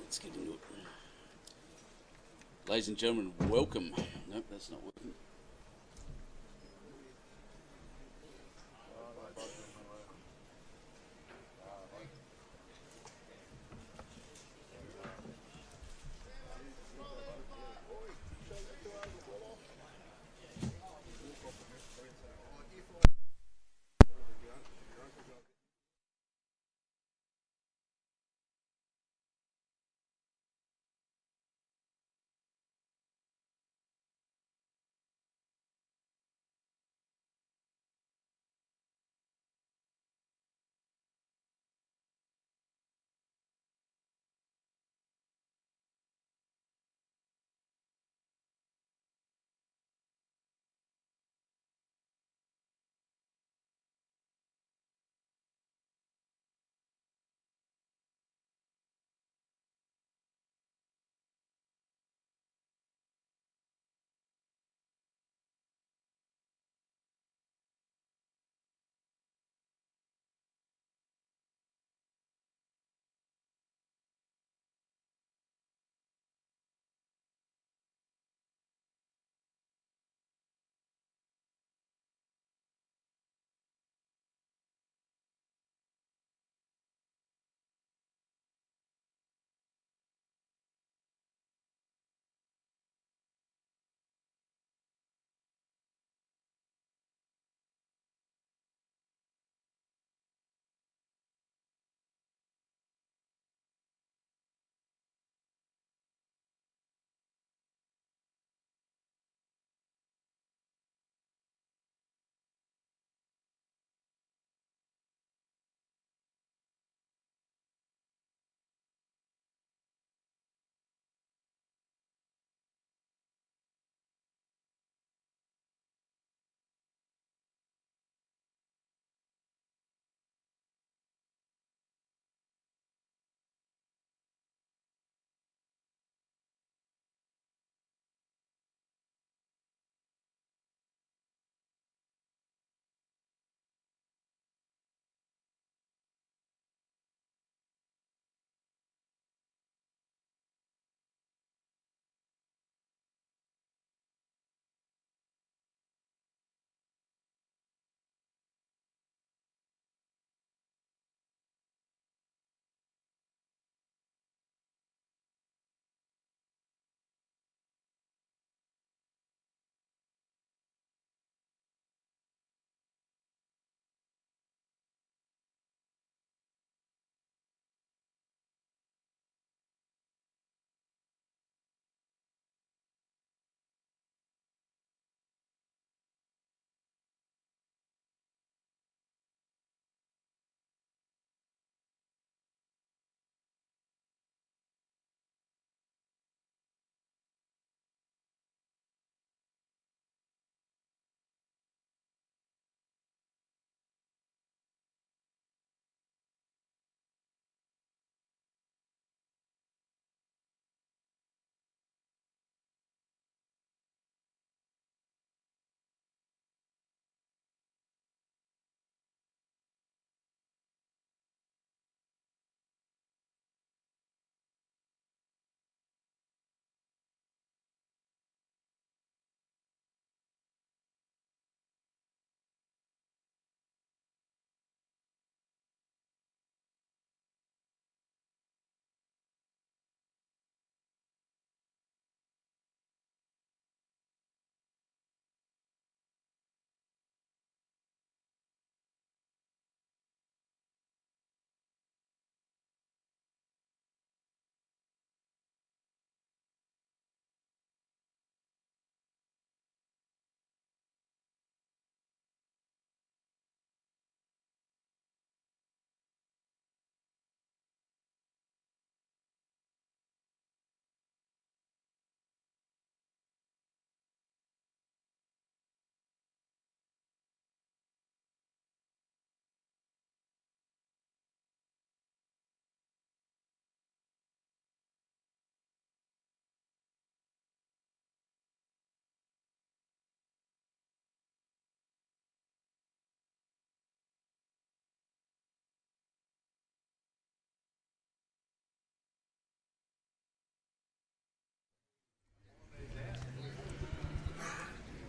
Let's get into it. Ladies and gentlemen, welcome. Nope, that's not working.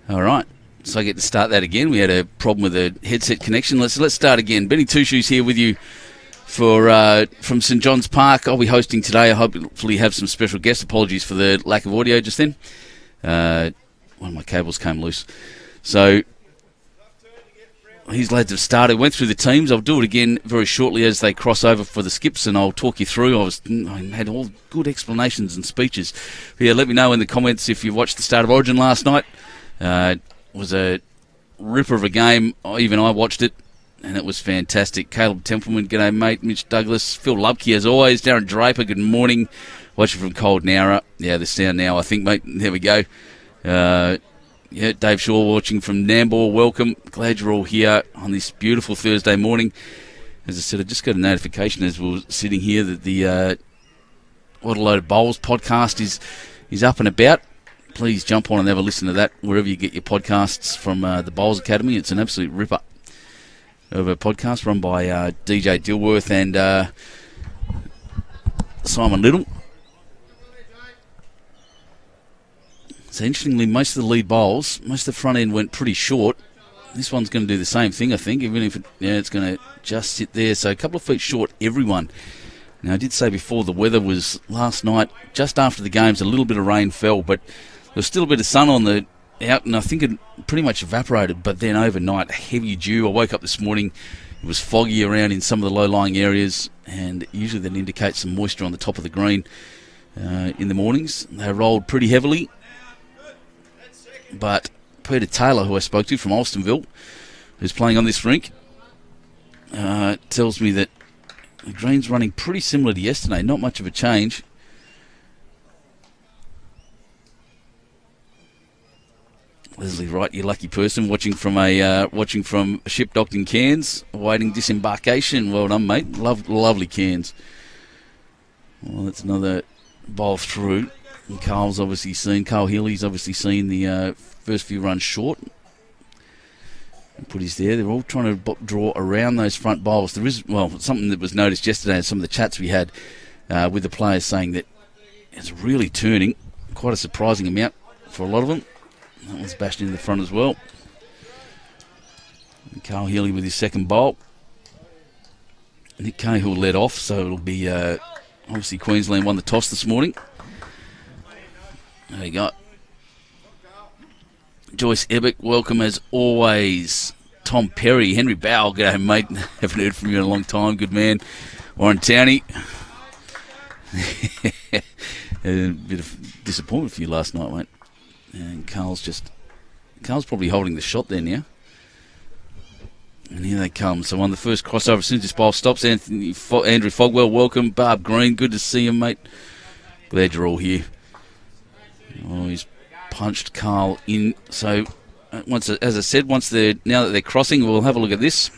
All right. So I get to start that again. We had a problem with the headset connection. Let's start again. Benny Two Shoes here with you from St John's Park. I'll be hosting today. I hopefully have some special guests. Apologies for the lack of audio just then. One of my cables came loose. So these lads have started, went through the teams. I'll do it again very shortly as they cross over for the skips, and I'll talk you through. I had all good explanations and speeches. But yeah, let me know in the comments if you watched the start of Origin last night. It was a ripper of a game. Even I watched it, and it was fantastic. Caleb Templeman, g'day mate. Mitch Douglas, Phil Lubke as always. Darren Draper, good morning. Watching from Cold Nowra. Yeah, the sound now, I think, mate. There we go. Yeah, Dave Shaw watching from Nambour. Welcome. Glad you're all here on this beautiful Thursday morning. As I said, I just got a notification as we were sitting here that the What a Load of Bowls podcast is up and about. Please jump on and have a listen to that wherever you get your podcasts from the Bowls Academy. It's an absolute ripper of a podcast run by DJ Dilworth and Simon Little. So interestingly, most of the lead bowls, most of the front end went pretty short. This one's going to do the same thing, I think, even if it's going to just sit there. So a couple of feet short, everyone. Now, I did say before the weather was last night, just after the games, a little bit of rain fell, but there was still a bit of sun on the out, and I think it pretty much evaporated. But then overnight, heavy dew. I woke up this morning, it was foggy around in some of the low-lying areas, and usually that indicates some moisture on the top of the green in the mornings. They rolled pretty heavily. But Peter Taylor, who I spoke to from Alstonville, who's playing on this rink, tells me that the green's running pretty similar to yesterday. Not much of a change. Leslie Wright, you lucky person, watching from a ship docked in Cairns, awaiting disembarkation. Well done, mate. Lovely Cairns. Well, that's another bowl through. And Carl Healey's obviously seen the first few runs short. And put his there. They're all trying to draw around those front bowls. There is, something that was noticed yesterday in some of the chats we had with the players saying that it's really turning. Quite a surprising amount for a lot of them. That one's bashed into the front as well. And Carl Healey with his second bowl. Nick Cahill led off, so it'll be obviously Queensland won the toss this morning. There you go. Joyce Ebbick, welcome as always. Tom Perry, Henry Bowell, g'day mate. Haven't heard from you in a long time, good man. Warren Towney. A bit of disappointment for you last night, mate. And Carl's probably holding the shot there now. And here they come. So on the first crossover, as soon as this ball stops, Andrew Fogwell, welcome. Barb Green, good to see you, mate. Glad you're all here. Oh, he's punched Carl in. So, now that they're crossing, we'll have a look at this.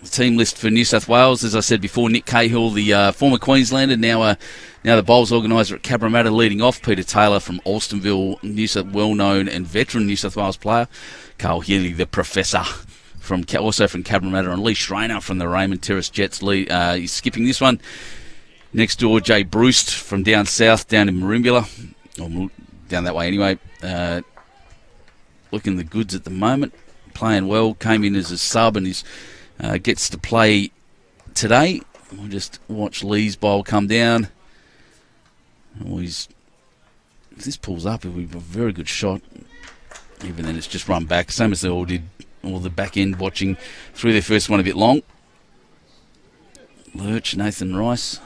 The team list for New South Wales, as I said before, Nick Cahill, the former Queenslander, now the bowls organiser at Cabramatta, leading off. Peter Taylor from Alstonville, well-known and veteran New South Wales player. Carl Healey, the professor, also from Cabramatta, and Lee Schraner from the Raymond Terrace Jets. He's skipping this one. Next door, Jay Bruce from down south, down in Merimbula, or down that way anyway. Looking the goods at the moment, playing well. Came in as a sub and gets to play today. We'll just watch Lee's bowl come down. If this pulls up, it'll be a very good shot. Even then, it's just run back, same as they all did. All the back end watching through their first one a bit long. Lurch, Nathan Rice.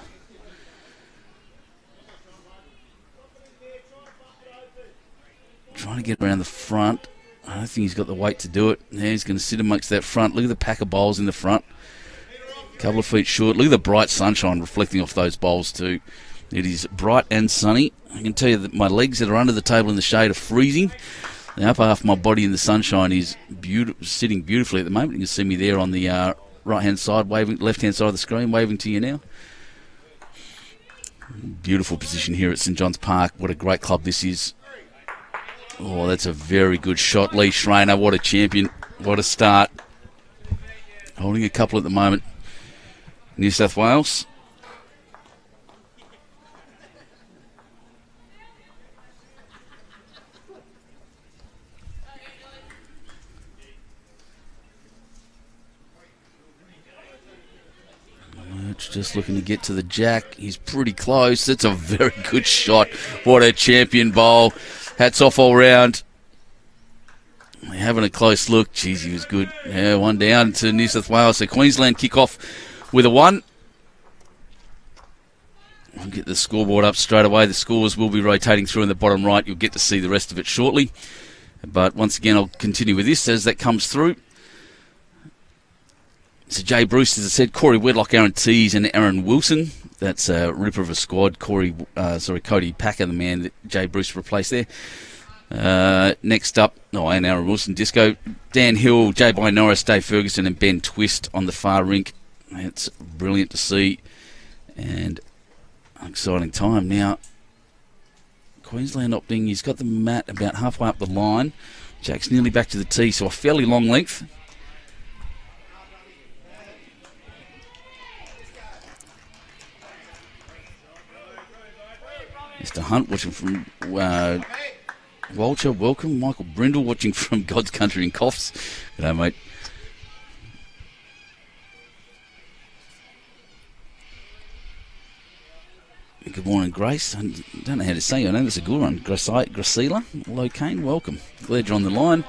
Trying to get around the front. I don't think he's got the weight to do it. Now he's going to sit amongst that front. Look at the pack of bowls in the front. A couple of feet short. Look at the bright sunshine reflecting off those bowls too. It is bright and sunny. I can tell you that my legs that are under the table in the shade are freezing. The upper half of my body in the sunshine is sitting beautifully at the moment. You can see me there on the right-hand side, left-hand side of the screen, waving to you now. Beautiful position here at St John's Park. What a great club this is. Oh, that's a very good shot. Lee Schraner, what a champion. What a start. Holding a couple at the moment. New South Wales. just looking to get to the jack. He's pretty close. It's a very good shot. What a champion bowl. Hats off all round. Having a close look. Jeez, he was good. Yeah, one down to New South Wales. So Queensland kick off with a 1. We'll get the scoreboard up straight away. The scores will be rotating through in the bottom right. You'll get to see the rest of it shortly. But once again, I'll continue with this as that comes through. So Jay Bruce, as I said, Corey Wedlock, Aaron Tees and Aaron Wilson. That's a ripper of a squad. Cody Packer, the man that Jay Bruce replaced there. Next up, and Aaron Wilson, Disco. Dan Hill, Jay By Norris, Dave Ferguson and Ben Twist on the far rink. It's brilliant to see. And an exciting time now. Queensland opting, he's got the mat about halfway up the line. Jack's nearly back to the tee, so a fairly long length. Mr. Hunt watching from Walter, welcome. Michael Brindle watching from God's Country and Coughs. G'day, mate. Good morning, Grace. I don't know how to say your name. That's a good one. Gracila, Locane, welcome. Glad you're on the line.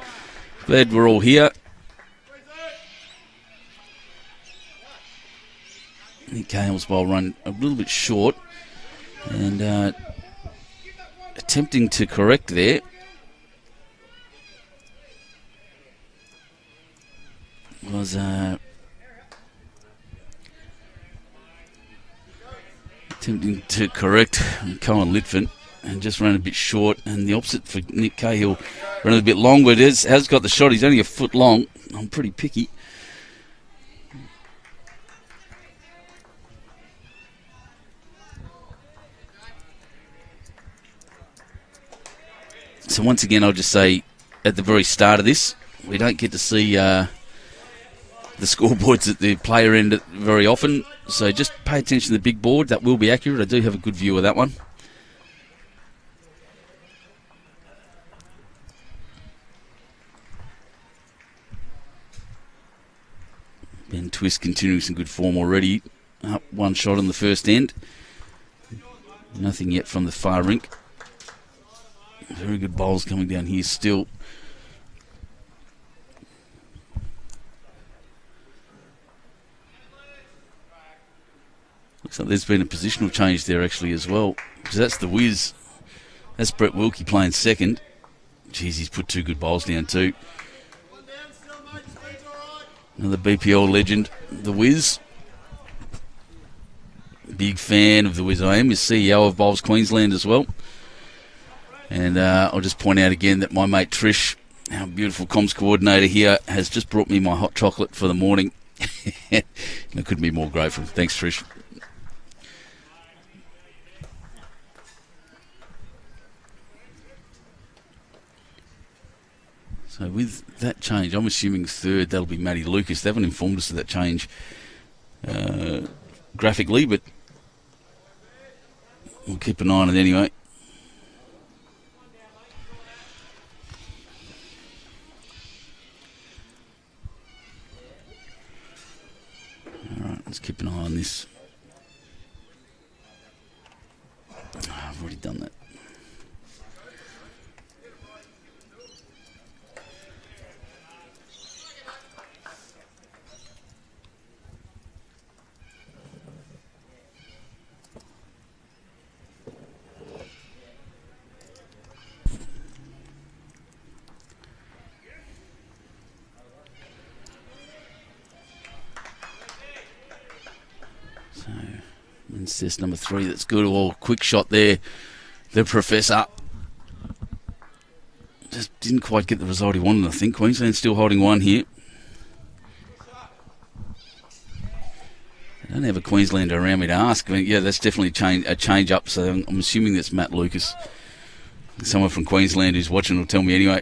Glad we're all here. I think Cahill's bowl run a little bit short. And attempting to correct there. Was attempting to correct Cohen Litfin and just ran a bit short, and the opposite for Nick Cahill ran a bit long, but has got the shot. He's only a foot long. I'm pretty picky. So once again, I'll just say at the very start of this, we don't get to see the scoreboards at the player end very often. So just pay attention to the big board. That will be accurate. I do have a good view of that one. Ben Twist continuing some good form already. Up one shot on the first end. Nothing yet from the far rink. Very good bowls coming down here still. Looks like there's been a positional change there actually as well. Because that's the whiz. That's Brett Wilkie playing second. Jeez, he's put 2 good bowls down too. Another BPL legend, the whiz. Big fan of the whiz I am. He's CEO of Bowls Queensland as well. And I'll just point out again that my mate Trish, our beautiful comms coordinator here, has just brought me my hot chocolate for the morning. I couldn't be more grateful. Thanks, Trish. So with that change, I'm assuming third, that'll be Matty Lucas. They haven't informed us of that change graphically, but we'll keep an eye on it anyway. Alright, let's keep an eye on this. I've already done that. Test number 3, that's good. Oh, quick shot there. The Professor just didn't quite get the result he wanted, I think. Queensland still holding 1 here. I don't have a Queenslander around me to ask. I mean, yeah, that's definitely a change up, so I'm assuming that's Matt Lucas. Someone from Queensland who's watching will tell me anyway.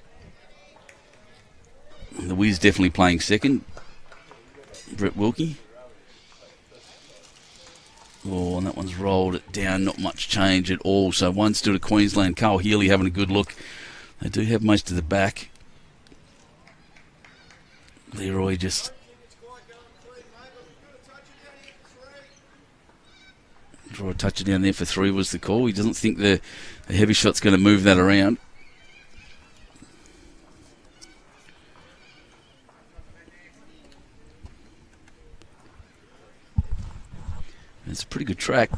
The Wiz definitely playing second. Brett Wilkie. Oh, and that one's rolled it down. Not much change at all. So 1 still to Queensland. Carl Healey having a good look. They do have most of the back. Leroy just For a touchdown there for 3 was the call. He doesn't think the heavy shot's going to move that around. It's a pretty good track.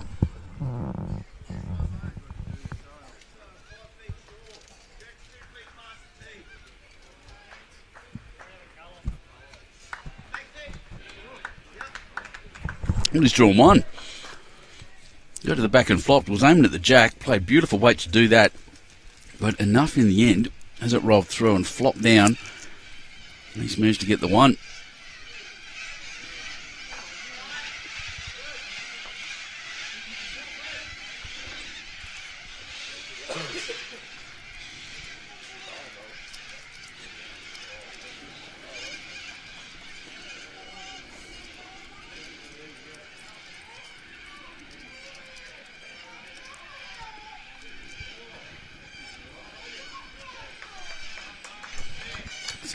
He's drawn one. Go to the back and flopped. Was aiming at the jack. Played beautiful weight to do that. But enough in the end as it rolled through and flopped down. He's managed to get the one.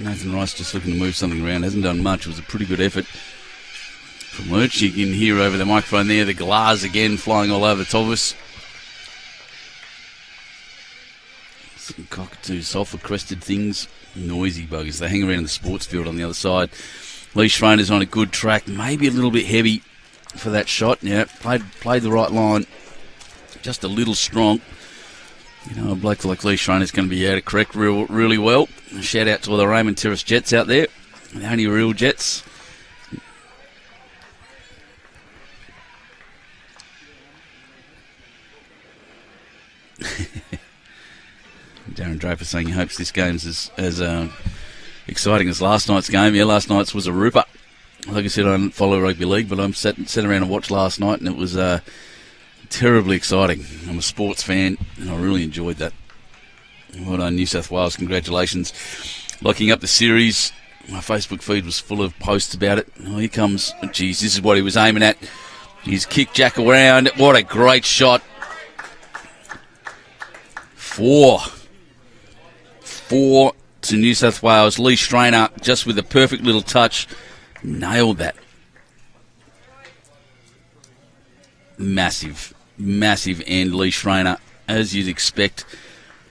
Nathan Rice just looking to move something around. Hasn't done much. It was a pretty good effort from Lurch. You can hear over the microphone there the glass again flying all over the top of us. Some cockatoo sulphur-crested things. Noisy buggers. They hang around the sports field on the other side. Lee Schraner's on a good track. Maybe a little bit heavy for that shot. Yeah, played the right line. Just a little strong. You know, a bloke like Lee Schraner's going to be able to correct really well. A shout out to all the Raymond Terrace Jets out there. The only real Jets. Darren Draper saying he hopes this game's as exciting as last night's game. Yeah, last night's was a ripper. Like I said, I don't follow rugby league, but I sat around and watched last night, and it was terribly exciting. I'm a sports fan, and I really enjoyed that. Well done, New South Wales. Congratulations. Locking up the series. My Facebook feed was full of posts about it. Oh, here comes. Geez, this is what he was aiming at. He's kicked Jack around. What a great shot. 4 to New South Wales. Lee Schraner, just with a perfect little touch, nailed that. Massive end, Lee Schraner, as you'd expect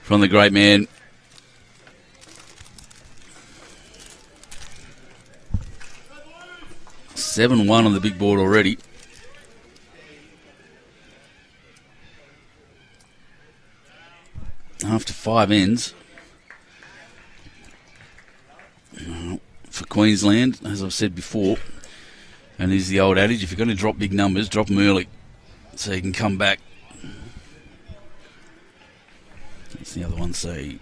from the great man. $7-1 on the big board already. After 5 ends. For Queensland, as I've said before, and is the old adage, if you're going to drop big numbers, drop them early so you can come back. That's the other one, say.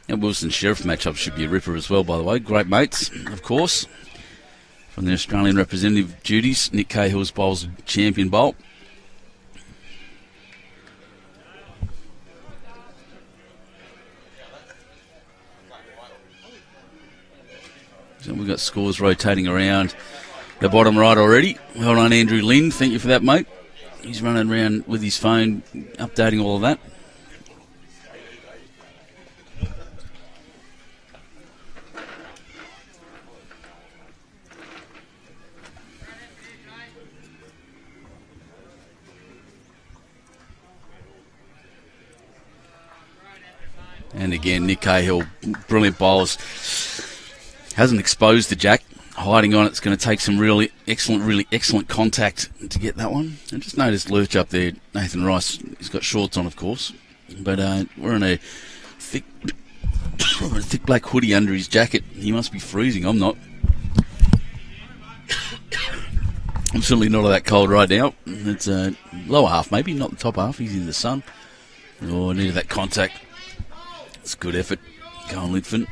And Wilson Sheriff matchup should be a ripper as well, by the way. Great mates, of course. From the Australian representative duties, Nick Cahill's Bowls Champion Bowl. So we've got scores rotating around the bottom right already. Well done, Andrew Lynn. Thank you for that, mate. He's running around with his phone, updating all of that. And again, Nick Cahill, brilliant bowls. Hasn't exposed the jack. Hiding on it's going to take some really excellent contact to get that one. I just noticed Lurch up there, Nathan Rice. He's got shorts on, of course. But we're in a thick black hoodie under his jacket. He must be freezing. I'm not. I'm certainly not all that cold right now. It's lower half, maybe, not the top half. He's in the sun. Oh, I needed that contact. It's a good effort. Go on, Litfin.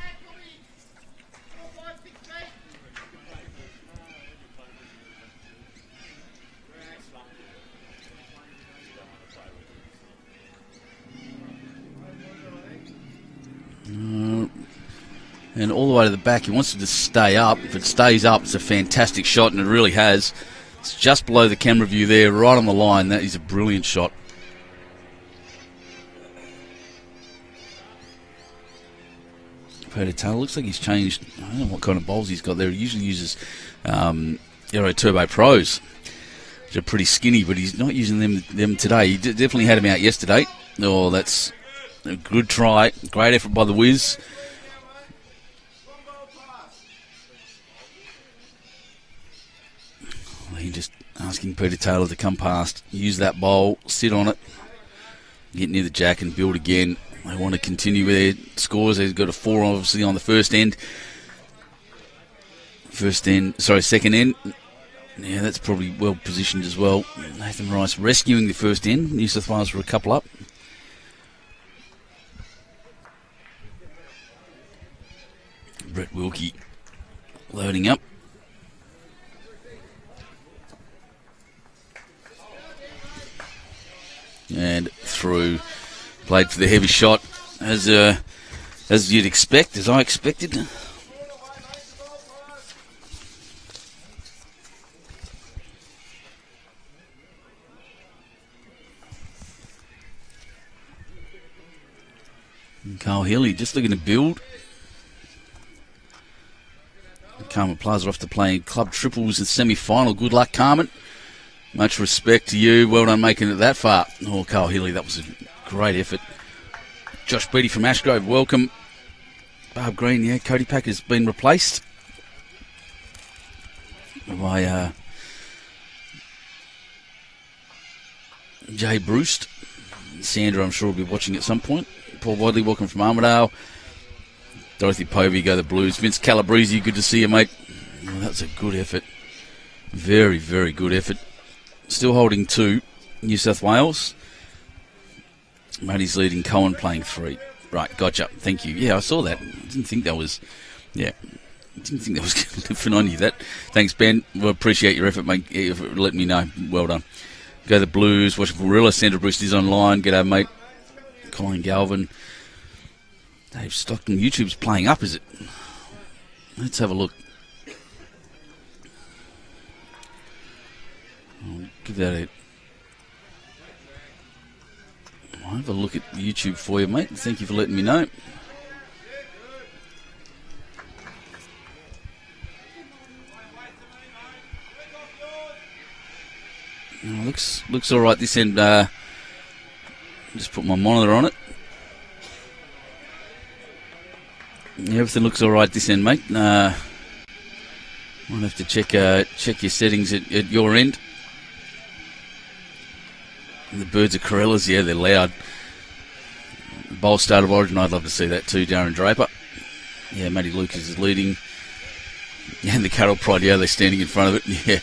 And all the way to the back, he wants it to stay up. If it stays up, it's a fantastic shot, and it really has. It's just below the camera view there, right on the line. That is a brilliant shot. Peter Taylor. Looks like he's changed. I don't know what kind of bowls he's got there. He usually uses Aero Turbo Pros, which are pretty skinny, but he's not using them today. He definitely had them out yesterday. Oh, that's a good try. Great effort by the Wiz. He just asking Peter Taylor to come past, use that bowl, sit on it, get near the jack and build again. They want to continue with their scores. They've got a 4 obviously on the second end. Yeah, that's probably well positioned as well. Nathan Rice rescuing the first end. New South Wales were a couple up. Brett Wilkie loading up. And through. Played for the heavy shot as you'd expect, as I expected. And Carl Healey just looking to build. Carmen Plaza off to play club triples in semi-final. Good luck, Carmen. Much respect to you. Well done making it that far. Oh, Carl Healey, that was a great effort. Josh Beattie from Ashgrove, welcome. Barb Green, yeah, Cody Pack has been replaced by Jay Bruce. Sandra, I'm sure, will be watching at some point. Paul Wadley, welcome from Armidale. Dorothy Povey, go the Blues. Vince Calabrese, good to see you, mate. Oh, that's a good effort. Very, very good effort. Still holding 2, New South Wales. Matty's leading, Cohen playing 3. Right, gotcha. Thank you. Yeah, I saw that. I didn't think that was... Yeah. I didn't think that was Litfin on you. Thanks, Ben. Well, appreciate your effort, mate. Letting me know. Well done. Go the Blues. Watching Gorilla. Sandra Bruce is online. G'day, mate. Colin Galvin. Dave Stockton. YouTube's playing up, is it? Let's have a look. I'll give that a... I'll have a look at YouTube for you, mate. Thank you for letting me know. Looks all right this end. Just put my monitor on it. Yeah, everything looks all right this end, mate. Might have to check your settings at your end. And the Birds of Corellas, yeah, they're loud. Bowl start of Origin, I'd love to see that too. Darren Draper. Yeah, Matty Lucas is leading. And the Cattle Pride, yeah, they're standing in front of it. Yeah,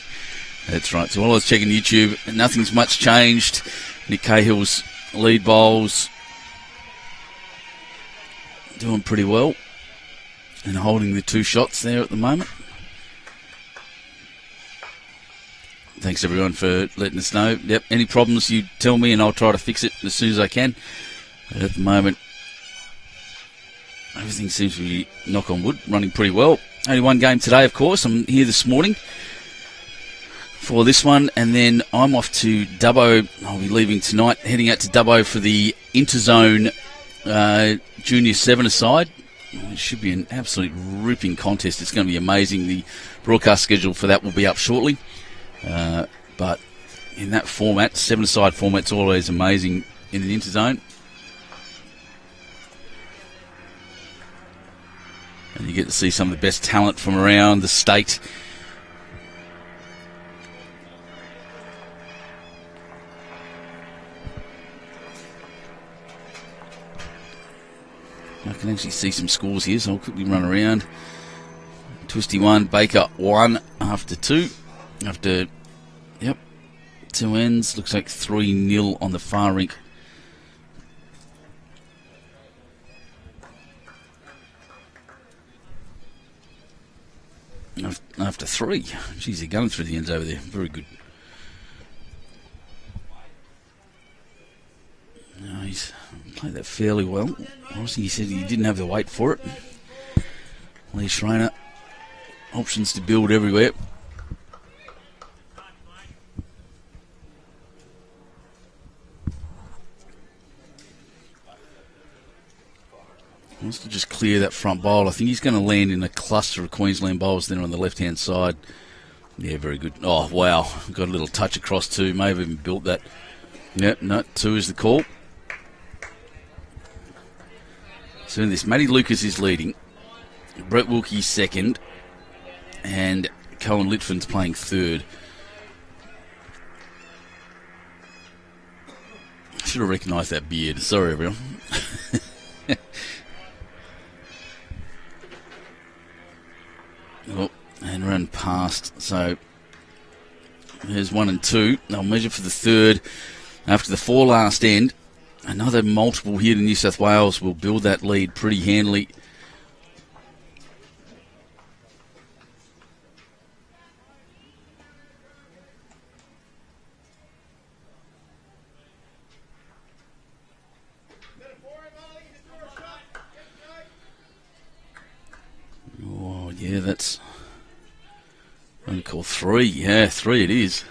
that's right. So while I was checking YouTube, nothing's much changed. Nick Cahill's lead bowls doing pretty well. And holding the 2 shots there at the moment. Thanks, everyone, for letting us know. Yep, any problems, you tell me, and I'll try to fix it as soon as I can. But at the moment, everything seems to be, knock on wood, running pretty well. Only one game today, of course. I'm here this morning for this one, and then I'm off to Dubbo. I'll be leaving tonight, heading out to Dubbo for the Interzone Junior 7-a-side. It should be an absolute ripping contest. It's going to be amazing. The broadcast schedule for that will be up shortly. But in that format, 7-a-side format's always amazing in the Interzone. And you get to see some of the best talent from around the state. I can actually see some scores here, so I'll quickly run around. Twisty 1, Baker 1 after 2. After, yep, 2 ends. Looks like 3-0 on the far rink. After 3. Jeez, they're going through the ends over there. Very good. No, he's played that fairly well. Obviously, he said he didn't have the weight for it. Lee Schraner. Options to build everywhere. Wants to just clear that front bowl. I think he's going to land in a cluster of Queensland bowls then on the left-hand side. Yeah, very good. Oh, wow. Got a little touch across too. May have even built that. Yep, no, 2 is the call. So in this, Matty Lucas is leading. Brett Wilkie second. And Cohen Litfin's playing third. Should have recognised that beard. Sorry, everyone. Oh, and run past. So there's 1 and 2. They'll measure for the third after the 4 last end. Another multiple here to New South Wales will build that lead pretty handily. Oh, yeah, that's... I'm going to call 3. Yeah, 3 it is.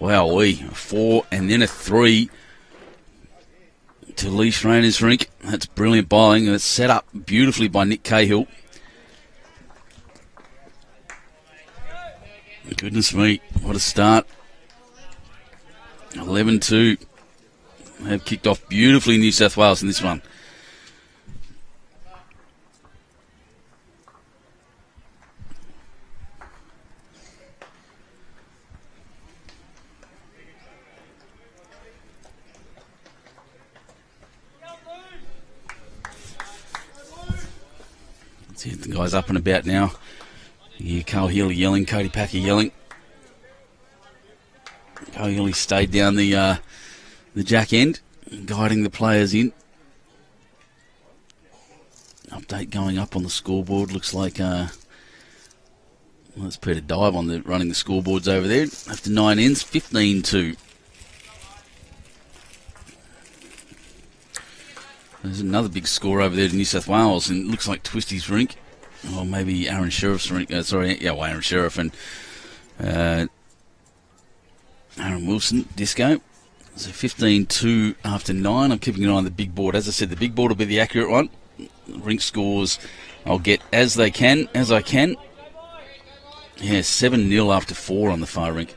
Wowee. 4 and then a 3 to Lee Schraner's rink. That's brilliant bowling. It's set up beautifully by Nick Cahill. Goodness me, what a start. 11-2. Have kicked off beautifully New South Wales in this one. See the guys up and about now. Yeah, Cahill yelling, Cody Packer yelling. Cahill stayed down the jack end, guiding the players in. Update going up on the scoreboard. Looks like that's Peter Dive on the running the scoreboards over there. After 9 ends, 15-2. There's another big score over there to New South Wales, and it looks like Twisty's rink, or maybe Aaron Sheriff's rink. Aaron Sheriff and Aaron Wilson, Disco. So 15-2 after 9. I'm keeping an eye on the big board. As I said, the big board will be the accurate one. Rink scores I'll get as I can. Yeah, 7-0 after 4 on the far rink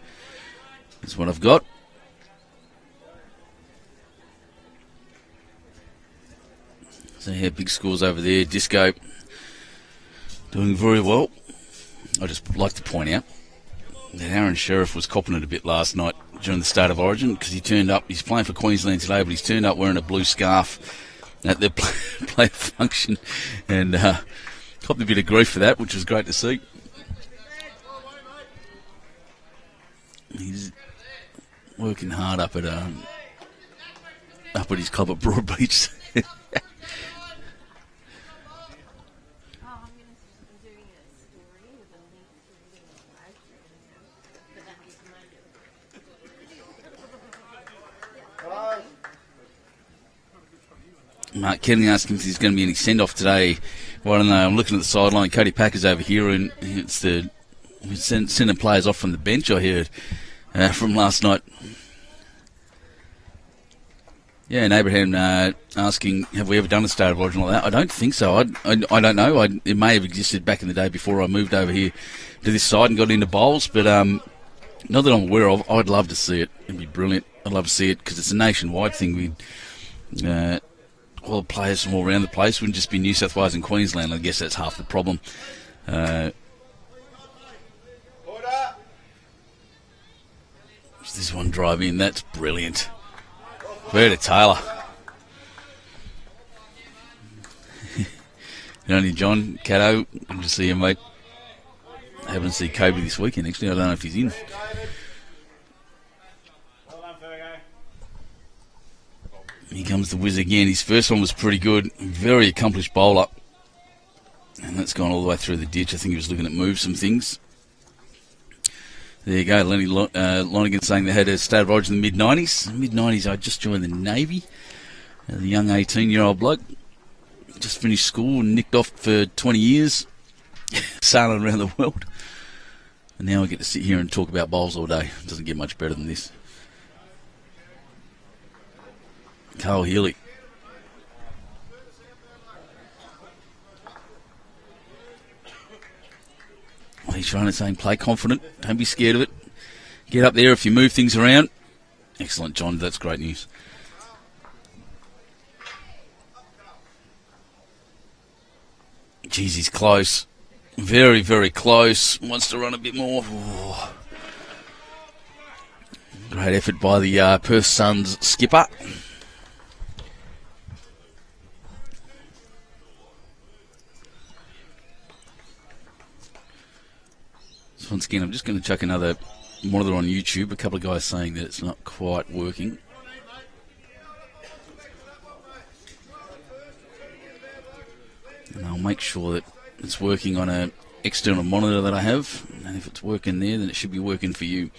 is what I've got. So yeah, big scores over there. Disco doing very well. I just like to point out that Aaron Sheriff was copping it a bit last night during the start of Origin because he turned up. He's playing for Queensland today, but he's turned up wearing a blue scarf at their player function and copped a bit of grief for that, which was great to see. He's working hard up at his club at Broadbeach. Mark Kenny asking if there's going to be any send-off today. Well, I don't know. I'm looking at the sideline. Cody Packer's over here, and it's we're sending players off from the bench, I heard, from last night. Yeah, and Abraham asking, have we ever done a start of Origin like that? I don't think so. I don't know. It may have existed back in the day before I moved over here to this side and got into bowls, but not that I'm aware of. I'd love to see it. It'd be brilliant. I'd love to see it because it's a nationwide thing. All the players from all around the place wouldn't just be New South Wales and Queensland. I guess that's half the problem. This one drive in, that's brilliant. Where to Taylor? Only John, Cato, good to see you, mate. I haven't seen Kobe this weekend, actually. I don't know if he's in. Here comes the whiz again. His first one was pretty good. Very accomplished bowler. And that's gone all the way through the ditch. I think he was looking at move some things. There you go. Lenny Lonergan saying they had a start of Origin in the mid-90s. Mid-90s, I just joined the Navy. The young 18-year-old bloke. Just finished school and nicked off for 20 years. Sailing around the world. And now I get to sit here and talk about bowls all day. It doesn't get much better than this. Carl Healey. Lee Schraner saying play confident. Don't be scared of it. Get up there if you move things around. Excellent, John. That's great news. Geez, he's close. Very, very close. Wants to run a bit more. Oh. Great effort by the Perth Suns skipper. So once again, I'm just going to chuck another monitor on YouTube. A couple of guys saying that it's not quite working. And I'll make sure that it's working on an external monitor that I have. And if it's working there, then it should be working for you.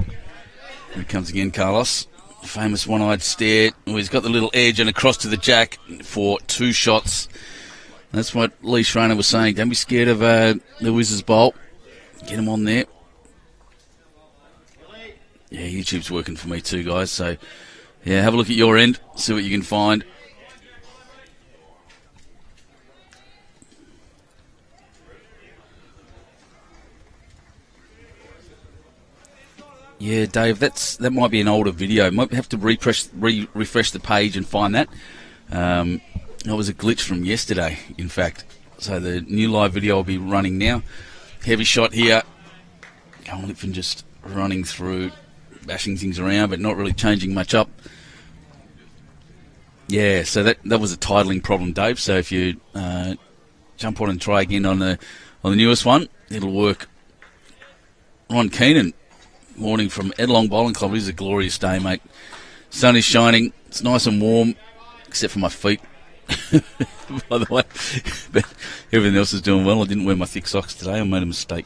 Here it comes again, Carlos. Famous one-eyed stare. Oh, he's got the little edge and across to the jack for 2 shots. That's what Lee Schraner was saying. Don't be scared of the Wizards bowl. Get him on there. Yeah, YouTube's working for me too, guys. So, yeah, have a look at your end. See what you can find. Yeah, Dave, that might be an older video. Might have to refresh the page and find that. That was a glitch from yesterday, in fact. So the new live video will be running now. Heavy shot here. Cohen Litfin just running through, bashing things around, but not really changing much up. Yeah, so that was a titling problem, Dave. So if you jump on and try again on the newest one, it'll work. Ron Keenan. Morning from Edlong Bowling Club. It is a glorious day, mate. Sun is shining. It's nice and warm, except for my feet, by the way. But everything else is doing well. I didn't wear my thick socks today. I made a mistake.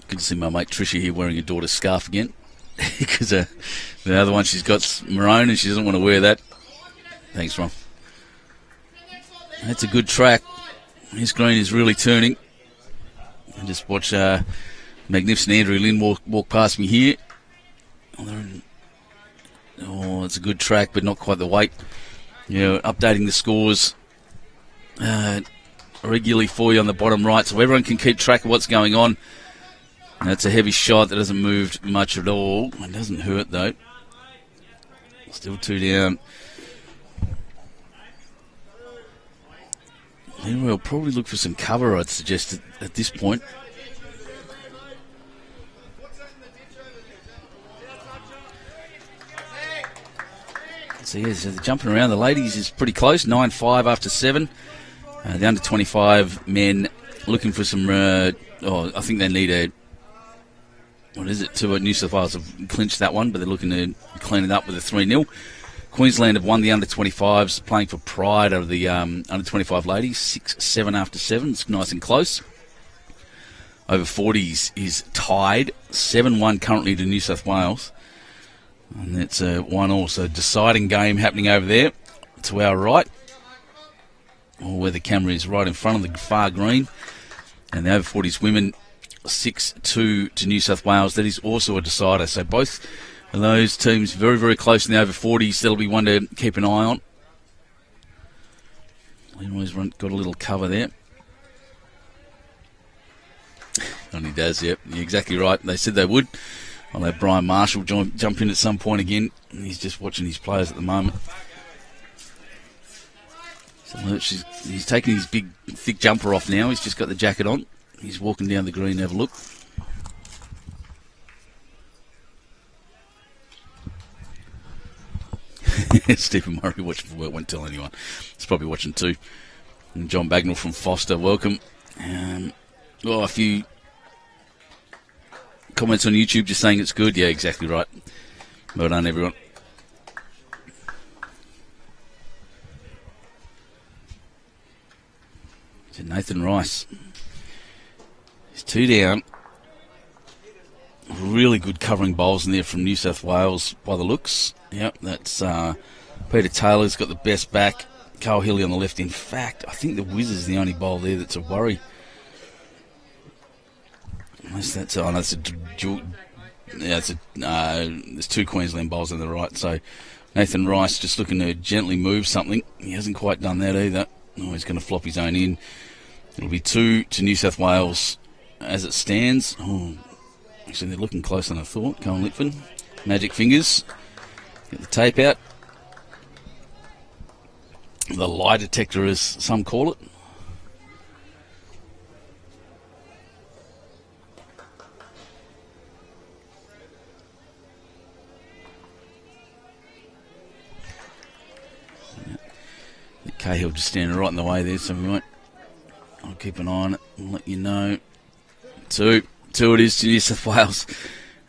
Good to see my mate Tricia here wearing her daughter's scarf again. Because the other one she's got's maroon and she doesn't want to wear that. Thanks, Ron. That's a good track. His green is really turning. And just watch magnificent Andrew Lynn walk past me here. Oh, it's a good track, but not quite the weight. Yeah, updating the scores regularly for you on the bottom right, so everyone can keep track of what's going on. That's a heavy shot that hasn't moved much at all. It doesn't hurt, though. Still 2 down. We'll probably look for some cover, I'd suggest, at this point. So, yeah, so they're jumping around. The ladies is pretty close, 9-5 after 7. The under-25 men looking for some... I think they need New South Wales have clinched that one, but they're looking to clean it up with a 3-0. Queensland have won the under-25s, playing for pride of the under-25 ladies, 6-7 after 7. It's nice and close. Over 40s is tied, 7-1 currently to New South Wales. And that's 1-1. So deciding game happening over there to our right, or where the camera is right in front of the far green. And the over 40s women, 6-2 to New South Wales. That is also a decider. So both... and those teams very, very close in the over 40s. That'll be one to keep an eye on. Leroy's got a little cover there. And he does, yep. You're exactly right. They said they would. I'll have Brian Marshall jump in at some point again. He's just watching his players at the moment. So he's taking his big, thick jumper off now. He's just got the jacket on. He's walking down the green to have a look. Stephen Murray watching for work, won't tell anyone. He's probably watching too. And John Bagnall from Foster, welcome. A few comments on YouTube just saying it's good. Yeah, exactly right. Well done, everyone. So Nathan Rice. He's 2 down. Really good covering bowls in there from New South Wales by the looks. Yep, that's Peter Taylor's got the best back. Cahill on the left. In fact, I think the Wizards the only bowl there that's a worry. Unless that's a Yeah, there's two Queensland bowls on the right, so Nathan Rice just looking to gently move something. He hasn't quite done that either. Oh, he's going to flop his own in. It'll be 2 to New South Wales as it stands. Oh, actually, they're looking closer than I thought. Cohen Litfin. Magic fingers. Get the tape out. The lie detector, as some call it. Cahill just standing right in the way there, so I'll keep an eye on it and let you know. 2 it is to New South Wales,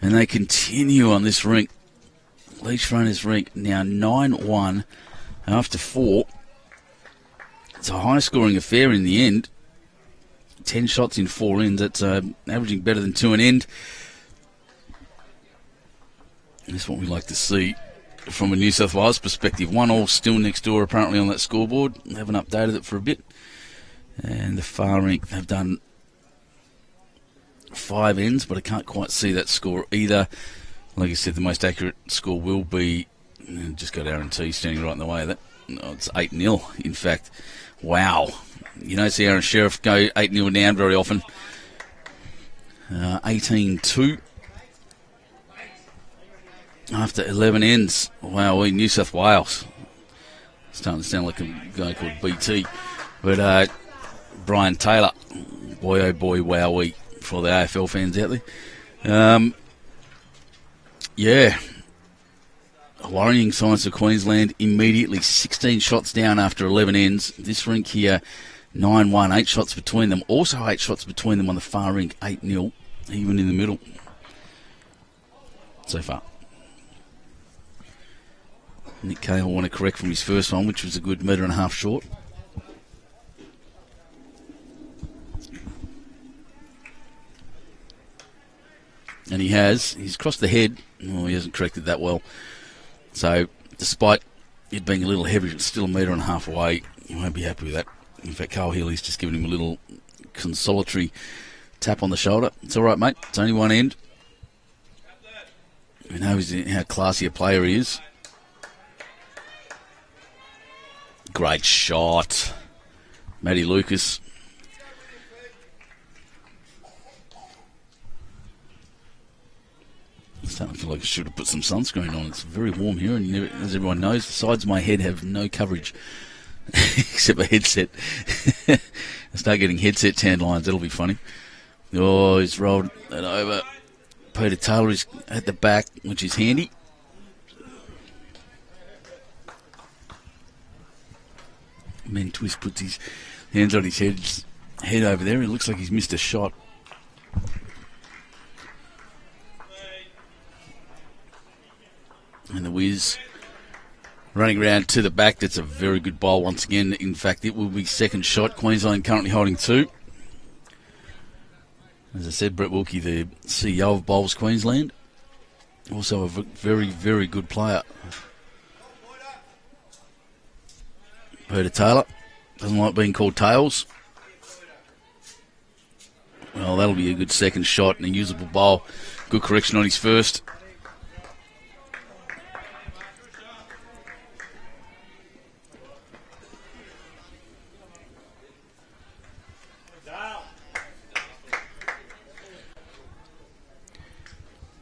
and they continue on this rink. Lee Schraner's rink now 9-1 after 4. It's a high-scoring affair in the end. 10 shots in 4 ends. That's averaging better than 2 an end. That's what we like to see from a New South Wales perspective. 1-1 still next door apparently on that scoreboard. They haven't updated it for a bit. And the far rink, they've done 5 ends, but I can't quite see that score either. Like I said, the most accurate score will be, just got Aaron T standing right in the way of that. No, it's 8-0, in fact. Wow. You don't see Aaron Sheriff go 8-0 down very often. 18-2. After 11 ends. Wow, New South Wales. Starting to sound like a guy called BT. But Brian Taylor. Boy, oh boy, wowee. For the AFL fans out there. Yeah. Worrying signs of Queensland immediately. 16 shots down after 11 ends. This rink here, 9-1. 8 shots between them. Also 8 shots between them on the far rink. 8-0. Even in the middle. So far. Nick Cahill want to correct from his first one, which was a good 1.5 metre short. And he has. He's crossed the head. Oh, he hasn't corrected that well. So, despite it being a little heavy, it's still 1.5 metres away. You won't be happy with that. In fact, Carl Healey's just given him a little consolatory tap on the shoulder. It's all right, mate. It's only one end. We know how classy a player he is. Great shot. Matty Lucas. I'm starting to feel like I should have put some sunscreen on. It's very warm here, and as everyone knows, the sides of my head have no coverage except a headset. I start getting headset tan lines. That'll be funny. Oh, he's rolled that over. Peter Taylor is at the back, which is handy. Man Twist puts his hands on his head over there. It looks like he's missed a shot. And the Wiz running around to the back. That's a very good bowl once again. In fact, it will be second shot. Queensland currently holding 2. As I said, Brett Wilkie, the CEO of Bowls Queensland. Also a very, very good player. Peter Taylor doesn't like being called Tails. Well, that'll be a good second shot and a usable bowl. Good correction on his first.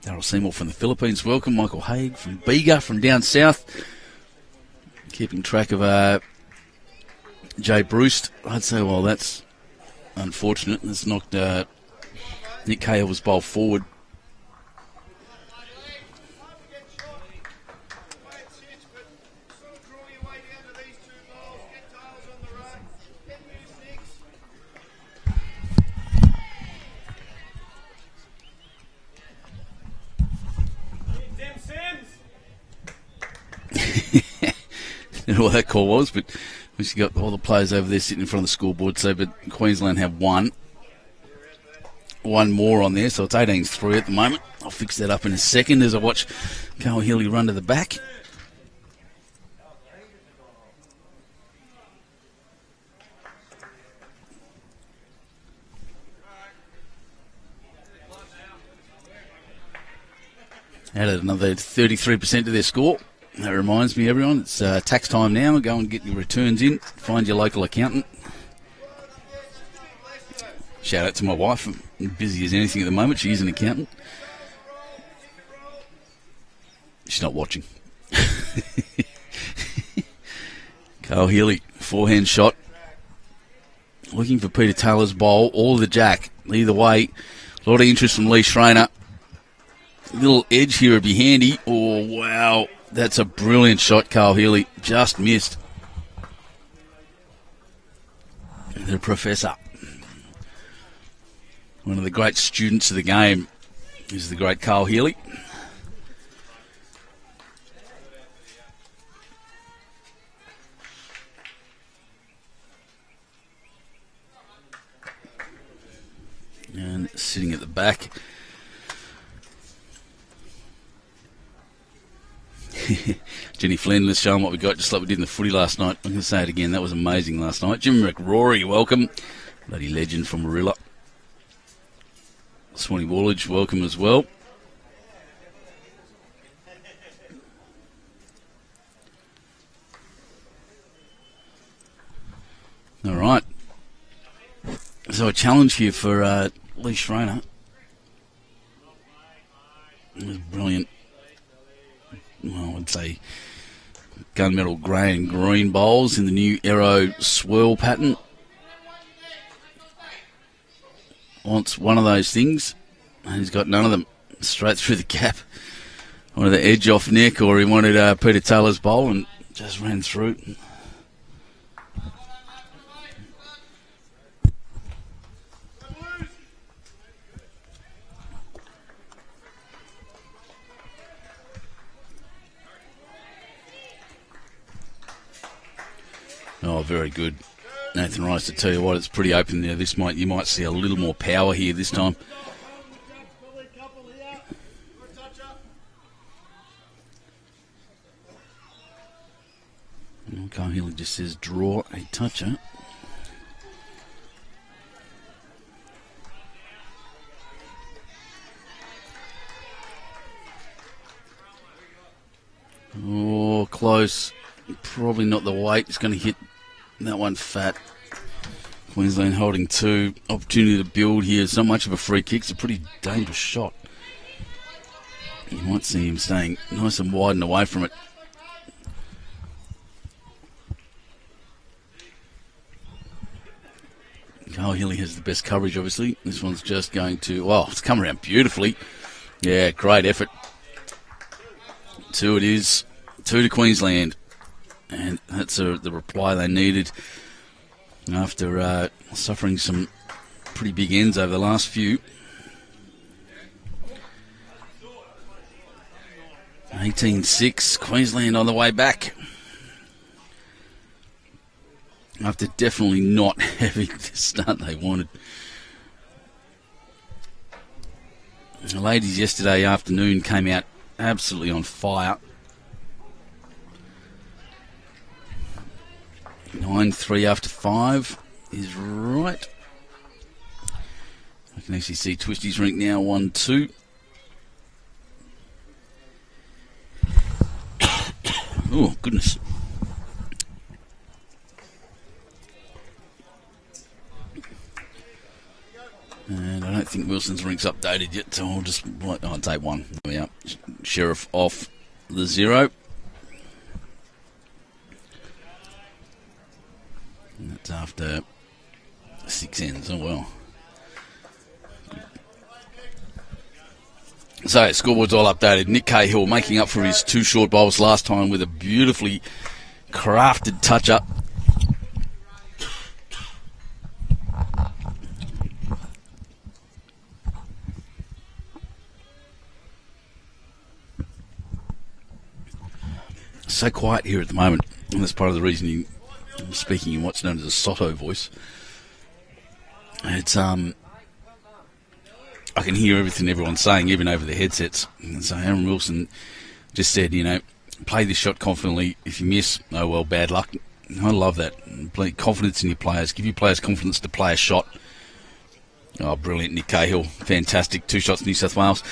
Darryl Seymour from the Philippines. Welcome. Michael Haig from Bega from down south. Keeping track of Jay Bruce. I'd say, well, that's unfortunate. That's knocked Nick Cahill's bowl forward. I don't know what that call was, but we got all the players over there sitting in front of the scoreboard. So, but Queensland have one more on there, so it's 18-3 at the moment. I'll fix that up in a second as I watch Carl Healey run to the back. Added another 33% to their score. That reminds me, everyone, it's tax time now. Go and get your returns in. Find your local accountant. Shout out to my wife. I'm busy as anything at the moment. She is an accountant. She's not watching. Carl Healey, forehand shot. Looking for Peter Taylor's bowl or the jack. Either way, a lot of interest from Lee Schraner. Little edge here would be handy. Oh, wow. That's a brilliant shot, Carl Healey. Just missed. The professor. One of the great students of the game is the great Carl Healey. And sitting at the back. Jenny Flynn, let's show them what we got, just like we did in the footy last night. I'm going to say it again, that was amazing last night. Jim McRory, welcome. Bloody legend from Marilla. Swanee Woolwich, welcome as well. All right. So a challenge here for Lee Schraner. It was brilliant. Well, I'd say gunmetal grey and green bowls in the new Aero swirl pattern. Wants one of those things, and he's got none of them. Straight through the gap. Wanted the edge off Nick, or he wanted Peter Taylor's bowl, and just ran through. Oh, very good. Nathan Rice, to tell you what, it's pretty open there. You might see a little more power here this time. Cahill just says draw a toucher. Oh, close. Probably not the weight. It's going to hit that one fat. Queensland holding two. Opportunity to build here. It's not much of a free kick. It's a pretty dangerous shot. You might see him staying nice and wide and away from it. Carl Healey has the best coverage, obviously. This one's just going to... Well, it's come around beautifully. Yeah, great effort. Two it is. 2 to Queensland. And that's the reply they needed after suffering some pretty big ends over the last few. 18-6, Queensland on the way back. After definitely not having the start they wanted. The ladies yesterday afternoon came out absolutely on fire. 9-3 after 5 is right. I can actually see Twisty's rank now 1-2. Oh, goodness. And I don't think Wilson's rink's updated yet, so I'll take one. There we are. Sheriff off the 0. And that's after 6 ends. Oh, well. So, scoreboard's all updated. Nick Cahill making up for his 2 short bowls last time with a beautifully crafted touch-up. So quiet here at the moment, and that's part of the reason I'm speaking in what's known as a Soto voice. It's I can hear everything everyone's saying, even over the headsets. And so Aaron Wilson just said, play this shot confidently. If you miss, oh well, bad luck. I love that. Play confidence in your players. Give your players confidence to play a shot. Oh, brilliant, Nick Cahill. Fantastic. 2 shots, New South Wales.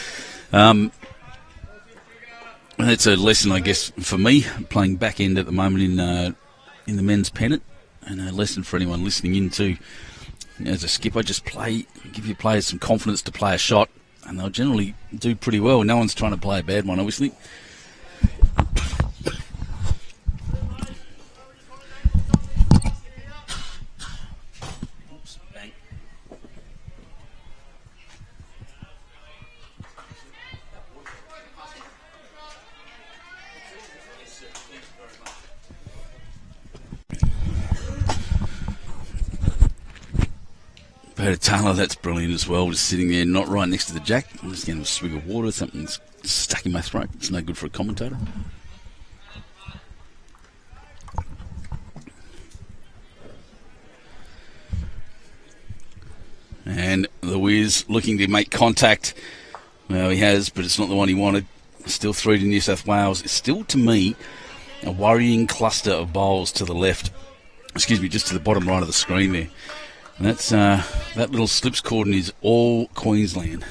That's a lesson, I guess, for me, playing back end at the moment in the men's pennant, and a lesson for anyone listening in too. As a skipper, just give your players some confidence to play a shot, and they'll generally do pretty well. No one's trying to play a bad one, obviously. Taylor, that's brilliant as well. Just sitting there, not right next to the jack. I'm just getting a swig of water. Something's stuck in my throat. It's no good for a commentator. And the Wiz looking to make contact. Well, he has, but it's not the one he wanted. Still 3 to New South Wales. It's still, to me, a worrying cluster of bowls to the left. Excuse me, just to the bottom right of the screen there. And that's that little slips cordon is all Queensland.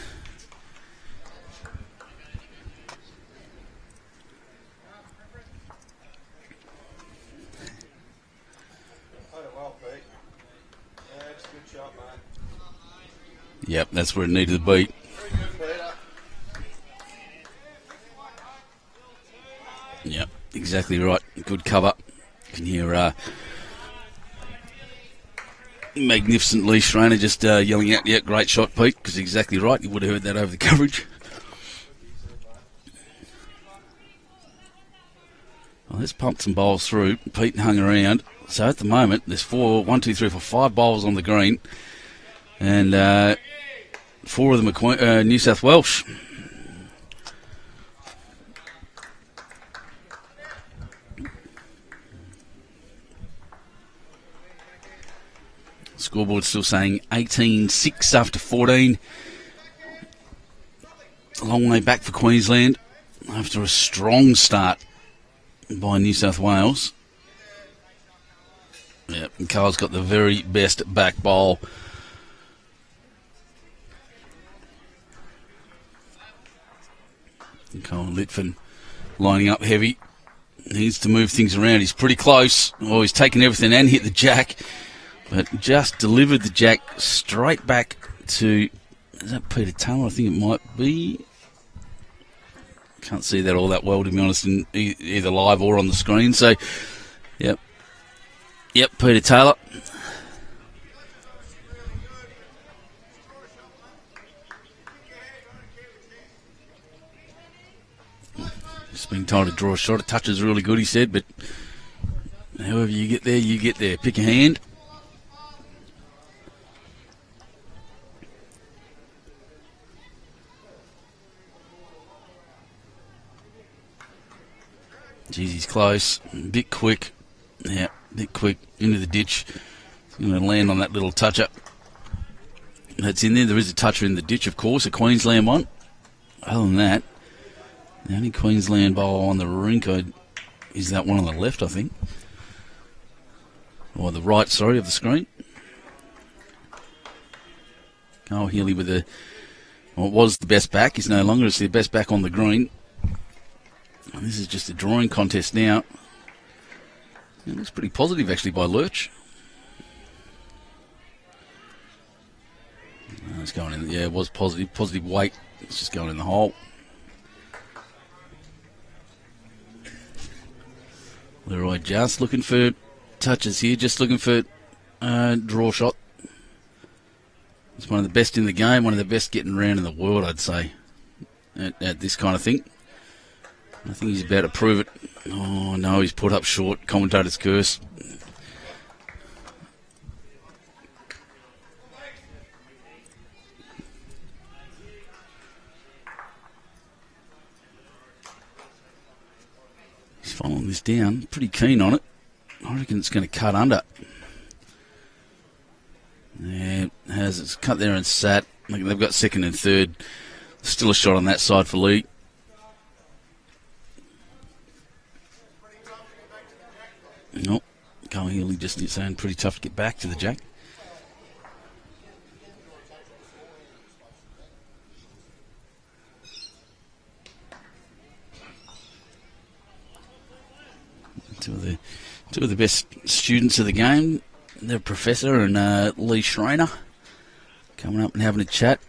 Yep, that's where it needed to be. Yep, exactly right. Good cover. You can hear magnificently Schraner just yelling out, yeah, great shot, Pete, because exactly right. You would have heard that over the coverage. Well, let's pump some bowls through. Pete hung around. So at the moment, there's 5 bowls on the green. And 4 of them are New South Welsh. Scoreboard still saying 18-6 after 14. A long way back for Queensland after a strong start by New South Wales. Yep, and Carl's got the very best back bowl. And Cohen Litfin lining up heavy. Needs to move things around. He's pretty close. Oh, he's taken everything and hit the jack. But just delivered the jack straight back to... Is that Peter Taylor? I think it might be. Can't see that all that well, to be honest, in either live or on the screen. So, yep. Yep, Peter Taylor. Just being told to draw a shot. A touch is really good, he said, but however you get there, you get there. Pick a hand. Jeez, he's close. A bit quick. Yeah, a bit quick. Into the ditch. Going to land on that little toucher. That's in there. There is a toucher in the ditch, of course. A Queensland one. Other than that, the only Queensland bowl on the rink is that one on the left, I think. Or the right, sorry, of the screen. Oh, Healey with it was the best back. He's no longer. It's the best back on the green. And this is just a drawing contest now. It looks pretty positive, actually, by Lurch. It's going in. Yeah, it was positive. Positive weight. It's just going in the hole. Leroy just looking for touches here. Just looking for draw shot. He's one of the best in the game. One of the best getting around in the world, I'd say, at this kind of thing. I think he's about to prove it. Oh, no, he's put up short. Commentator's curse. He's following this down. Pretty keen on it. I reckon it's going to cut under. Yeah, it has. It's cut there and sat. They've got second and third. Still a shot on that side for Lee. Nope. Cahill just saying pretty tough to get back to the jack. Two of the best students of the game, the professor and Lee Schraner, coming up and having a chat.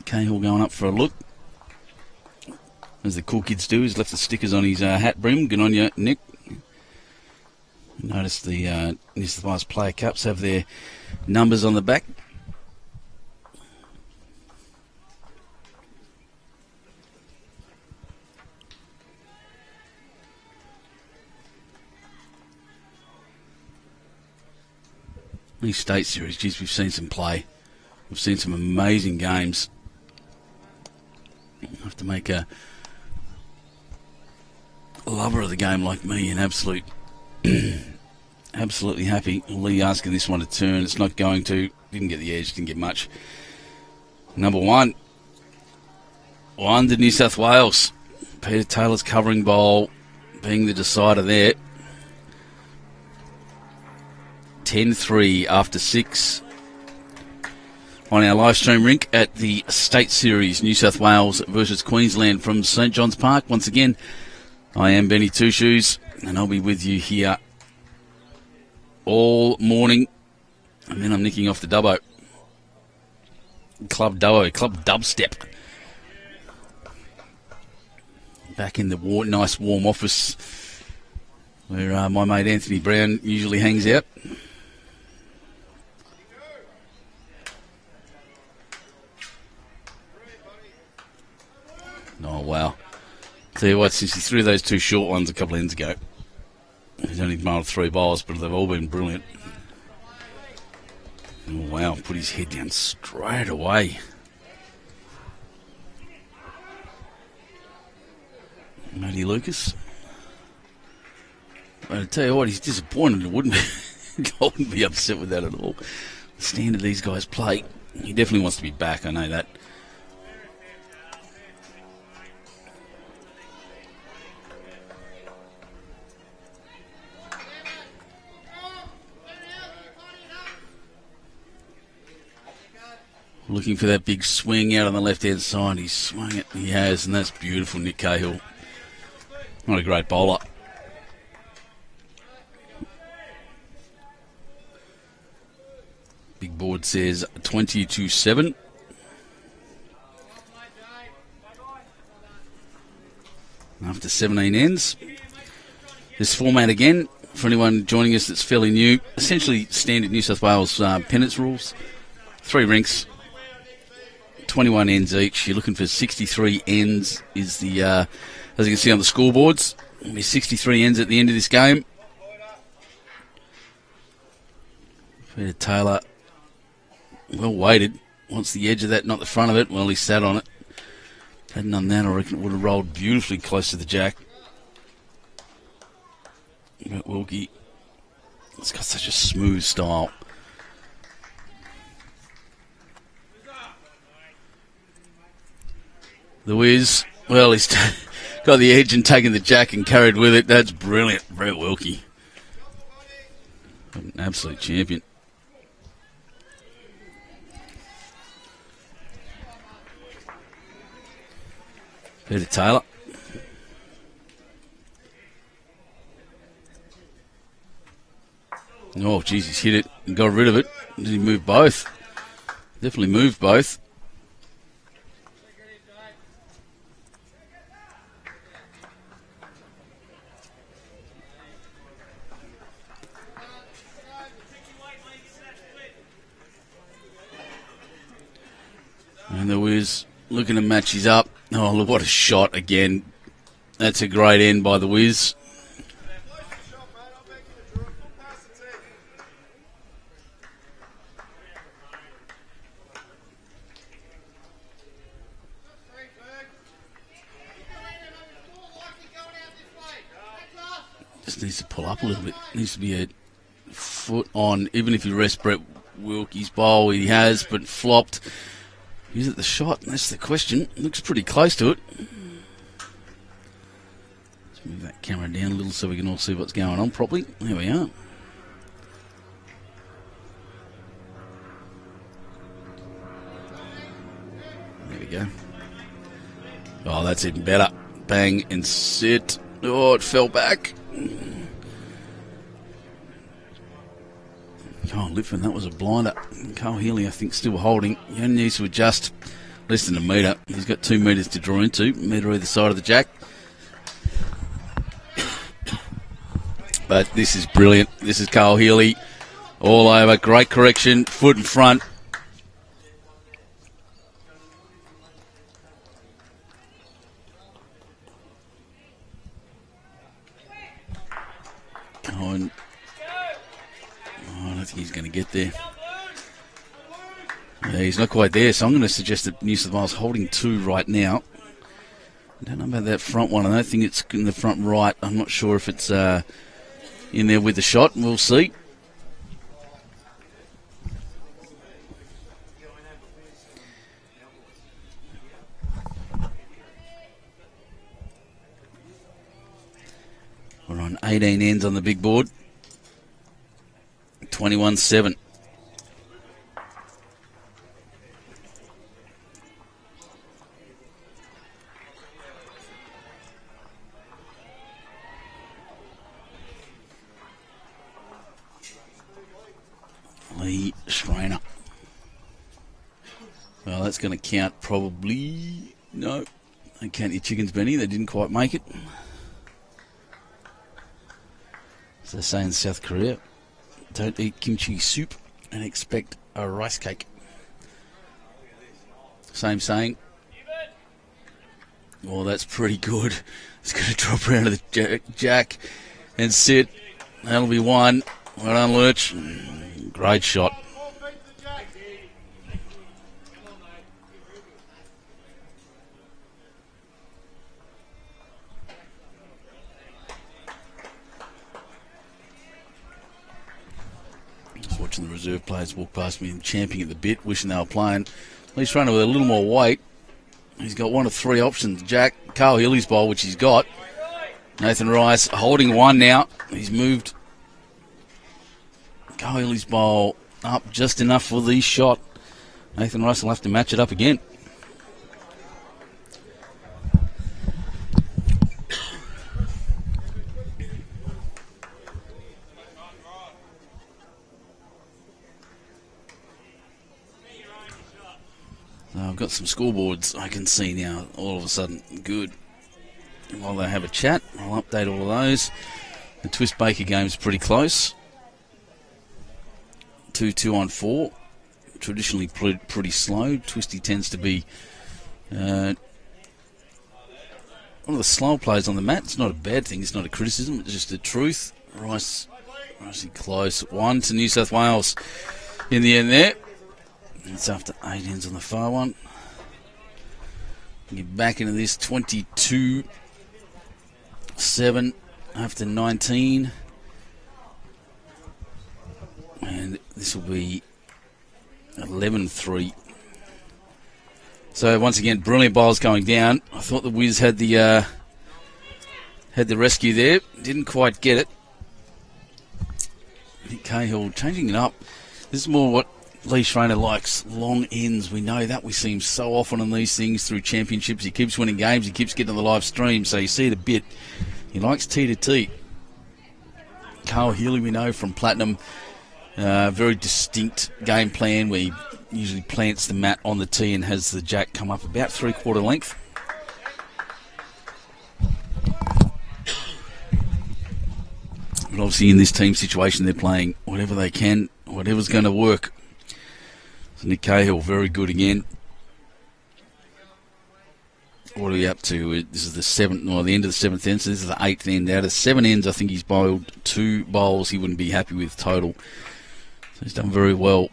Cahill going up for a look, as the cool kids do. He's left the stickers on his hat brim. Good on you, Nick. Notice the New South Wales Player Cups have their numbers on the back. These state series, geez, we've seen some play. We've seen some amazing games. You have to make a lover of the game like me an absolutely happy. Lee asking this one to turn. It's not going to. Didn't get the edge, didn't get much. Number one to New South Wales. Peter Taylor's covering bowl being the decider there. 10-3 after 6 on our live stream rink at the State Series, New South Wales versus Queensland from St John's Park. Once again, I am Benny Two Shoes, and I'll be with you here all morning, and then I'm nicking off the Dubbo. Club Dubstep. Back in the nice warm office where my mate Anthony Brown usually hangs out. Oh, wow. Tell you what, since he threw those two short ones a couple of ends ago, he's only nailed 3 balls, but they've all been brilliant. Oh, wow, put his head down straight away. Matty Lucas. But I tell you what, he's disappointed. I wouldn't be upset with that at all. The standard these guys play, he definitely wants to be back, I know that. Looking for that big swing out on the left-hand side. He's swung it. He has, and that's beautiful, Nick Cahill. What a great bowler. Big board says 20-7. After 17 ends. This format again, for anyone joining us that's fairly new, essentially standard New South Wales pennants rules. 3 rinks. 21 ends each. You're looking for 63 ends is the, as you can see on the scoreboards, there'll be 63 ends at the end of this game. Peter Taylor, well weighted. Wants the edge of that, not the front of it. Well, he sat on it. Hadn't done that, I reckon it would have rolled beautifully close to the jack. But Wilkie, it's got such a smooth style. The Wiz, well, he's got the edge and taken the jack and carried with it. That's brilliant. Brett Wilkie. An absolute champion. Peter Taylor. Oh, geez, he's hit it and got rid of it. Did he move both? Definitely moved both. And the Wiz looking to match his up. Oh, look, what a shot again. That's a great end by the Wiz. Just needs to pull up a little bit. Needs to be a foot on, even if you rest Brett Wilkie's bowl. He has, but flopped. Is it the shot? That's the question. Looks pretty close to it. Let's move that camera down a little so we can all see what's going on properly. There we are. There we go. Oh, that's even better. Bang and sit. Oh, it fell back. Oh, Litfin, that was a blinder. Carl Healey, I think, still holding. He only needs to adjust less than a metre. He's got 2 metres to draw into. Metre either side of the jack. But this is brilliant. This is Carl Healey all over. Great correction. Foot in front. Cohen. Oh, I don't think he's going to get there. Yeah, he's not quite there, so I'm going to suggest that New South Wales holding 2 right now. I don't know about that front one. I don't think it's in the front right. I'm not sure if it's in there with the shot. We'll see. We're on 18 ends on the big board. 21-7. Lee Schraner. Well, that's going to count probably. No, don't count your chickens, Benny. They didn't quite make it. As they say in South Korea, don't eat kimchi soup and expect a rice cake. Same saying. Well, that's pretty good. It's going to drop around to the jack and sit. That'll be one. Well done, Lurch. Great shot. Just watching the reserve players walk past me and champing at the bit, wishing they were playing. He's running with a little more weight. He's got 1 of 3 options. Jack, Carl Healey's bowl, which he's got. Nathan Rice holding 1 now. He's moved Carl Healey's bowl up just enough for the shot. Nathan Rice will have to match it up again. I've got some scoreboards I can see now all of a sudden. Good. And while they have a chat, I'll update all of those. The Twist Baker game's pretty close. 2-2 on 4. Traditionally pretty slow. Twisty tends to be one of the slow players on the mat. It's not a bad thing. It's not a criticism. It's just the truth. Rice close. 1 to New South Wales in the end there. It's after 8 ends on the far one. Get back into this 22-7 after 19. And this will be 11-3. So once again, brilliant bowls going down. I thought the Wiz had the rescue there. Didn't quite get it. I think Cahill changing it up. This is more what Lee Schraner likes. Long ends. We know that. We see him so often on these things through championships. He keeps winning games. He keeps getting to the live stream. So you see it a bit. He likes T to T. Carl Healey, we know from Platinum. Very distinct game plan where he usually plants the mat on the tee and has the jack come up about 3/4 length. But obviously in this team situation they're playing whatever they can, whatever's going to work. So Nick Cahill, very good again. What are we up to? This is the 7th, or the end of the 7th end, so this is the 8th end. Out of 7 ends, I think he's bowled 2 bowls he wouldn't be happy with total. So he's done very well.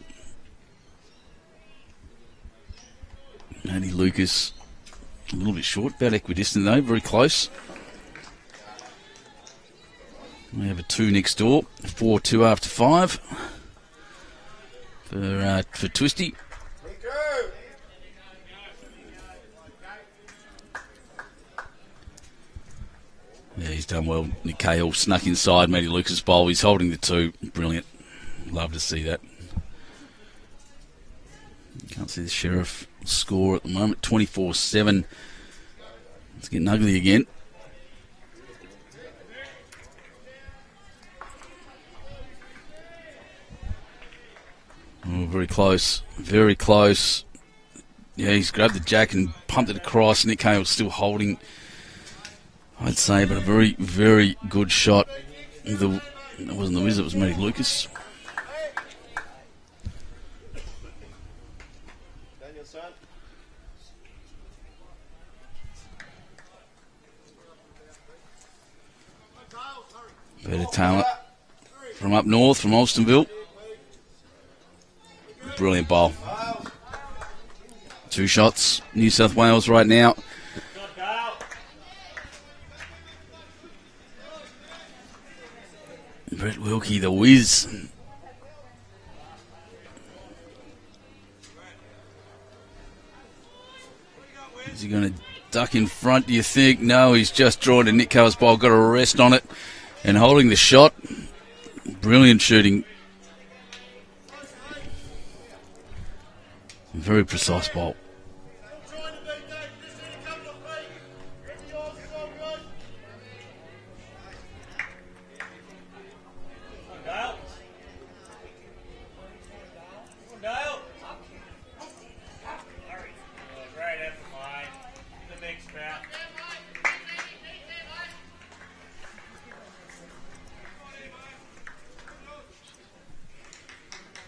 Andy Lucas, a little bit short, about equidistant though, very close. We have a 2 next door, 4-2 after 5 for Twisty. Yeah, he's done well. Nick Cahill snuck inside Matty Lucas' bowl. He's holding the 2. Brilliant. Love to see that. Can't see the Sheriff score at the moment. 24-7. It's getting ugly again. Oh, very close. Very close. Yeah, he's grabbed the jack and pumped it across. Nick Cahill still holding, I'd say, but a very, very good shot. It wasn't the Wiz, it was Matty Lucas. Better talent from up north, from Alstonville. Brilliant bowl. 2 shots, New South Wales right now. Brett Wilkie, the Wiz. Is he going to duck in front, do you think? No, he's just drawn to Nick Cahill's bowl, got a rest on it and holding the shot. Brilliant shooting. Very precise bowl.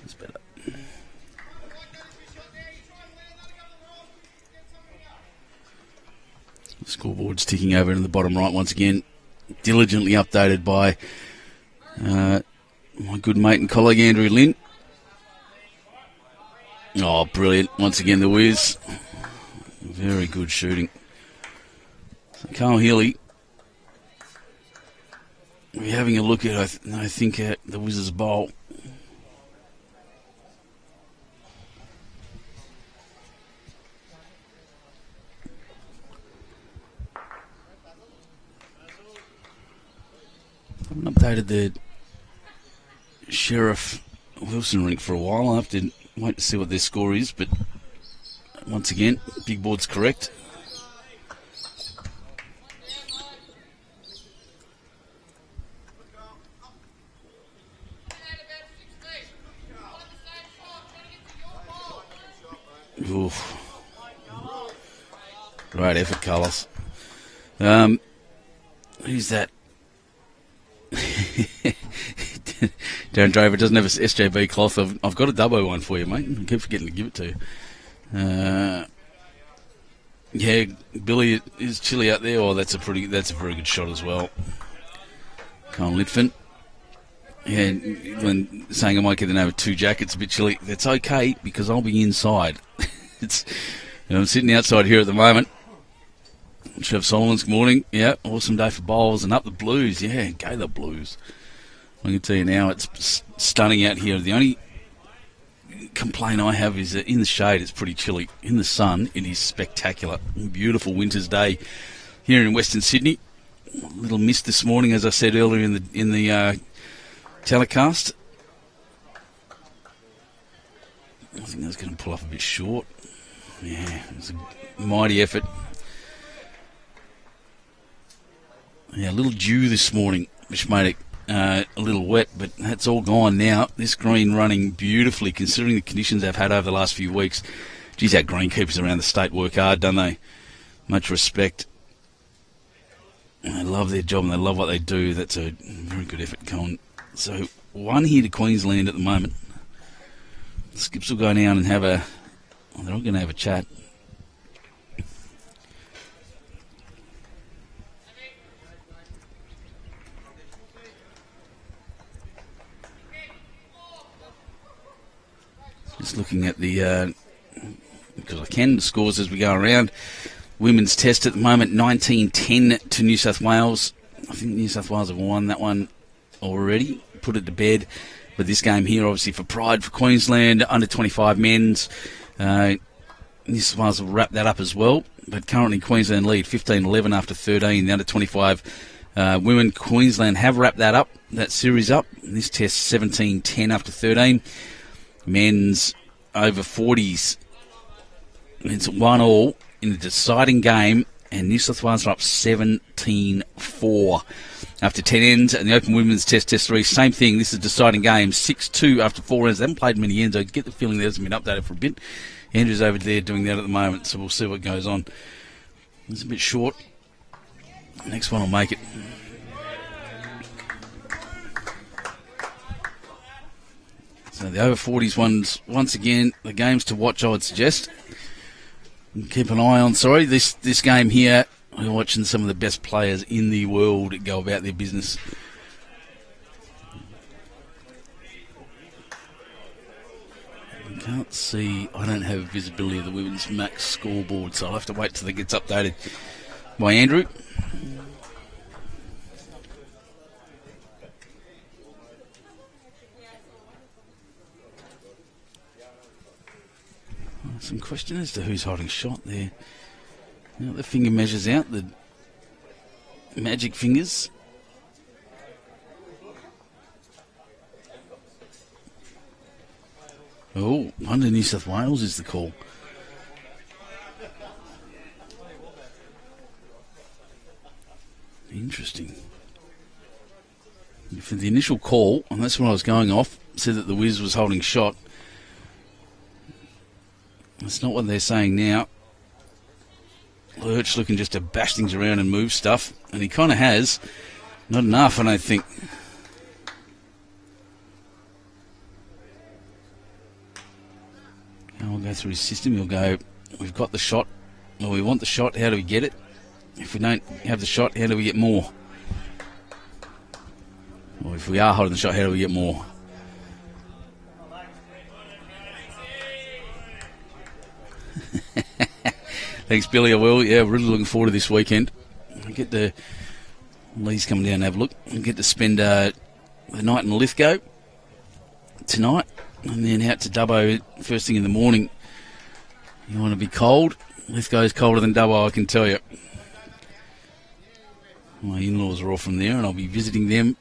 That's better. The scoreboard's ticking over in the bottom right once again. Diligently updated by my good mate and colleague Andrew Lynn. Oh, brilliant. Once again, the Wiz. Very good shooting. So Carl Healey. We're having a look at, I think, the Wiz's bowl. I haven't updated the Sheriff Wilson rink for a while. I'll have to wait to see what their score is, but once again, big board's correct. Oof. Great effort, Carlos. Who's that? Darren Draver doesn't have a SJB cloth. I've got a Dubbo one for you, mate. I keep forgetting to give it to you. Yeah, Billy is chilly out there. Oh, that's a very good shot as well. Colin Litfin. Yeah, when saying I might get over 2 jackets, a bit chilly. That's okay because I'll be inside. I'm sitting outside here at the moment. Trev Solomons, good morning. Yeah, awesome day for bowls and up the Blues. Yeah, go the Blues. I can tell you now, it's stunning out here. The only complaint I have is that in the shade it's pretty chilly. In the sun, it is spectacular. Beautiful winter's day here in Western Sydney. A little mist this morning, as I said earlier in the telecast. I think that's going to pull up a bit short. Yeah, it's a mighty effort. Yeah, a little dew this morning, which made it a little wet, but that's all gone now. This green running beautifully, considering the conditions they've had over the last few weeks. Geez, our greenkeepers around the state work hard, don't they? Much respect. They love their job and they love what they do. That's a very good effort, Cohen. So, 1 here to Queensland at the moment. The Skips will go down and have they're all going to have a chat. Just looking at the, because I can, the scores as we go around. Women's test at the moment, 19-10 to New South Wales. I think New South Wales have won that one already, put it to bed. But this game here, obviously, for pride for Queensland, under 25 men's. New South Wales will wrap that up as well. But currently Queensland lead 15-11 after 13. The under 25 women, Queensland have wrapped that series up. This test 17-10 after 13. Men's over 40s. It's 1-1 in the deciding game, and New South Wales are up 17-4. after 10 ends, and the Open Women's Test 3, same thing. This is deciding game, 6-2 after 4 ends. They haven't played many ends. I get the feeling that hasn't been updated for a bit. Andrew's over there doing that at the moment, so we'll see what goes on. It's a bit short. Next one will make it. So the over 40s ones, once again, the games to watch, I would suggest. And keep an eye on, this game here. We're watching some of the best players in the world go about their business. I can't see, I don't have visibility of the women's max scoreboard, so I'll have to wait till it gets updated by Andrew. Some question as to who's holding shot there. You know, the finger measures out, the magic fingers. Oh, under New South Wales is the call. Interesting. For the initial call, and that's when I was going off, said that the Wiz was holding shot. That's not what they're saying now. Lurch looking just to bash things around and move stuff, and he kind of has. Not enough, I don't think. I'll go through his system. He'll go, we've got the shot. Well, we want the shot. How do we get it? If we don't have the shot, how do we get more? Well, if we are holding the shot, how do we get more? Thanks, Billy. I will. Yeah, really looking forward to this weekend. I get to Lee's coming down and have a look. I get to spend the night in Lithgow tonight, and then out to Dubbo first thing in the morning. You want to be cold? Lithgow's colder than Dubbo, I can tell you. My in-laws are all from there, and I'll be visiting them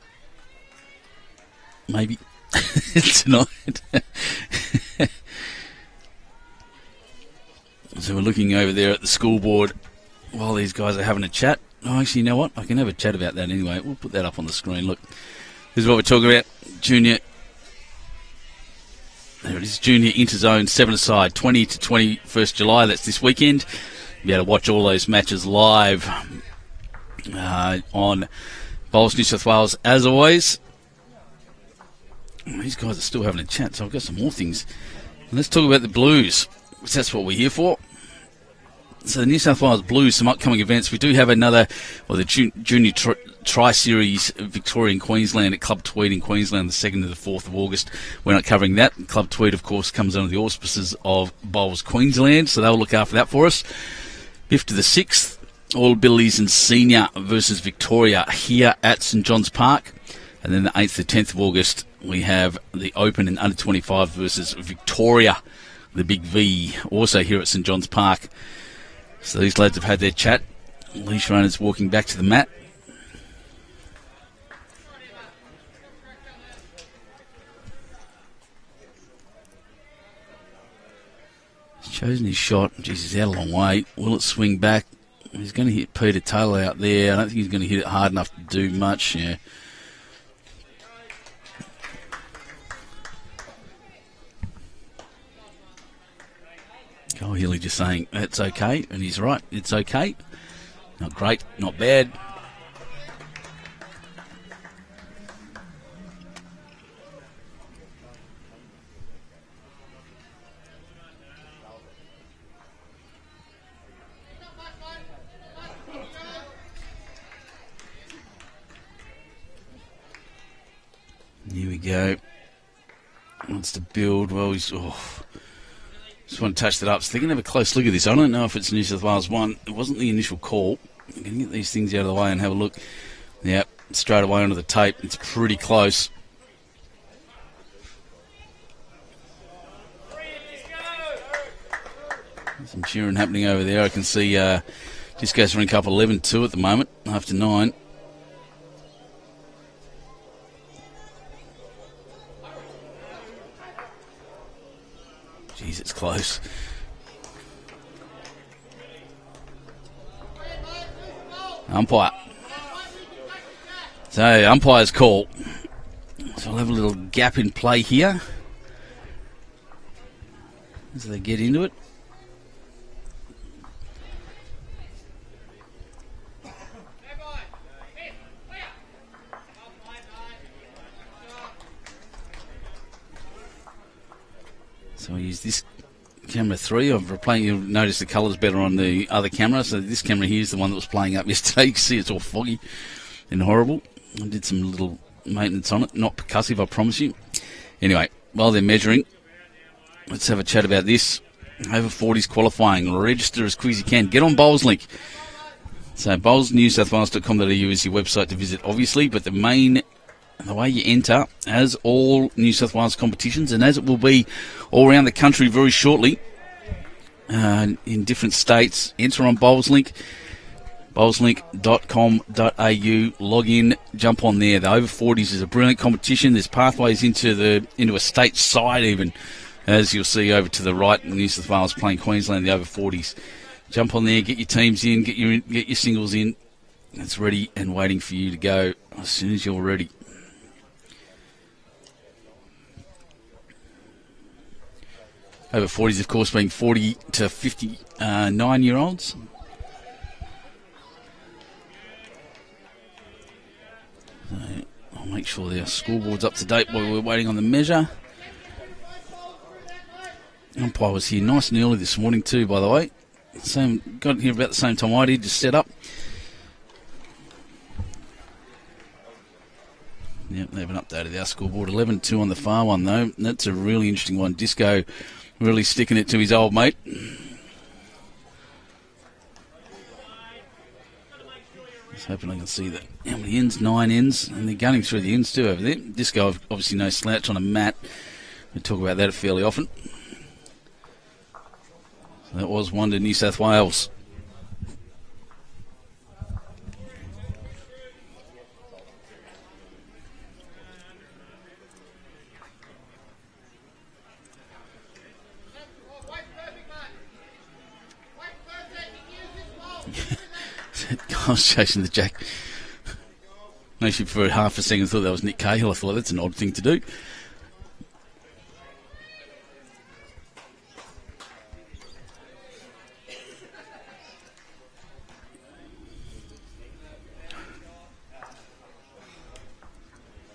maybe tonight. So we're looking over there at the school board while these guys are having a chat. Oh, actually, you know what? I can have a chat about that anyway. We'll put that up on the screen. Look, this is what we're talking about. Junior. There it is. Junior Interzone 7-a-side, 20 to 21st July. That's this weekend. You'll be able to watch all those matches live on Bowls New South Wales, as always. These guys are still having a chat, so I've got some more things. And let's talk about the Blues, because that's what we're here for. So the New South Wales Blues, some upcoming events. We do have another, the Junior Tri-Series Victoria and Queensland at Club Tweed in Queensland, the 2nd to the 4th of August. We're not covering that. Club Tweed, of course, comes under the auspices of Bowls Queensland, so they'll look after that for us. 5th to the 6th, All Abilities and Senior versus Victoria here at St John's Park. And then the 8th to 10th of August, we have the Open and Under 25 versus Victoria, the Big V, also here at St John's Park. So these lads have had their chat. Lee Schraner's walking back to the mat. He's chosen his shot. Jeez, he's out a long way. Will it swing back? He's going to hit Peter Taylor out there. I don't think he's going to hit it hard enough to do much. Yeah. Oh, Healey just saying, it's okay, and he's right, it's okay. Not great, not bad. Here we go. Wants to build, well, he's... Just want to touch that up. So they're going to have a close look at this. I don't know if it's New South Wales 1. It wasn't the initial call. I'm going to get these things out of the way and have a look. Yep, straight away onto the tape. It's pretty close. Some cheering happening over there. I can see Disco's rank up 11-2 at the moment, after 9. Jeez, it's close. Umpire. So, umpire's call. So I'll have a little gap in play here as they get into it. So I use this camera 3. I'm replaying. You'll notice the colour's better on the other camera. So this camera here is the one that was playing up yesterday. You can see it's all foggy and horrible. I did some little maintenance on it. Not percussive, I promise you. Anyway, while they're measuring, let's have a chat about this. Over 40s qualifying. Register as quick as you can. Get on BowlsLink. So bowlsNSW.com.au is your website to visit, obviously, but the way you enter, as all New South Wales competitions, and as it will be all around the country very shortly, in different states, enter on BowlsLink, bowlslink.com.au, log in, jump on there. The over 40s is a brilliant competition. There's pathways into a state side even, as you'll see over to the right, New South Wales playing Queensland, the over 40s. Jump on there, get your teams in, get your singles in. It's ready and waiting for you to go as soon as you're ready. Over 40s, of course, being 40 to 59-year-olds. So I'll make sure their scoreboard's up to date while we're waiting on the measure. Umpire was here nice and early this morning too, by the way. Got here about the same time I did, just set up. Yep, they haven't updated our scoreboard. 11-2 on the far one, though. That's a really interesting one. Disco really sticking it to his old mate. Just hoping I can see that. How many ends? 9 ends. And they're gunning through the ends too over there. Disco, obviously no slouch on a mat. We talk about that fairly often. So that was one to New South Wales. I was chasing the jack. Actually, for half a second, I thought that was Nick Cahill. I thought that's an odd thing to do.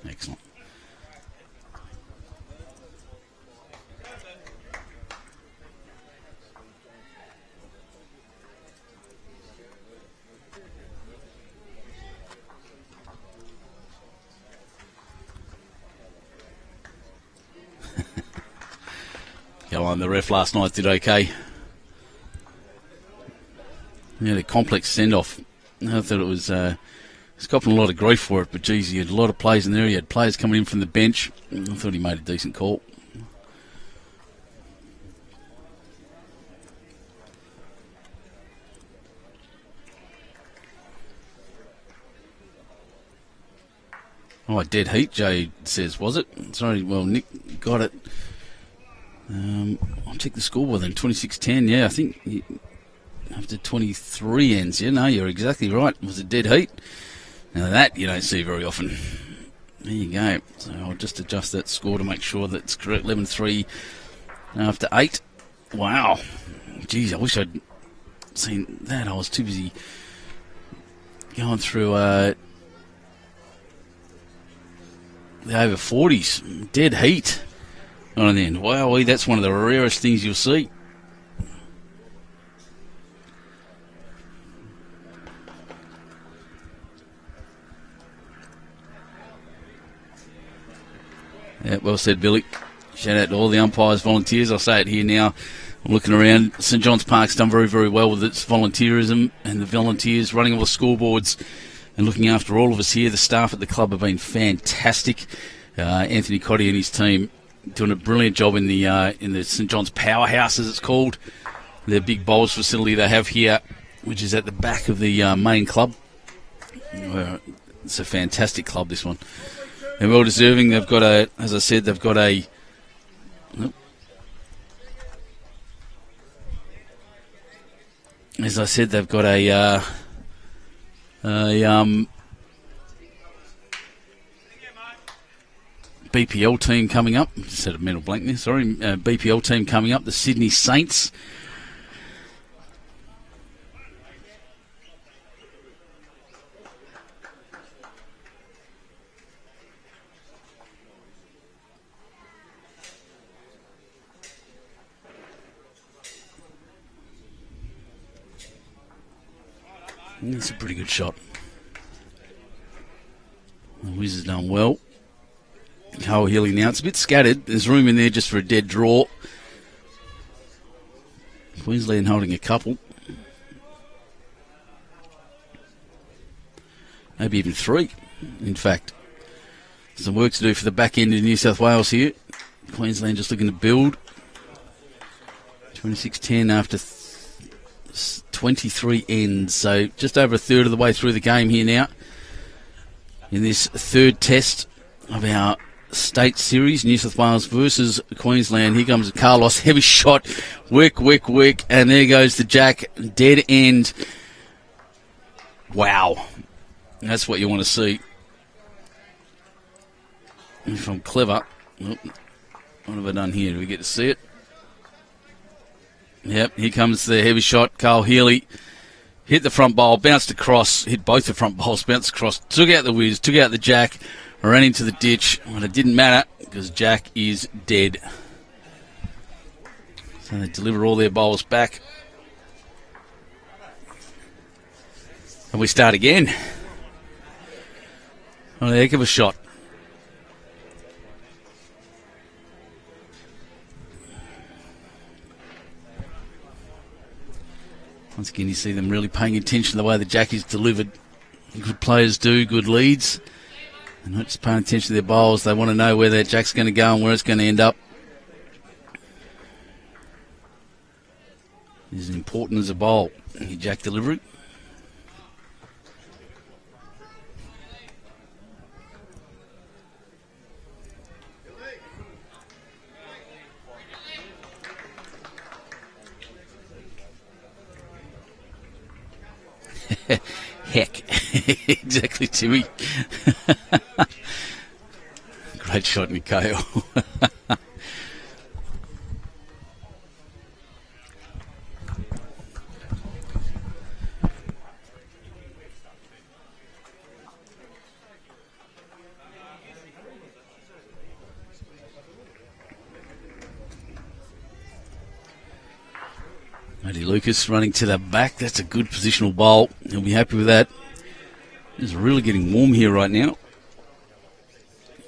Excellent. Go on, the ref last night did okay. Yeah, the complex send-off. I thought it was... he's copping a lot of grief for it, but geez, he had a lot of plays in there. He had players coming in from the bench. I thought he made a decent call. Oh, dead heat, Jay says, was it? Sorry, well, Nick got it. I'll check the scoreboard then. 26-10, yeah, I think after 23 ends, yeah, no, you're exactly right. It was a dead heat. Now that you don't see very often. There you go. So I'll just adjust that score to make sure that's correct. 11-3 after 8. Wow. Geez, I wish I'd seen that. I was too busy going through the over 40s. Dead heat on the end. Wow, that's one of the rarest things you'll see. Yeah, well said, Billy. Shout out to all the umpires, volunteers. I'll say it here now. I'm looking around. St John's Park's done very, very well with its volunteerism and the volunteers running all the scoreboards and looking after all of us here. The staff at the club have been fantastic. Anthony Cotty and his team doing a brilliant job in the St John's Powerhouse, as it's called. Their big bowls facility they have here, which is at the back of the main club. It's a fantastic club, this one. They're well deserving. They've got as I said, they've got a... As I said, they've got a BPL team coming up. Just had a mental blank there, sorry. BPL team coming up, the Sydney Saints. That's a pretty good shot. The Wiz has done well. Healey now. It's a bit scattered. There's room in there just for a dead draw. Queensland holding a couple. Maybe even three, in fact. Some work to do for the back end of New South Wales here. Queensland just looking to build. 26-10 after 23 ends, so just over a third of the way through the game here now in this third test of our state series, New South Wales versus Queensland. Here comes Carlos, heavy shot, wick, and there goes the jack, dead end. Wow, that's what you want to see. If I'm clever, what have I done here? Do we get to see it? Yep, here comes the heavy shot. Carl Healey hit the front bowl, bounced across, hit both the front bowls, bounced across, took out the whiz, took out the jack, ran into the ditch. But it didn't matter because Jack is dead. So they deliver all their bowls back. And we start again. What a heck of a shot. Once again, you see them really paying attention to the way the jack is delivered. Good players do, good leads. They're not just paying attention to their bowls. They want to know where that jack's going to go and where it's going to end up. It is important as a bowl, your jack delivery. Heck. Exactly, Timmy. Great shot, Cahill. Matty Lucas running to the back. That's a good positional bowl. He'll be happy with that. It's really getting warm here right now.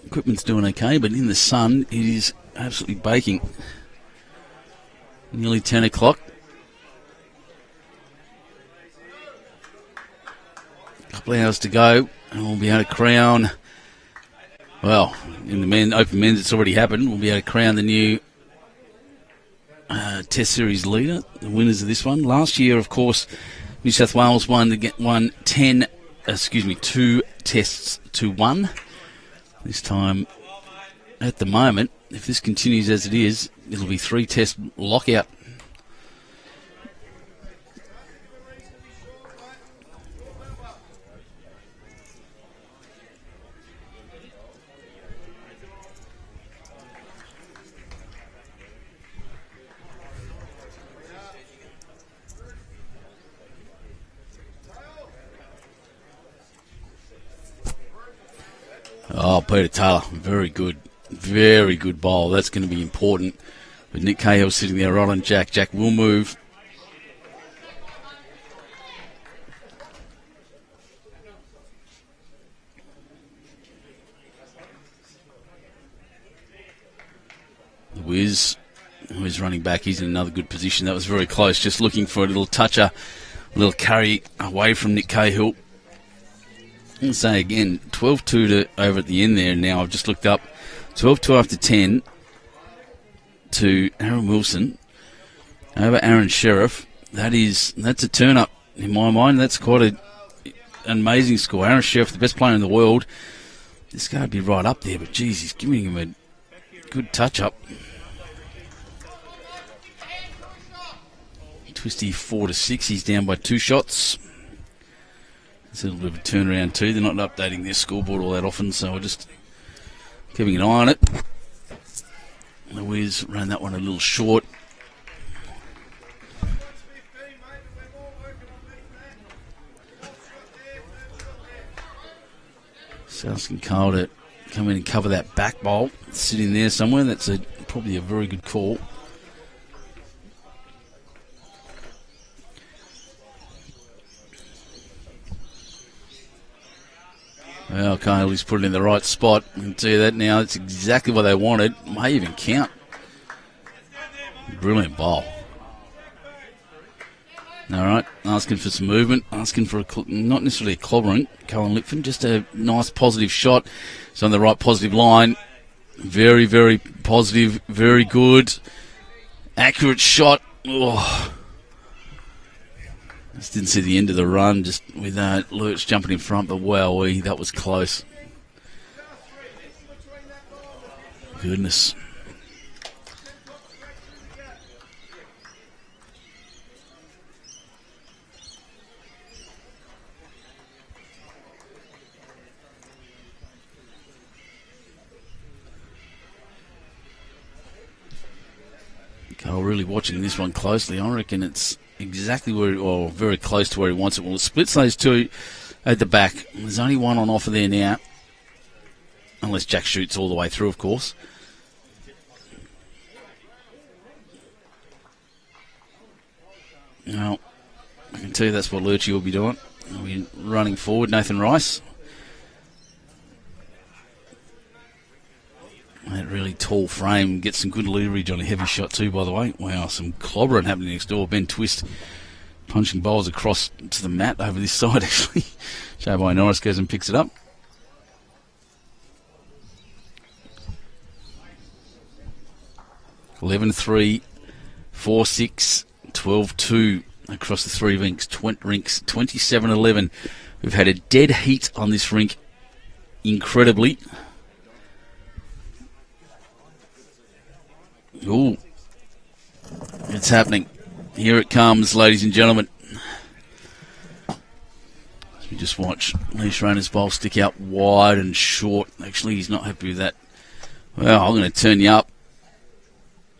Equipment's doing okay, but in the sun, it is absolutely baking. Nearly 10 o'clock. A couple of hours to go, and we'll be able to crown, well, in the open men's, it's already happened. We'll be able to crown the new Test Series leader, the winners of this one. Last year, of course, New South Wales won 2 tests to 1. This time, at the moment, if this continues as it is, it'll be 3 test lockout. Oh, Peter Taylor, very good bowl. That's going to be important. With Nick Cahill sitting there right on Jack. Jack will move. The Wiz, who is running back, he's in another good position. That was very close, just looking for a little toucher, a little carry away from Nick Cahill. I'll say again, 12-2 over at the end there now. I've just looked up 12-2 after 10 to Aaron Wilson over Aaron Sheriff. That's a turn up in my mind. That's quite an amazing score. Aaron Sheriff, the best player in the world. This guy would be right up there, but geez, he's giving him a good touch up. Twisty 4-6. He's down by 2 shots. It's a little bit of a turnaround too. They're not updating their scoreboard all that often, so I'll just keeping an eye on it. The Wiz ran that one a little short. South can come in and cover that back bowl. Sitting there somewhere. That's probably a very good call. Well, Cahill put it in the right spot. I can tell you that now. It's exactly what they wanted. May even count. Brilliant bowl. All right, asking for some movement, asking for not necessarily a clobbering, Cohen Litfin, just a nice positive shot. It's on the right positive line. Very, very positive, very good. Accurate shot. Oh. Just didn't see the end of the run, just with Lurch jumping in front, but wowee, that was close. Goodness. Carl really watching this one closely. I reckon it's exactly where, or very close to where he wants it. Well, it splits those two at the back. There's only one on offer there now, unless Jack shoots all the way through, of course. Now, I can tell you that's what Lurchie will be doing. He'll be running forward, Nathan Rice. That really tall frame gets some good leverage on a heavy shot too, by the way. Wow, some clobbering happening next door. Ben Twist punching bowls across to the mat over this side, actually. J.B. Norris goes and picks it up. (11-3), 4-6, 12-2 across the three rinks. 27-11. We've had a dead heat on this rink, incredibly. Ooh, it's happening. Here it comes, ladies and gentlemen. As we just watch Lee Schraner's bowl stick out wide and short. Actually, he's not happy with that. Well, I'm going to turn you up.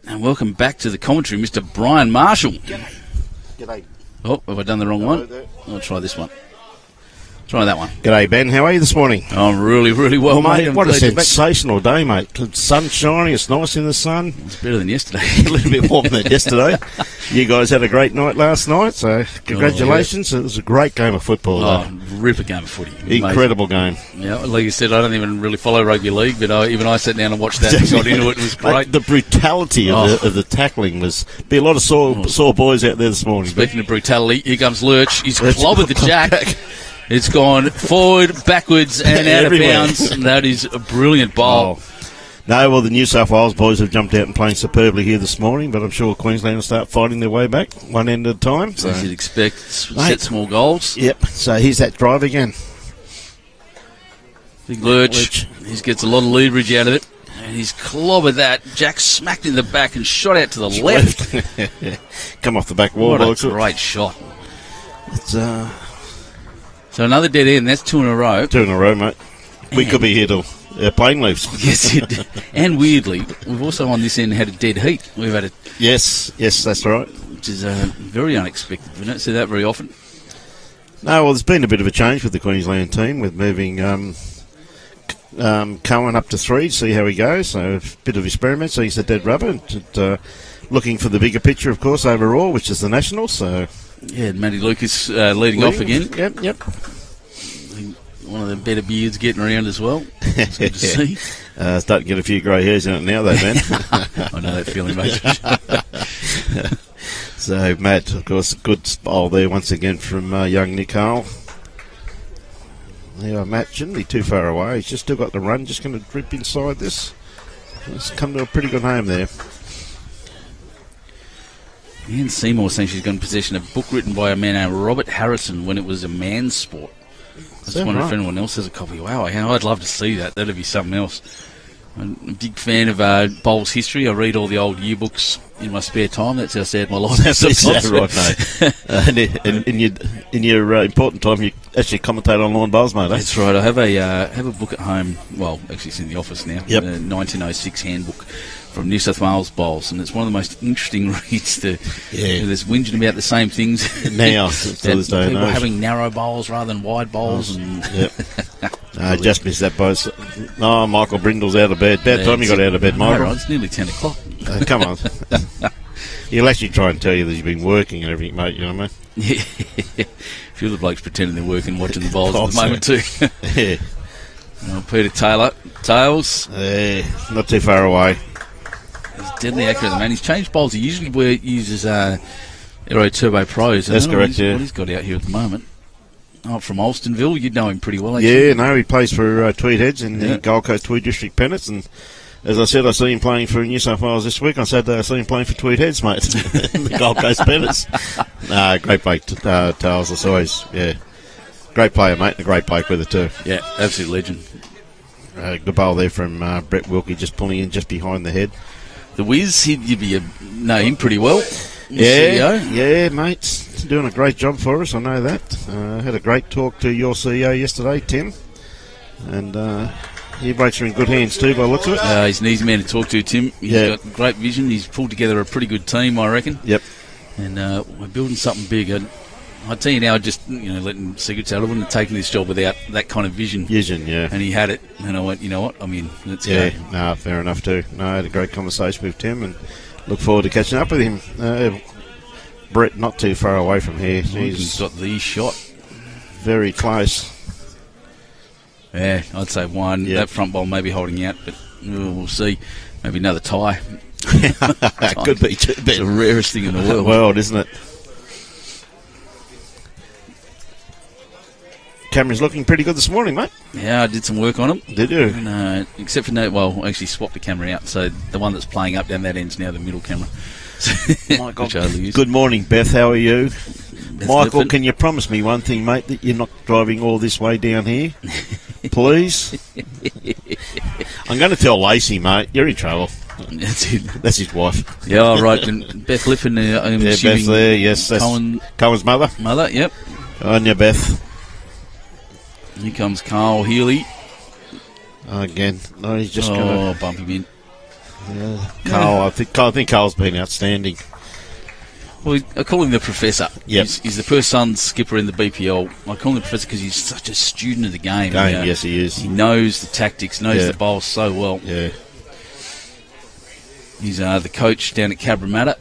And welcome back to the commentary, Mr. Brian Marshall. G'day. Oh, have I done the wrong one? I'll try this one. Try that one. G'day, Ben. How are you this morning? I'm really, really well, mate. What a sensational day, mate. The sun's shining. It's nice in the sun. It's better than yesterday. A little bit warmer than yesterday. You guys had a great night last night, so congratulations. It was a great game of football. Ripper game of footy. Incredible game. Yeah, like you said, I don't even really follow rugby league, but even I sat down and watched that and got into it. It was great. The brutality of the tackling was... Be a lot of sore boys out there this morning. Speaking of brutality, here comes Lurch. He's clobbered the jack. It's gone forward, backwards, and out of bounds. And that is a brilliant bowl. No, well, the New South Wales boys have jumped out and playing superbly here this morning, but I'm sure Queensland will start fighting their way back one end at a time. So. As you'd expect, set some more goals. Yep, so here's that drive again. Big Lurch. He gets a lot of leverage out of it. And he's clobbered that. Jack smacked in the back and shot out to the left. Come off the back wall. What a great shot. It's... So another dead end. That's two in a row. Two in a row, mate. We could be here till plane leaves. Yes, and weirdly, we've also on this end had a dead heat. We've had a yes, that's right. Which is very unexpected. We don't see that very often. No, well, there's been a bit of a change with the Queensland team with moving Cohen up to 3. See how he goes. So a bit of experiment. So he's a dead rubber. Looking for the bigger picture, of course, overall, which is the Nationals. So. Yeah, Matty Lucas leading off again. Yep. One of the better beards getting around as well. It's good to see. Starting to get a few grey hairs in it now, though, man. I know that feeling, mate. So, Matt, of course, good bowl there once again from young Nick Hale. Yeah, Matt shouldn't be too far away. He's just still got the run, just going to drip inside this. He's come to a pretty good home there. Ian Seymour saying she's got in possession of a book written by a man named Robert Harrison when it was a man's sport. I just wonder if anyone else has a copy. Wow, I'd love to see that. That'd be something else. I'm a big fan of bowls history. I read all the old yearbooks in my spare time. That's how sad my life is. That's right, mate. And in your important time, you actually commentate on lawn bowls, mate. That's right. I have a book at home. Well, actually, it's in the office now. Yep. 1906 handbook from New South Wales bowls, and it's one of the most interesting reads. There's whinging about the same things now. People having narrow bowls rather than wide bowls. Yep. I just missed that, boys. No, Michael Brindle's out of bed. About time you got out of bed, Michael. Right, it's nearly 10 o'clock. Come on. He'll actually try and tell you that you've been working and everything, mate, you know what I mean? Yeah. A few of the blokes pretending they're working, watching the bowls at the moment too. Yeah. Peter Taylor, Tails. Not too far away. He's deadly accurate, man. He's changed bowls. He usually uses Aero Turbo Pros. That's correct, what he's got out here at the moment. Oh, from Alstonville. You'd know him pretty well, actually. Yeah, no, he plays for Tweed Heads in the Gold Coast Tweed District Pennants, and as I said, I see him playing for New South Wales this week. On Saturday, I see him playing for Tweed Heads, mate, the Gold Coast Pennants. Great bloke, Tails, as always. Yeah, great player, mate, and a great bloke with it too. Yeah, absolute legend. Good bowl there from Brett Wilkie, just pulling in just behind the head. The Wiz, you know him pretty well. Yeah, mate. Doing a great job for us, I know that. Had a great talk to your CEO yesterday, Tim. And he blokes are in good hands too, by the looks of it. He's an easy man to talk to, Tim. He's got great vision. He's pulled together a pretty good team, I reckon. Yep. And we're building something big. I tell you now, letting secrets out, I wouldn't have taken this job without that kind of vision. Yeah. And he had it. And I went, you know what? I mean, let's go. No, fair enough too. No, I had a great conversation with Tim and look forward to catching up with him. Brett, not too far away from here. He's got the shot. Very close. Yeah, I'd say one. Yep. That front bowl may be holding out, but we'll see. Maybe another tie. Could be too. It's the rarest thing in the world, isn't it? Camera's looking pretty good this morning, mate. Yeah, I did some work on them. Did you? And, except for I actually swapped the camera out, so the one that's playing up down that end's now the middle camera. My God. Good morning, Beth. How are you? Michael, can you promise me one thing, mate, that you're not driving all this way down here? Please? I'm going to tell Lacey, mate. You're in trouble. That's it. That's his wife. Yeah, right. And Beth Litfin, I'm Beth there, yes. That's Cohen's mother. Mother, yep. On your Beth. Here comes Carl Healey. Again. No, he's just going to bump him in. Yeah. Carl, I think Carl's been outstanding. Well, I call him the Professor. Yep. He's the first son skipper in the BPL. I call him the Professor because he's such a student of the game. Yes, he is. He knows the tactics, knows the bowls so well. Yeah. He's the coach down at Cabramatta.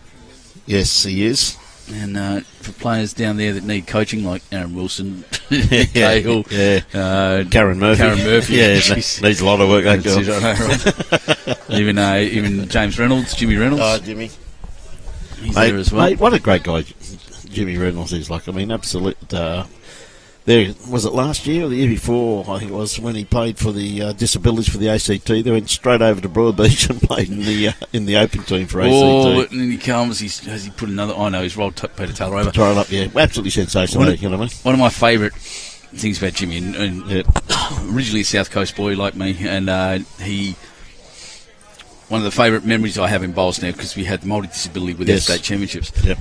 Yes, he is. And for players down there that need coaching, like Aaron Wilson, Cahill, Karen Murphy. Yeah, needs a lot of work, that girl. Even James Reynolds, Jimmy Reynolds. Oh, Jimmy. He's there as well. Mate, what a great guy Jimmy Reynolds is. Like, I mean, absolute. There was it last year or the year before? I think it was when he played for the disabilities for the ACT. They went straight over to Broadbeach and played in the open team for ACT. Oh, and then he comes. Has he put another? I know he's rolled Peter Taylor over. Throw it up, yeah, absolutely sensational. You know what I mean? One of my favourite things about Jimmy, and originally a South Coast boy like me, and he. One of the favourite memories I have in bowls now because we had multi-disability with our state championships. Yep.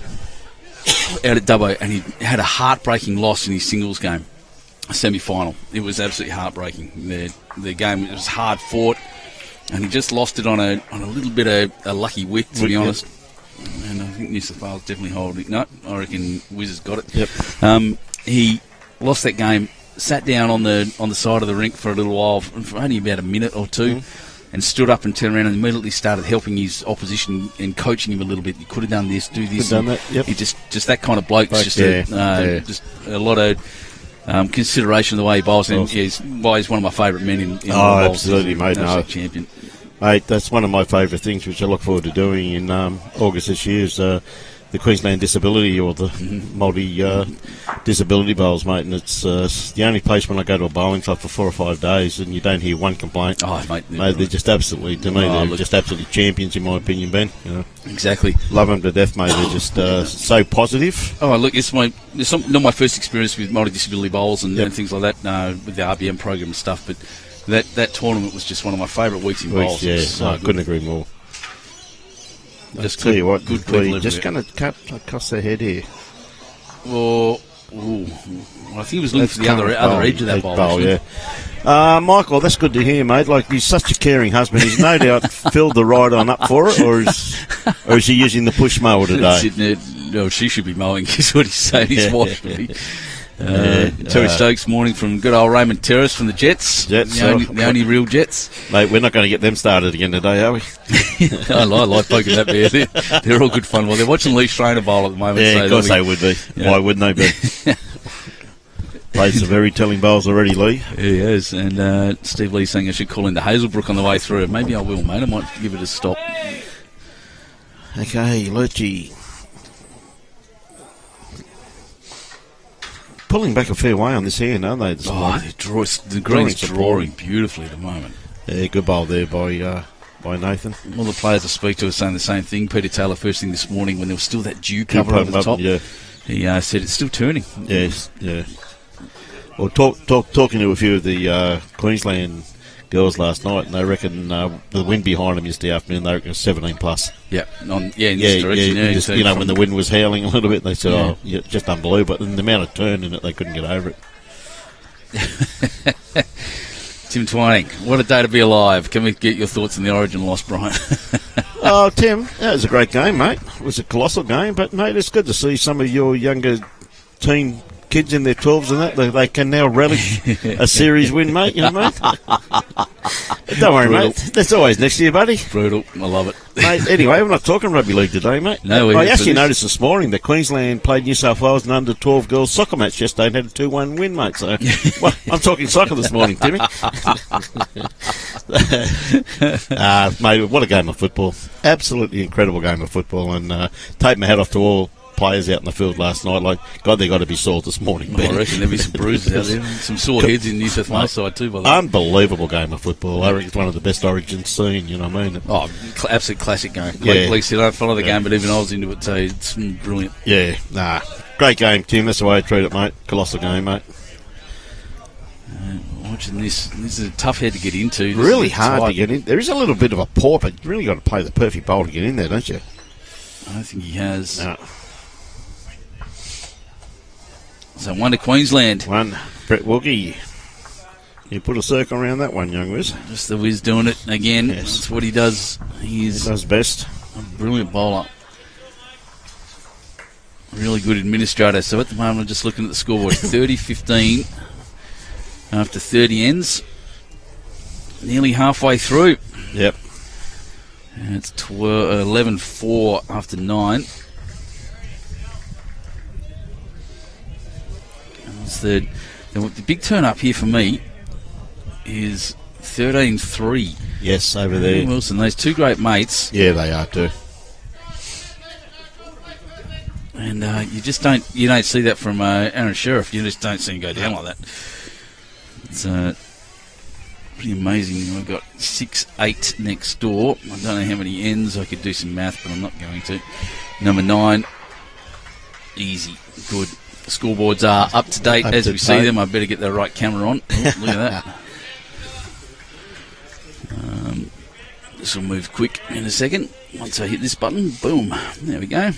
Out at Dubbo, and he had a heartbreaking loss in his singles game, a semi-final. It was absolutely heartbreaking. The game, it was hard fought, and he just lost it on a little bit of a lucky wick, to be honest. And I think New South Wales definitely hold it. No, I reckon Wiz has got it. Yep. He lost that game, sat down on the side of the rink for a little while, for only about a minute or two. And stood up and turned around and immediately started helping his opposition and coaching him a little bit. You could have done this, do this. Could have done that, yep. He just that kind of bloke. Just a lot of consideration of the way he bowls. And he's one of my favourite men in bowls. Absolutely, mate. No. Champion. Mate, that's one of my favourite things, which I look forward to doing in August this year, is the Queensland Disability or the multi-disability bowls, mate. And it's the only place when I go to a bowling club for 4 or 5 days and you don't hear one complaint. Oh, mate, they're just absolutely, to me, they're just absolutely champions in my opinion, Ben. You know? Exactly. Love them to death, mate. They're just so positive. Oh, look, it's not my first experience with multi-disability bowls and things like that with the RBM program and stuff, but That tournament was just one of my favourite weeks in bowls. Yeah, So I couldn't agree more. Just Tell you what, good we're people just everywhere. going to cut across their head here. Well, I think he was looking for the other edge of that bowl. Yeah. Michael, that's good to hear, mate. Like, he's such a caring husband. He's no doubt filled the ride on up for it, or is he using the push mower today? No, she should be mowing, is what he's saying. His wife should be. Terry Stokes morning from good old Raymond Terrace from the Jets. The only real Jets. Mate, we're not going to get them started again today, are we? I like poking that bear. They're all good fun. Well, they're watching Lee Schraner bowl at the moment. Yeah, so of course they would be. Yeah. Why wouldn't they be? Played some very telling bowls already, Lee. Yeah, he has. And Steve Lee saying I should call into Hazelbrook on the way through. Maybe I will, mate. I might give it a stop. Okay, Lurchy. Pulling back a fair way on this hand, aren't they? The green is drawing beautifully at the moment. Yeah, good bowl there by Nathan. All the players I speak to are saying the same thing. Peter Taylor first thing this morning when there was still that dew cover over the top. Yeah. He said it's still turning. Yes, yeah. Well, talking to a few of the Queensland girls last night, and they reckon the wind behind them yesterday afternoon, they reckon 17 plus. Yeah, in this direction. Yeah, just, when the wind was howling a little bit, they said, just unbelievable. And the amount of turn in it, they couldn't get over it. Tim Twining, what a day to be alive. Can we get your thoughts on the Origin loss, Brian? Oh, Tim, that was a great game, mate. It was a colossal game, but, mate, it's good to see some of your younger teen kids in their 12s and that, they can now relish a series win, mate, you know what I mean? Don't worry, Brutal. mate. That's always next year, buddy. Brutal. I love it. Mate, anyway, we're not talking rugby league today, mate. No, I actually noticed this morning that Queensland played New South Wales in an under-12 girls soccer match yesterday and had a 2-1 win, mate. So, well, I'm talking soccer this morning, Timmy. Mate, what a game of football. Absolutely incredible game of football. And take my hat off to all players out in the field last night. Like, God, they got to be sore this morning. I reckon there'll be some bruises out there. Some sore heads in New South Wales side too, by the way. Unbelievable game of football. I reckon it's one of the best Origins seen, you know what I mean? Oh, absolute classic game. Yeah. At least I don't follow the game, but even I was into it too. It's brilliant. Yeah, great game, Tim. That's the way I treat it, mate. Colossal game, mate. Watching this is a tough head to get into. This Really is hard tight. to get in. There is a little bit of a port, but you really got to play the perfect bowl to get in there, don't you? I don't think he has. No. So one to Queensland. One, Brett Wilkie. You put a circle around that one, young Wiz. Just the Wiz doing it again. Yes. That's what he does. He He's does best. a brilliant bowler. Really good administrator. So at the moment, I'm just looking at the scoreboard. 30-15 after 30 ends. Nearly halfway through. Yep. And it's 11-4 after 9. The big turn up here for me is 13-3. Yes, over there. Wilson, those two great mates. Yeah, they are too. And you don't see that from Aaron Sheriff. You just don't see him go down like that. It's pretty amazing. We've got 6-8 next door. I don't know how many ends. I could do some math, but I'm not going to. Number 9, easy, good. The scoreboards are up to date as we see them. I better get the right camera on. Oh, look at that. This will move quick in a second. Once I hit this button, boom. There we go.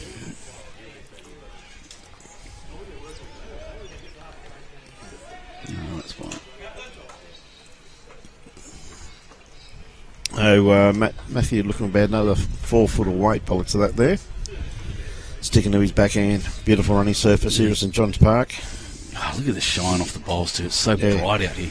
Oh, that's fine. Oh, Matthew looking bad. Another 4 foot of weight by the looks of that there. Sticking to his backhand. Beautiful running surface here at St John's Park. Oh, look at the shine off the bowls too. It's so bright out here.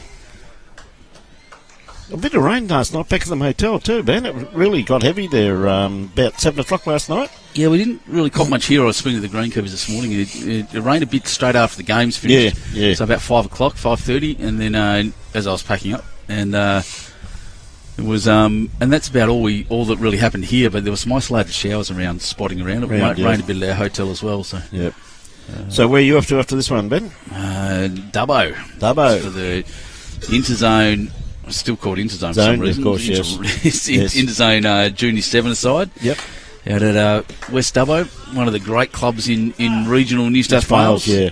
A bit of rain last night back at the motel too, Ben. It really got heavy there about 7 o'clock last night. Yeah, we didn't really cop much here. I was speaking to the Greenkeepers this morning. It rained a bit straight after the games finished. Yeah. So about 5 o'clock, 5:30, and then as I was packing up, and it was, and that's about all that really happened here. But there was some isolated showers spotting around. It rained a bit at our hotel as well. So, yep. So where are you off to after this one, Ben? Dubbo. For the Interzone. It's still called Interzone for some reason. Of course, yes. Interzone Junior 7 aside. Yep. Out at West Dubbo, one of the great clubs in regional New South Wales. Yeah.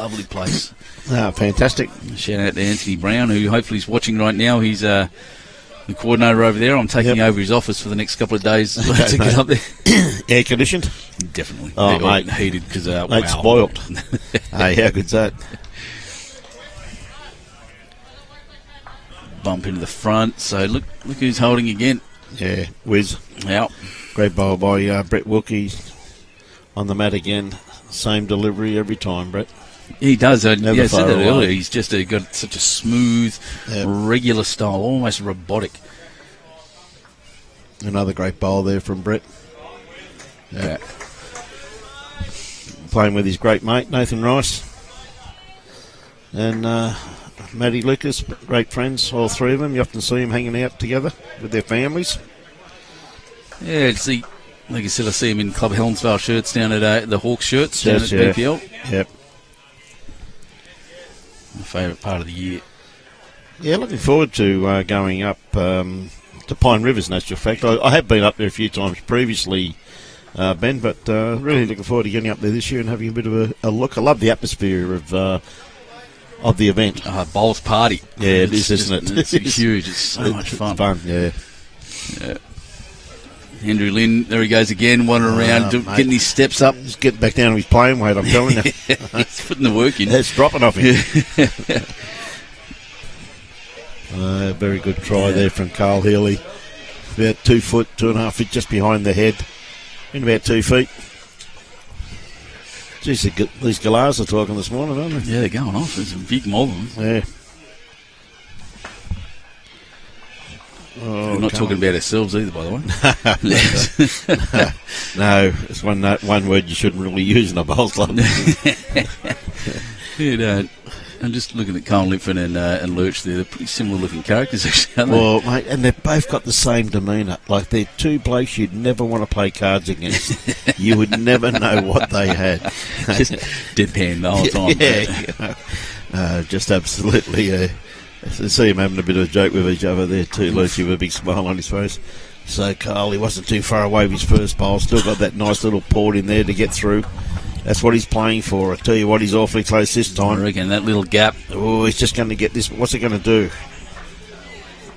lovely place. Fantastic. Shout out to Anthony Brown, who hopefully is watching right now. He's the coordinator over there. I'm taking over his office for the next couple of days to get up there. Air conditioned? Definitely. Oh, mate. Heated because mate, spoiled. Hey, how good's that? Bump into the front. So look who's holding again. Yeah, Wiz. Yeah. Great bowl by Brett Wilkie on the mat again. Same delivery every time, Brett. He does. I said that away. earlier. He's just got such a smooth, regular style, almost robotic. Another great bowl there from Brett. Yeah. Playing with his great mate, Nathan Rice. And Matty Lucas, great friends, all three of them. You often see them hanging out together with their families. Yeah, like I said, I see him in Club Helensvale shirts down at the Hawks shirts down at BPL. Yep. My favourite part of the year. Yeah, looking forward to going up to Pine Rivers, in actual fact. I have been up there a few times previously, Ben, but really looking forward to getting up there this year and having a bit of a look. I love the atmosphere of the event. Bowls party. Yeah, it is, isn't it? It's huge. It's so much fun. It's fun, yeah. Andrew Lynn, there he goes again, wandering around, getting his steps up. He's getting back down to his playing weight, I'm telling you. He's putting the work in. It's dropping off him. Very good try there from Carl Healey. About 2 foot, 2.5 feet just behind the head. In about 2 feet. Geez, these galahs are talking this morning, aren't they? Yeah, they're going off. There's a big mob of them. Yeah. We're not talking about ourselves either, by the way. No, it's one word you shouldn't really use in a bowls club. I'm just looking at Cohen, Litfin and Lurch there. They're pretty similar looking characters, actually, aren't they? Well, mate, and they've both got the same demeanour. Like, they're two blokes you'd never want to play cards against. You would never know what they had. Just deadpan the whole time. Yeah, just absolutely... see him having a bit of a joke with each other there too, Lucy, with a big smile on his face. So Carl, he wasn't too far away with his first bowl. Still got that nice little port in there to get through. That's what he's playing for. I tell you what, he's awfully close this time. I reckon that little gap. Oh, he's just going to get this. What's it going to do?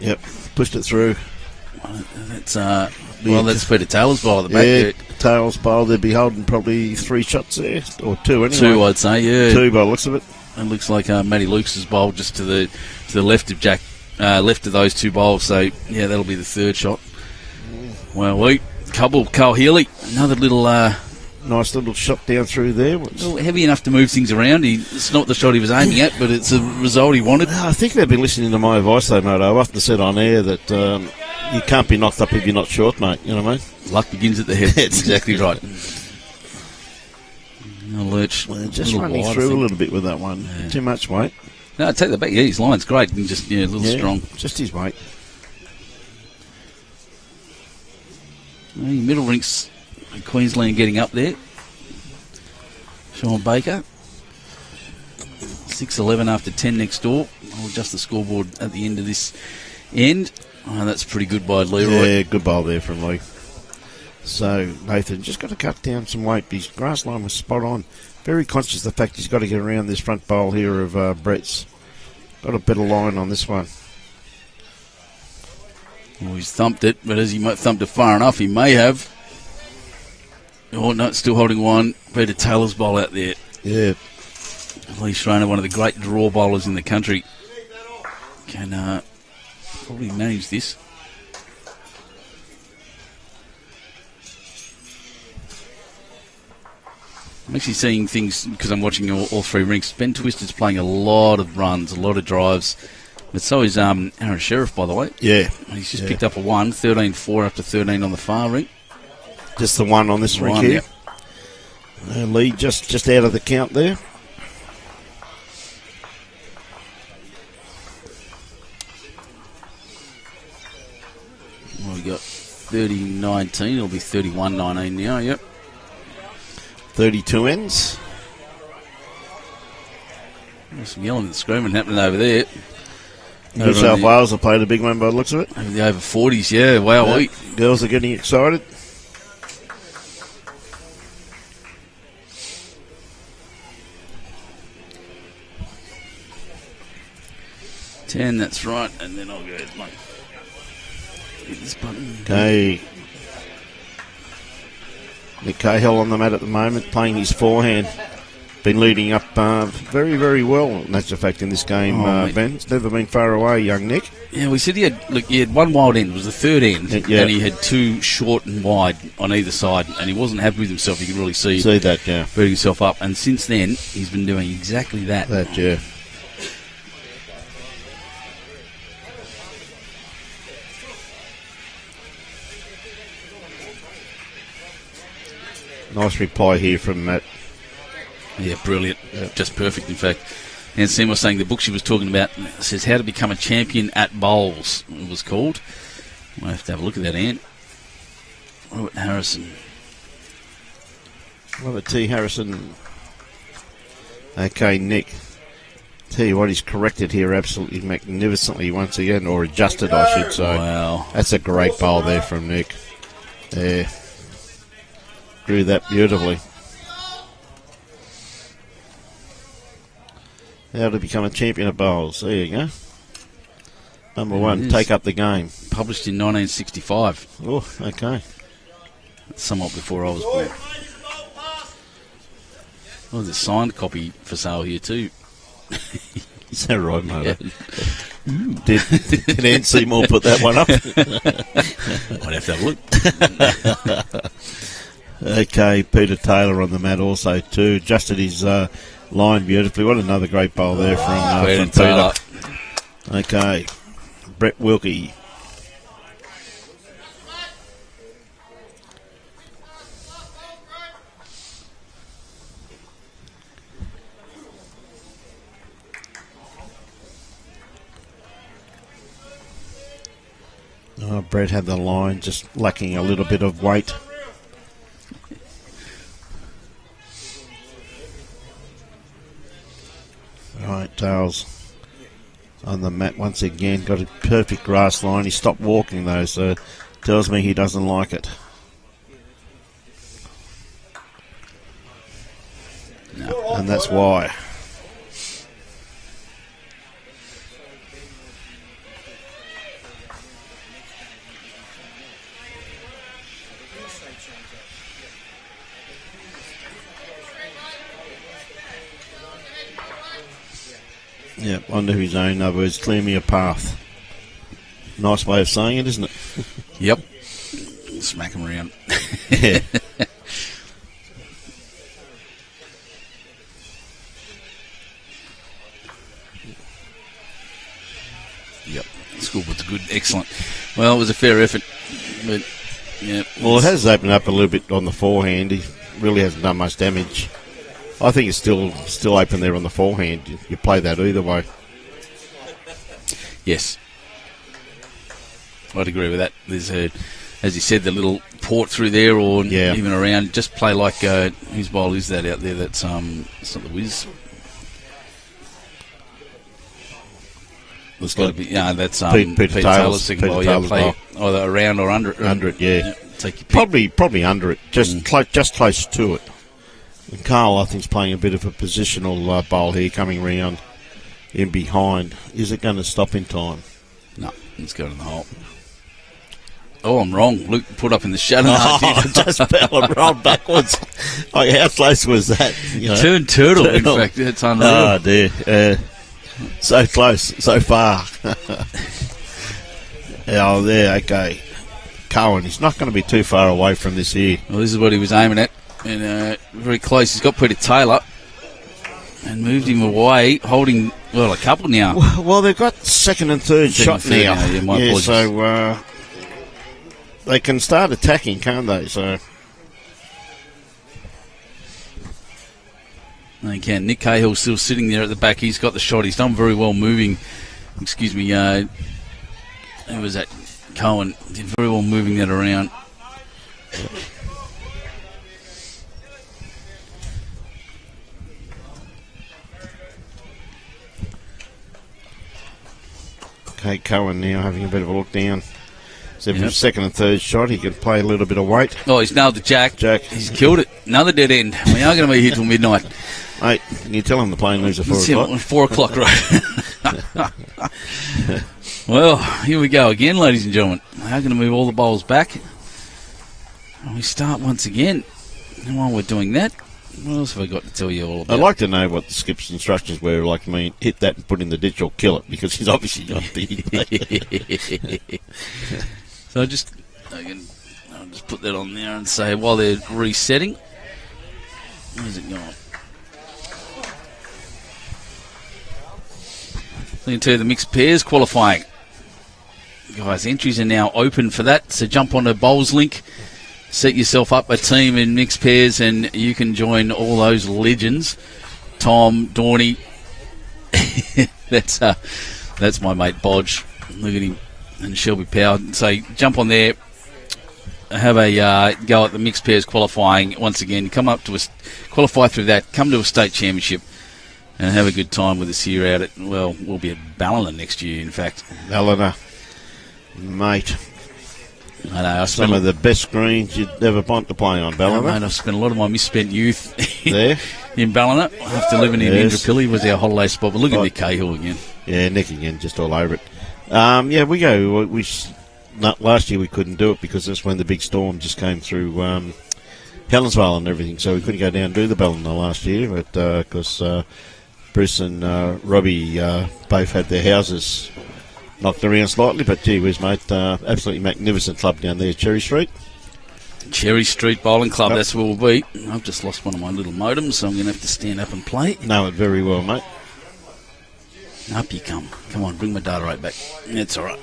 Yep, pushed it through. That's Peter Taylor's bowl at the back. Yeah, Taylor's bowl. They'd be holding probably 3 shots there, or 2 anyway. 2, I'd say, yeah. 2 by the looks of it. It looks like Matty Lucas's bowl just to the left of Jack, left of those 2 bowls. So yeah, that'll be the 3rd shot. Well, Carl Healey, another little nice little shot down through there. Heavy enough to move things around. It's not the shot he was aiming at, but it's a result he wanted. I think they've been listening to my advice though, mate. I've often said on air that you can't be knocked up if you're not short, mate. You know what I mean? Luck begins at the head. That's exactly right. Lurch, just running through a little bit with that one. Yeah. Too much weight. No, I take that back. Yeah, his line's great. And just a little strong. Just his weight. Middle rinks, Queensland getting up there. Sean Baker. 6-11 after 10 next door. I'll adjust the scoreboard at the end of this end. Oh, that's pretty good by Leroy. Yeah, good bowl there from Lee. So Nathan just got to cut down some weight. His grass line was spot on. Very conscious of the fact he's got to get around this front bowl here of Brett's. Got a better line on this one. Well, he's thumped it, but as he thumped it far enough, he may have. Oh, no, still holding one. Peter Taylor's bowl out there. Yeah. Lee Schraner, one of the great draw bowlers in the country, can probably manage this. I'm actually seeing things because I'm watching all 3 rinks. Ben Twister's playing a lot of runs, a lot of drives. But so is Aaron Sheriff, by the way. Yeah. He's just picked up a 1, 13-4 after 13 on the far rink. Just the 1 on this rink here. Yeah. Lee just out of the count there. Well, we got 30-19. It'll be 31-19 now, yep. 32 ends. There's some yelling and screaming happening over there. New South Wales have played a big one by the looks of it. Over the over 40s, yeah. Wow. Yeah. Girls are getting excited. 10, that's right. And then I'll go ahead and hit this button. Okay. Nick Cahill on the mat at the moment, playing his forehand. Been leading up very, very well, and that's a fact in this game, Ben. It's never been far away, young Nick. Yeah, we said he had one wild end, it was the third end, and he had two short and wide on either side, and he wasn't happy with himself. You can really see that, yeah. Beating himself up, and since then, he's been doing exactly that. That, yeah. Nice reply here from Matt. Yeah, brilliant. Yep. Just perfect, in fact. And Sam was saying the book she was talking about says How to Become a Champion at Bowls, it was called. We'll have to have a look at that, Ant. Robert Harrison. Robert T. Harrison. Okay, Nick. Tell you what, he's corrected here absolutely magnificently once again, or adjusted, I should say. Wow. That's a great bowl there from Nick. Yeah. Drew that beautifully. How to Become a Champion at Bowls. There you go. Number one, take up the game. Published in 1965. Oh, okay. Somewhat before I was born. Oh, there's a signed copy for sale here too. Is that right, mate? Yeah. Did Ant Seymour put that one up? I'd have to have a look. Okay, Peter Taylor on the mat also too. Adjusted his line beautifully. What another great bowl there from Peter. Okay, Brett Wilkie. Brett had the line, just lacking a little bit of weight. Right, Tails on the mat once again. Got a perfect grass line. He stopped walking though, so tells me he doesn't like it. No. And that's why. Yep, onto his own. In other words, clear me a path. Nice way of saying it, isn't it? Yep. Smack him around. Yeah. Yep. School was good. Excellent. Well, it was a fair effort. But, yeah. Well, it has opened up a little bit on the forehand. He really hasn't done much damage. I think it's still open there on the forehand. You play that either way. Yes. I'd agree with that. There's as you said, the little port through there, or even around. Just play like whose bowl is that out there? That's it's not the Wiz. It's got to be. Yeah, that's Peter Taylor's second bowl. Yeah, play either around or under it. Under it, yeah. Take your pick. Probably under it. Just close to it. And Carl, I think, is playing a bit of a positional bowl here, coming round in behind. Is it going to stop in time? No, it's going in the hole. Oh, I'm wrong. Luke put up in the shadow. Just fell and rolled backwards. Like, how close was that? You know? Turned turtle, in fact. It's unreal. Oh, dear. So close, so far. Oh, there, okay. Cohen, he's not going to be too far away from this here. Well, this is what he was aiming at. And very close. He's got Peter Taylor and moved him away, holding, a couple now. Well, they've got second and third shot now. Yeah, so they can start attacking, can't they? So they can. Nick Cahill still sitting there at the back. He's got the shot. He's done very well moving. Excuse me. Who was that? Cohen did very well moving that around. Okay, Cohen now having a bit of a look down. So for his second and third shot, he can play a little bit of weight. Oh, he's nailed the jack. He's killed it. Another dead end. We are going to be here till midnight. Mate, can you tell them the plane leaves at 4 Let's see, o'clock? 4 o'clock, right? Well, here we go again, ladies and gentlemen. How going to move all the bowls back? And we start once again. And while we're doing that, what else have I got to tell you all about? I'd like to know what the skip's instructions were. Like, I mean, hit that and put in the ditch or kill it, because he's obviously got the... So I'll just put that on there and say while they're resetting. Where's it going? Looking to the mixed pairs qualifying. Guys, entries are now open for that, so jump on the Bowls link, set yourself up a team in mixed pairs, and you can join all those legends. Tom, Dorney, that's my mate Bodge. Look at him, and Shelby Powell. So jump on there, have a go at the mixed pairs qualifying once again. Come up to qualify through that. Come to a state championship. And have a good time with us here out at, well, we'll be at Ballina next year, in fact. Ballina, mate. I know. Some of the best greens you'd ever want to play on, Ballina. Mate, I've spent a lot of my misspent youth there in Ballina. After living in Indooroopilly was our holiday spot. But look at the Cahill again. Yeah, Nick again, just all over it. Yeah, we go. Last year we couldn't do it because that's when the big storm just came through Helensvale and everything, so we couldn't go down and do the Ballina last year, but because Bruce and Robbie both had their houses knocked around slightly, but gee whiz, mate, absolutely magnificent club down there, Cherry Street. Cherry Street Bowling Club, that's where we'll be. I've just lost one of my little modems, so I'm going to have to stand up and play. Know it very well, mate. Up you come. Come on, bring my data rate back. It's all right.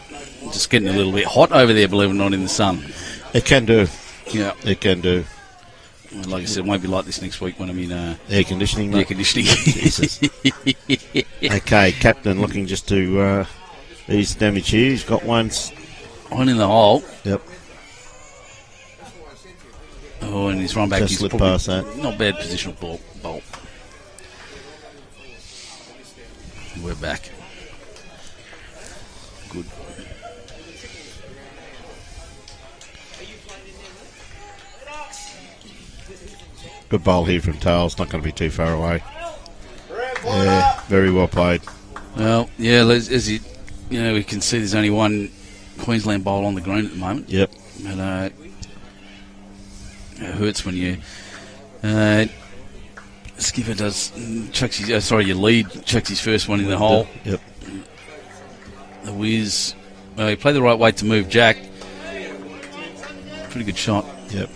Just getting a little bit hot over there, believe it or not, in the sun. It can do. Yeah. It can do. Like I said, it won't be like this next week when I'm in air conditioning. Air conditioning. Okay, captain looking just to ease the damage here. He's got one in the hole. Yep. Oh, and he's run back. Just slipped past that. Not bad positional bolt. We're back. Good. Good bowl here from Tails. Not going to be too far away. Yeah, very well played. Well, yeah, as you know, we can see there's only one Queensland bowl on the green at the moment. Yep. But it hurts when you skipper does chucks his, your lead chucks his first one in the hole. Yep. The whiz. Well, he played the right way to move Jack. Pretty good shot. Yep.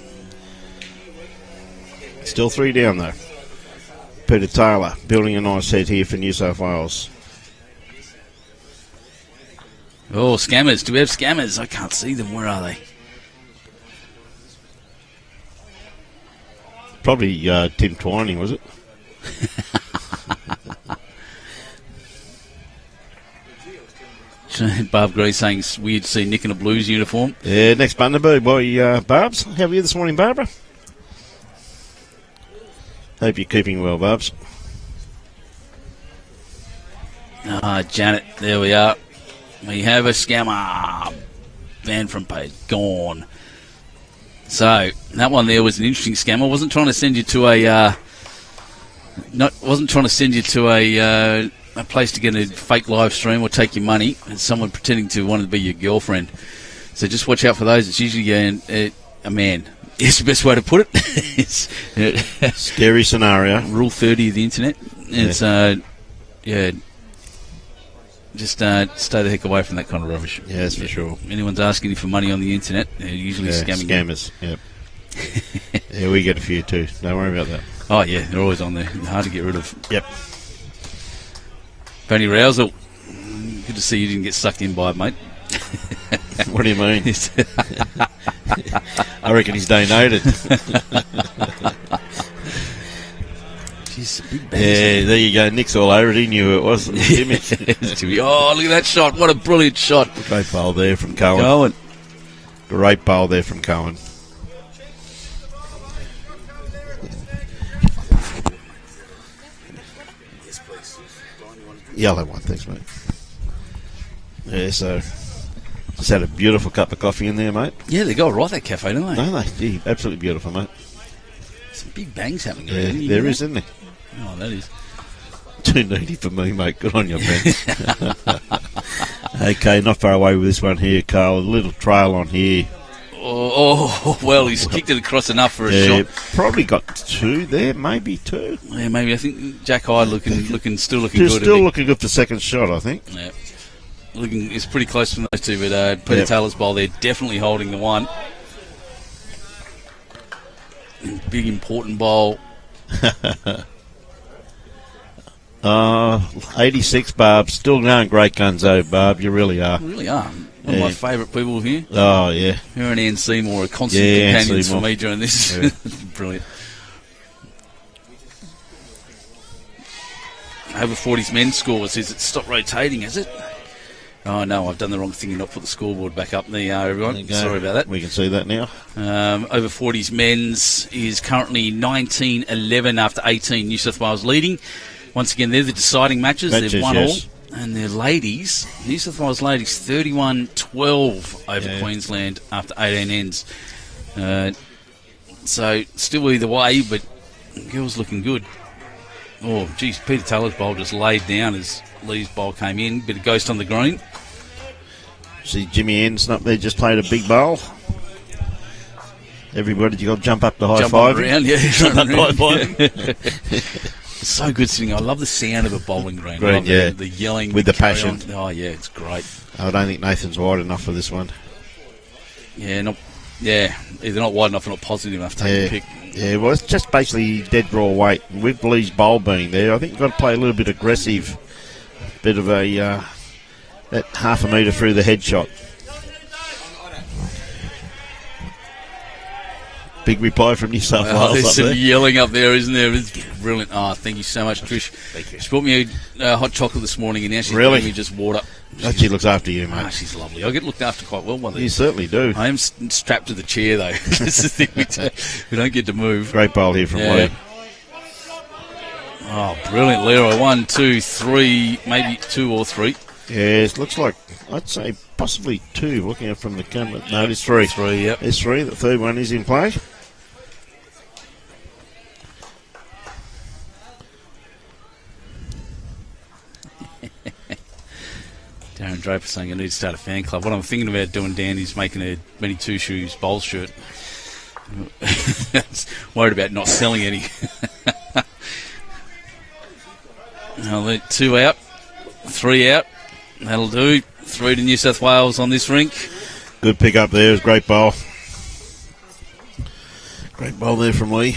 Still 3 down though. Peter Taylor building a nice head here for New South Wales. Oh, scammers. Do we have scammers? I can't see them. Where are they? Probably Tim Twining, was it? Barb Gray saying it's weird to see Nick in a Blues uniform. Yeah, next Bundaberg boy, Barbs. How are you this morning, Barbara? Hope you're keeping well, Barbs. Janet, there we are. We have a scammer. Van from page. Gone. So, that one there was an interesting scammer. Wasn't trying to send you to a place to get a fake live stream or take your money. It's someone pretending to want to be your girlfriend. So just watch out for those. It's usually a man. It's the best way to put it. Scary scenario. Rule 30 of the internet. It's just stay the heck away from that kind of rubbish. Yeah, that's for sure. Anyone's asking you for money on the internet, they're usually scammers. Yep. Yeah, we get a few too. Don't worry about that. Oh yeah, they're always on there. They're hard to get rid of. Yep. Benny Rousel, good to see you didn't get sucked in by it, mate. What do you mean? I reckon he's donated. Jeez, big bang. Yeah, there you go. Nick's all over it. He knew it was. Jimmy. Oh, look at that shot. What a brilliant shot. Great bowl there from Cohen. Great bowl there from Cohen. Yes, please. Yellow one, thanks, mate. Yeah, so just had a beautiful cup of coffee in there, mate. Yeah, they go right, that cafe, don't they? No, gee, absolutely beautiful, mate. Some big bangs happening. Yeah, there is, isn't there? Oh, that is. Too needy for me, mate. Good on you, Ben. Okay, not far away with this one here, Carl. A little trail on here. Well, he's kicked it across enough for a shot. Probably got 2 there, maybe 2. Yeah, maybe. I think Jack Hyde still looking good. Still looking good for second shot, I think. Yeah. It's pretty close from those two, but Peter Taylor's bowl there definitely holding the one. Big important bowl. 86, Barb. Still going great guns, though, Barb. You really are. You really are. One of my favourite people here. Oh, yeah. Her and Ann Seymour are constant companions for me during this. Yeah. Brilliant. Over 40s men's score says it's stopped rotating, has it? Oh, no, I've done the wrong thing and not put the scoreboard back up. There you are, everyone. Sorry about that. We can see that now. Over 40s men's is currently 19-11 after 18. New South Wales leading. Once again, they're the deciding matches. They've won all. And their ladies, New South Wales ladies, 31-12 over Queensland after 18 ends. So, still either way, but girls looking good. Oh, geez, Peter Taylor's bowl just laid down as Lee's bowl came in. Bit of ghost on the green. See Jimmy Anderson up there just played a big bowl. Everybody, you got to jump up to high five. Jump up to high five. It's so good sitting. I love the sound of a bowling green. The yelling with the passion. Oh yeah, it's great. I don't think Nathan's wide enough for this one. Either not wide enough or not positive enough to take a pick. Yeah, well, it's just basically dead raw weight. And with Lee's bowl being there, I think you've got to play a little bit aggressive, bit of a that half a metre through the head shot. Big reply from New South Wales. There's some yelling up there, isn't there? It's brilliant. Oh, thank you so much, Trish. Thank you. She brought me a hot chocolate this morning, and now she's really? giving me just water. She looks after you, mate. She's lovely. I get looked after quite well by them. You certainly do. I am strapped to the chair, though. That's the thing. We don't get to move. Great bowl here from Lee. Oh, brilliant, Leroy. 1, 2, 3, maybe 2 or 3. Yes, looks like, I'd say possibly 2, looking at from the camera. No, it's 3. 3, yep. It's 3. The third one is in play. Darren Draper saying I need to start a fan club. What I'm thinking about doing, Dan, is making a Many Two Shoes Bowls shirt. Worried about not selling any. I'll let 2 out, 3 out. That'll do. 3 to New South Wales on this rink. Good pick up there. It was a great bowl. Great bowl there from Lee.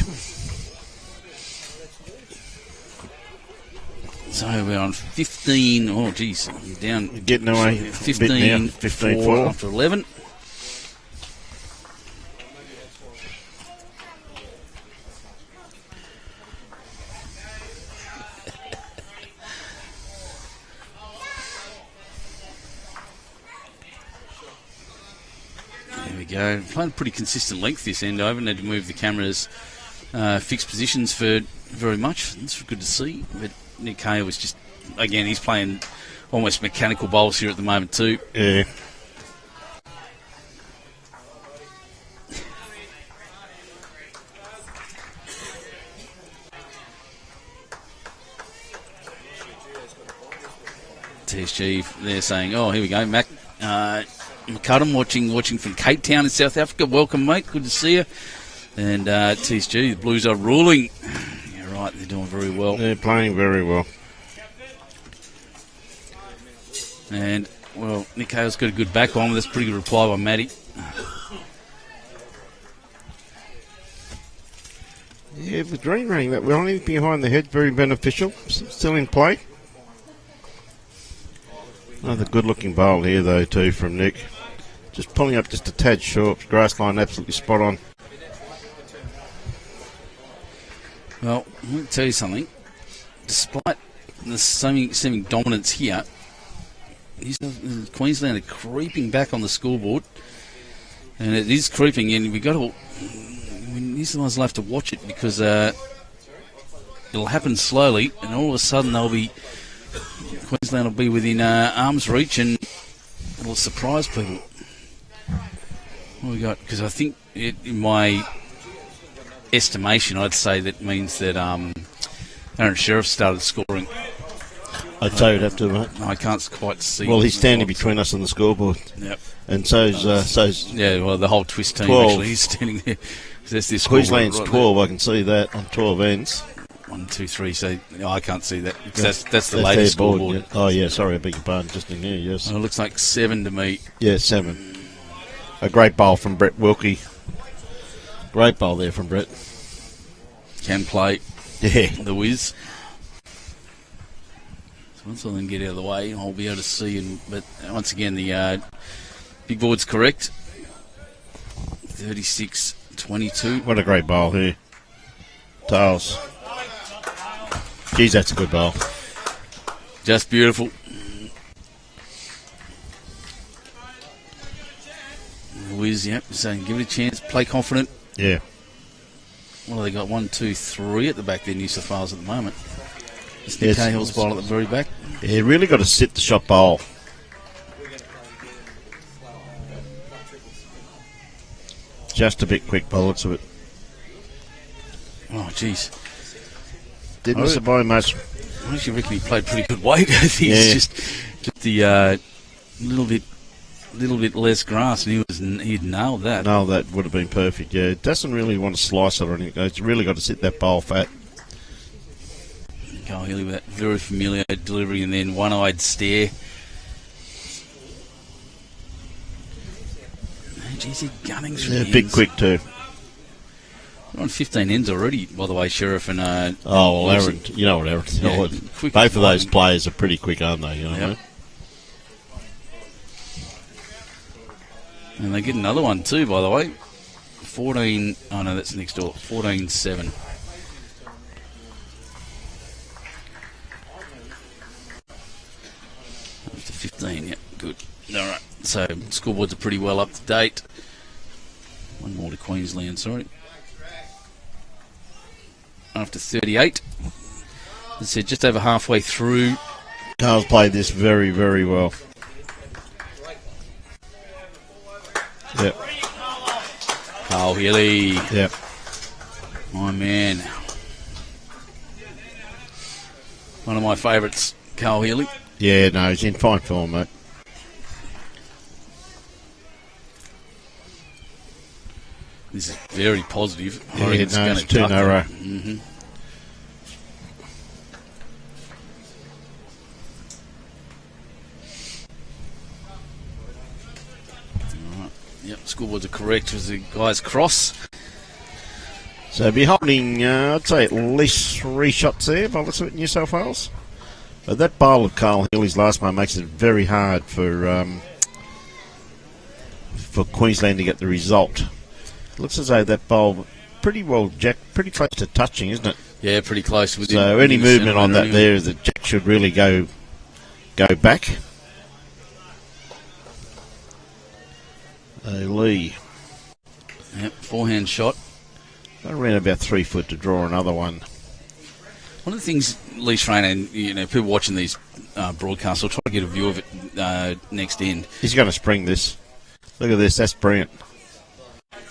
So we're on 15. Oh, geez. Down. Getting away. 15, 4 after 11. There we go. Playing pretty consistent length this end. I haven't had to move the cameras fixed positions for very much. It's good to see. But Nick Cahill was just, again, he's playing almost mechanical bowls here at the moment too. Yeah. TSG, they're saying, oh, here we go, Mac McCullum watching from Cape Town in South Africa. Welcome, mate. Good to see you. And TSG, the Blues are ruling. You're right, they're doing very well. They're playing very well. And, well, Nick Hale's got a good back bomb. That's a pretty good reply by Matty. Yeah, the green ring, that running behind the head, very beneficial. Still in play. Another good-looking bowl here, though, too, from Nick. Just pulling up just a tad short. Grass line absolutely spot on. Well, let me tell you something. Despite the seeming dominance here, Queensland are creeping back on the scoreboard. And it is creeping in. We've got to... New South Wales will have to watch it because it'll happen slowly, and all of a sudden Queensland will be within arm's reach, and it'll surprise people. What we got? Because I think, in my estimation, I'd say that means that Aaron Sheriff started scoring. I'd say we'd have to, mate. I can't quite see. Well, he's standing between us and the scoreboard. Yep. And so's yeah, well, the whole twist team 12. actually. He's standing there. That's this Queensland's right 12. I can see that on 12 ends. 1, 2, 3. So I can't see that. That's the That's latest their board, scoreboard. yeah. Oh, yeah, sorry, I beg your pardon, just in here, yes. Well, it looks like 7 to me. Yeah, 7. A great bowl from Brett Wilkie. Great bowl there from Brett. Can play Yeah. the whiz. So once I then get out of the way, I'll be able to see. But once again, the big board's correct. 36-22. What a great bowl here. Tails. Geez, that's a good bowl. Just beautiful. Whiz, yep. So give it a chance. Play confident. Yeah. Well, they got 1, 2, 3 at the back there, New South Wales at the moment. It's Yes. Cahill's ball at the very back. Yeah, really got to sit the shot bowl. Just a bit quick by the looks of it. Oh, jeez. Didn't miss it by much. I actually reckon he played pretty good weight. I think Yeah. it's just the little bit less grass, and he'd nailed that. No, that would have been perfect. Yeah, it doesn't really want to slice it or anything. It's really got to sit that bowl fat. Go Healey with that very familiar delivery, and then one-eyed stare. Oh, geez, he's gunning through Yeah, the bit ends. quick too. We're on 15 ends already, by the way, Sheriff and Oh, well, Wilson. Aaron, you know what Aaron. Yeah, quick Both of those flying. players are pretty quick, aren't they? You know what I Yep. mean? And they get another one too, by the way. 14. Oh no, that's next door. 14-7. After 15, yeah, good. All right. So scoreboards are pretty well up to date. One more to Queensland, sorry. After 38, as I said, just over halfway through. Carl's played this very, very well. Yep. Oh, Healey, Yep. my man. One of my favourites, Carl Healey. Yeah, no, he's in fine form, mate. This is very positive. I Yeah, reckon it's no, going it's to 2 in a row. Mm-hmm. Alright. Yep, scoreboards are correct as the guys cross. So be holding, I'd say at least 3 shots there by the looks of it, New South Wales. But that bowl of Carl Healey's last one makes it very hard for Queensland to get the result. Looks as though that bowl pretty well jacked, pretty close to touching, isn't it? Yeah, pretty close. So any movement on that there, the jack should really go back. Lee. Yep, forehand shot. Around about 3 foot to draw another one. One of the things, Lee Schraner, and people watching these broadcasts will try to get a view of it next end. He's going to spring this. Look at this, that's brilliant.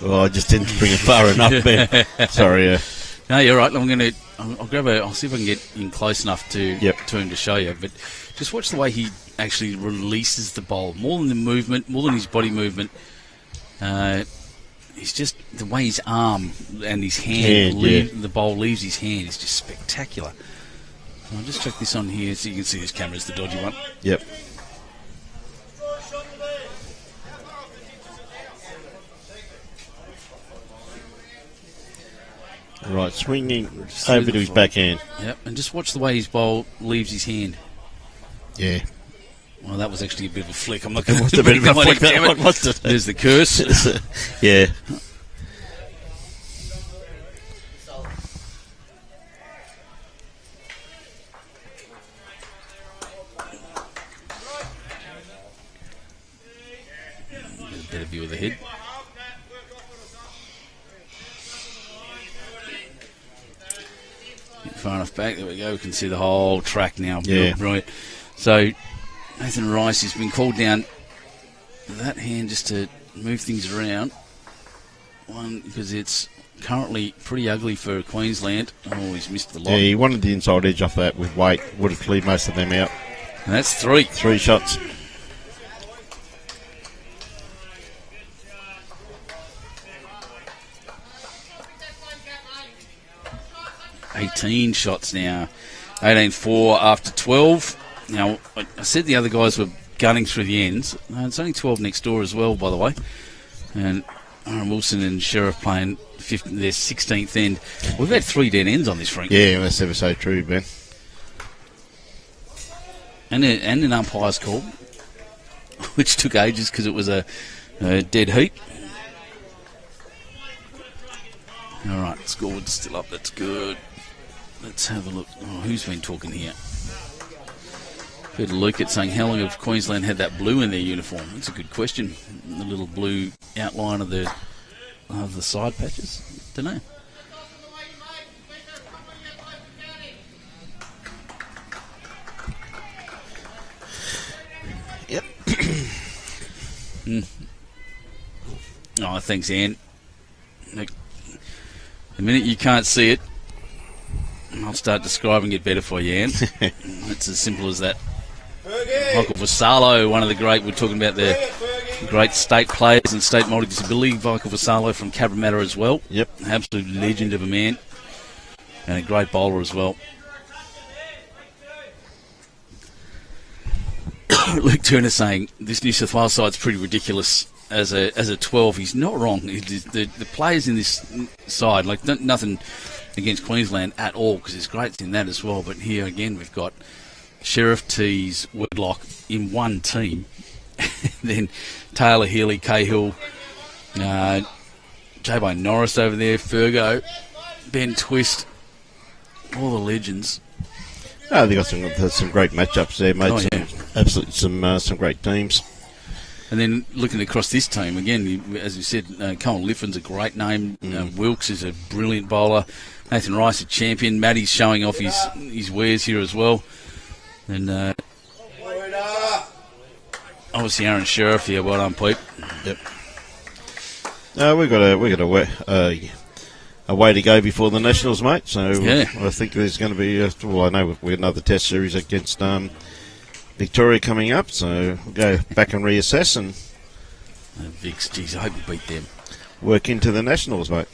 Oh, I just didn't spring it far enough, Ben. Sorry, No, you're right. I'll see if I can get in close enough to him to show you. But just watch the way he actually releases the bowl. More than the movement, more than his body movement. It's just the way his arm and his hand, the bowl leaves his hand is just spectacular. I'll just check this on here so you can see this camera's the dodgy one. Yep. Right, swinging over to his backhand. Yep, and just watch the way his bowl leaves his hand. Yeah. Well, that was actually a bit of a flick. I'm not going It must have been a bit of a flick, that one, must it? There's the curse. Yeah. Get a better view of the head. Get far enough back. There we go. We can see the whole track now. Yeah. Brilliant. So Nathan Rice has been called down that hand just to move things around. One, because it's currently pretty ugly for Queensland. Oh, he's missed the lot. Yeah, he wanted the inside edge off that with weight. Would have cleared most of them out. And that's 3. 3 shots. $18 shots now. 18-4 after 12. Now, I said the other guys were gunning through the ends. It's only 12 next door as well, by the way. And Aaron Wilson and Sheriff playing their 16th end. We've had 3 dead ends on this rink. Yeah, that's ever so true, Ben. And an umpire's call, which took ages because it was a dead heat. All right, score's still up. That's good. Let's have a look. Oh, who's been talking here? Peter Luke saying, how long have Queensland had that blue in their uniform? That's a good question. The little blue outline of the side patches. Don't know. Yep. Oh, thanks, Ann. The minute you can't see it, I'll start describing it better for you, Ann. It's as simple as that. Michael Vassallo, one of the great, we're talking about the great state players and state multi-disability. Michael Vassallo from Cabramatta as well. Yep. Absolute legend of a man. And a great bowler as well. Luke Turner saying, this New South Wales side's pretty ridiculous as a 12. He's not wrong. The players in this side, like nothing against Queensland at all, because there's greats in that as well. But here again, we've got Sheriff, Tees, Whitlock in one team. Then Taylor, Healey, Cahill, J.B. Norris over there, Fergo, Ben Twist, all the legends. Oh, they got some great matchups there, mate. Oh, yeah. Absolutely some great teams. And then looking across this team, again, as we said, Colin Litfin's a great name. Wilkes is a brilliant bowler. Nathan Rice, a champion. Matty's showing off his wares here as well. And obviously Aaron Sheriff here. Well done, Pete. Yep. We got a way to go before the Nationals, mate. So yeah. I think there's going to be. I know we have another Test series against Victoria coming up, so we'll go back and reassess and Vicks, geez, I hope we beat them. Work into the Nationals, mate.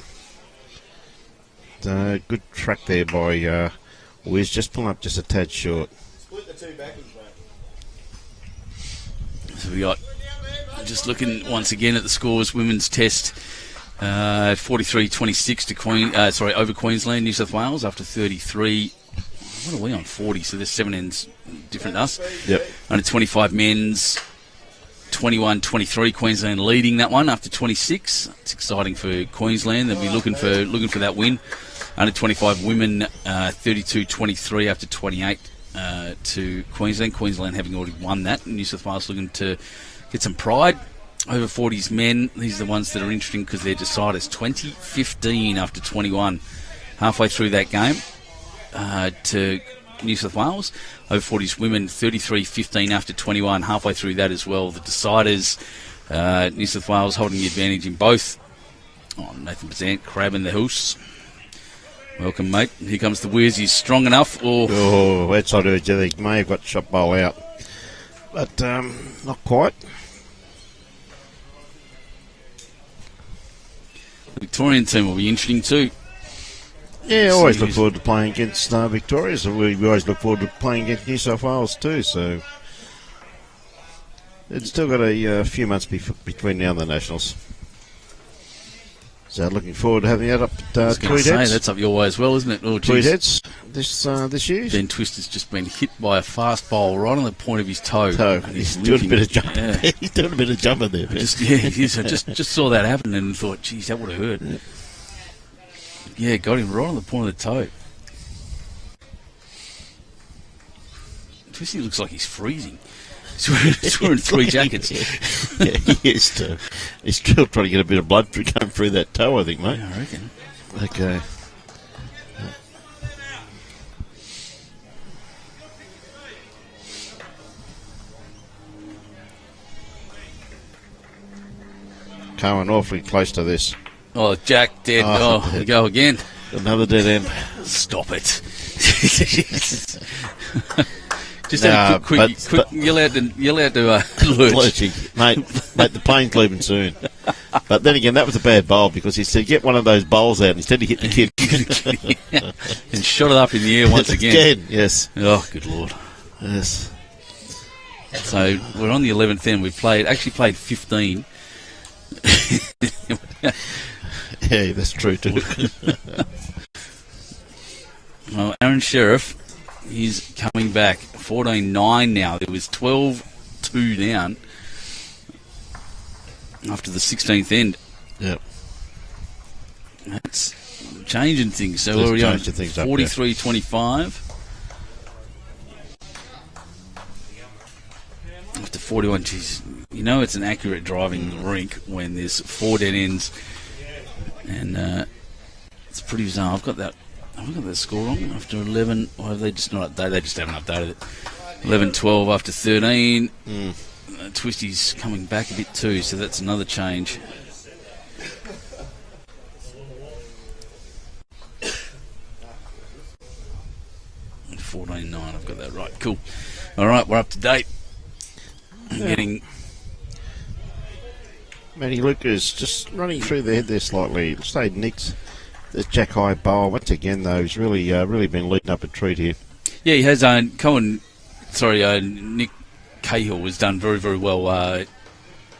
Good track there by Wiz, just pulling up just a tad short. Split the 2 backers, mate. So we got, just looking once again at the scores, women's test, 43-26 to over Queensland, New South Wales after 33. What are we on? 40, so there's 7 ends different to us. Yep. Under 25 men's, 21-23, Queensland leading that one after 26. It's exciting for Queensland. They'll be looking for that win. Under 25 women, 32-23 after 28 to Queensland. Queensland having already won that. New South Wales looking to get some pride. Over 40s men, these are the ones that are interesting because they're deciders. 20-15 after 21. Halfway through that game to New South Wales. Over 40s women, 33-15 after 21. Halfway through that as well. The deciders, New South Wales holding the advantage in both. Oh, Nathan Bazant crabbing the hoose. Welcome, mate. Here comes the whiz. He's strong enough. Oh, outside edge. They may have got shot bowl out, but not quite. The Victorian team will be interesting too. Yeah, I always look forward to playing against Victoria, so we always look forward to playing against New South Wales too, so it's still got a few months between now and the Nationals. So looking forward to having that up at Tweed Heads. That's up your way as well, isn't it? Oh, Tweed Heads this year. Ben Twist has just been hit by a fast bowl right on the point of his toe. And he's doing a bit of jumping. Yeah. He's doing a bit of jumping there. I just saw that happen and thought, geez, that would have hurt. Yeah, got him right on the point of the toe. Twisty looks like he's freezing. He's wearing 3 jackets. Yeah, he is too. He's still trying to get a bit of blood going through that toe, I think, mate. Yeah, I reckon. Okay. Cohen awfully close to this. Oh, Jack dead. Oh, dead. Go again. Another dead end. Stop it. Just have a quick yell out to Lurch. Mate, the plane's leaving soon. But then again, that was a bad bowl because he said, get one of those bowls out. Instead, he hit the kid. And shot it up in the air once again. Yes. Oh, good Lord. Yes. So we're on the 11th end. We've actually played 15. Yeah, that's true too. Well, Aaron Sheriff, he's coming back. 14-9 now. There was 12-2 down after the 16th end. Yep. That's changing things. So we're on 43-25. After 41, geez, you know it's an accurate driving rink when there's 4 dead ends. And it's pretty bizarre. Have we got that score wrong after 11? Or have they just not updated? They just haven't updated it. 11-12 after 13. Twisty's coming back a bit too, so that's another change. And 14-9, I've got that right. Cool. All right, we're up to date. Getting Matty Lucas just running through the head there slightly. Stayed Nick's. The Jack High bowl once again though. He's really been leading up a treat here. Yeah, he has. Nick Cahill has done very, very well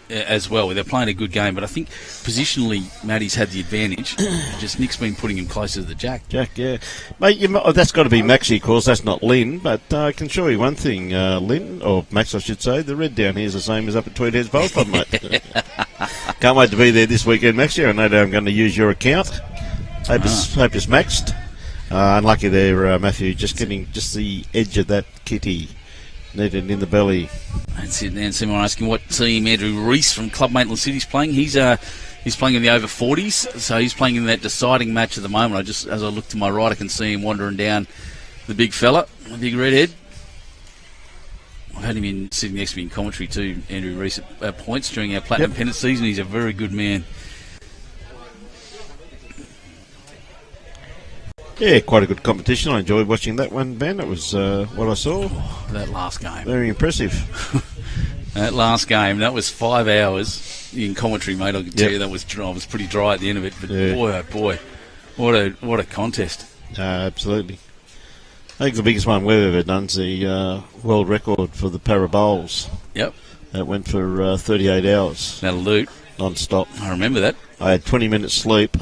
as well. They're playing a good game, but I think positionally Matty's had the advantage. Just Nick's been putting him closer to the Jack. Jack, yeah, mate. That's got to be Maxie, of course. That's not Lynn, but I can show you one thing, Lynn or Max, I should say. The red down here is the same as up at Tweed Heads Bowls Club, mate. Can't wait to be there this weekend, Maxie. I know that I'm going to use your account. Hope it's maxed. Unlucky there, Matthew. Just getting the edge of that kitty needed in the belly. That's it. And someone asking what team Andrew Reese from Club Maitland City's playing. He's playing in the over 40s, so he's playing in that deciding match at the moment. As I look to my right, I can see him wandering down the big fella, the big redhead. I've had him sitting next to me in commentary too, Andrew Reese, at points during our Platinum Pennant season. He's a very good man. Yeah, quite a good competition. I enjoyed watching that one, Ben. It was what I saw. Oh, that last game. Very impressive. That last game, that was 5 hours in commentary, mate. I can tell you that was dry. I was pretty dry at the end of it. But boy, oh boy, what a contest. Absolutely. I think the biggest one we've ever done is the world record for the para bowls. Yep. It went for 38 hours. That'll do. Non-stop. I remember that. I had 20 minutes sleep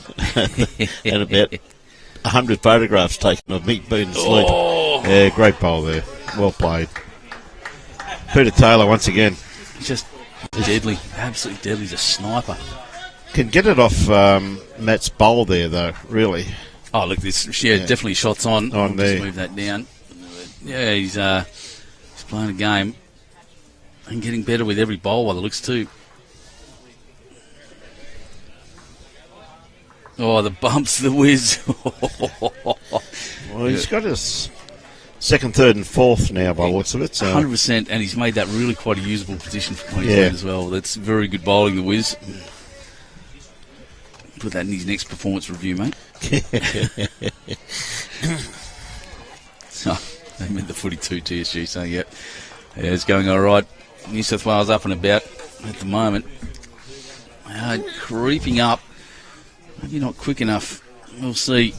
and about 100 photographs taken of me being asleep. Oh. Yeah, great bowl there. Well played. Peter Taylor once again. Just deadly. Absolutely deadly. He's a sniper. Can get it off Matt's bowl there, though, really. Oh, look, definitely shots on. On there. Just move that down. Yeah, he's playing a game and getting better with every bowl by the looks too. Oh, the bumps, the whiz. Well, he's got his second, third and fourth now by the looks of it. So. 100%, and he's made that really quite a usable position for Queensland as well. That's very good bowling, the whiz. Put that in his next performance review, mate. They meant the footy too, TSG, saying, yeah, it's going all right. New South Wales up and about at the moment. Creeping up. Maybe not quick enough. We'll see.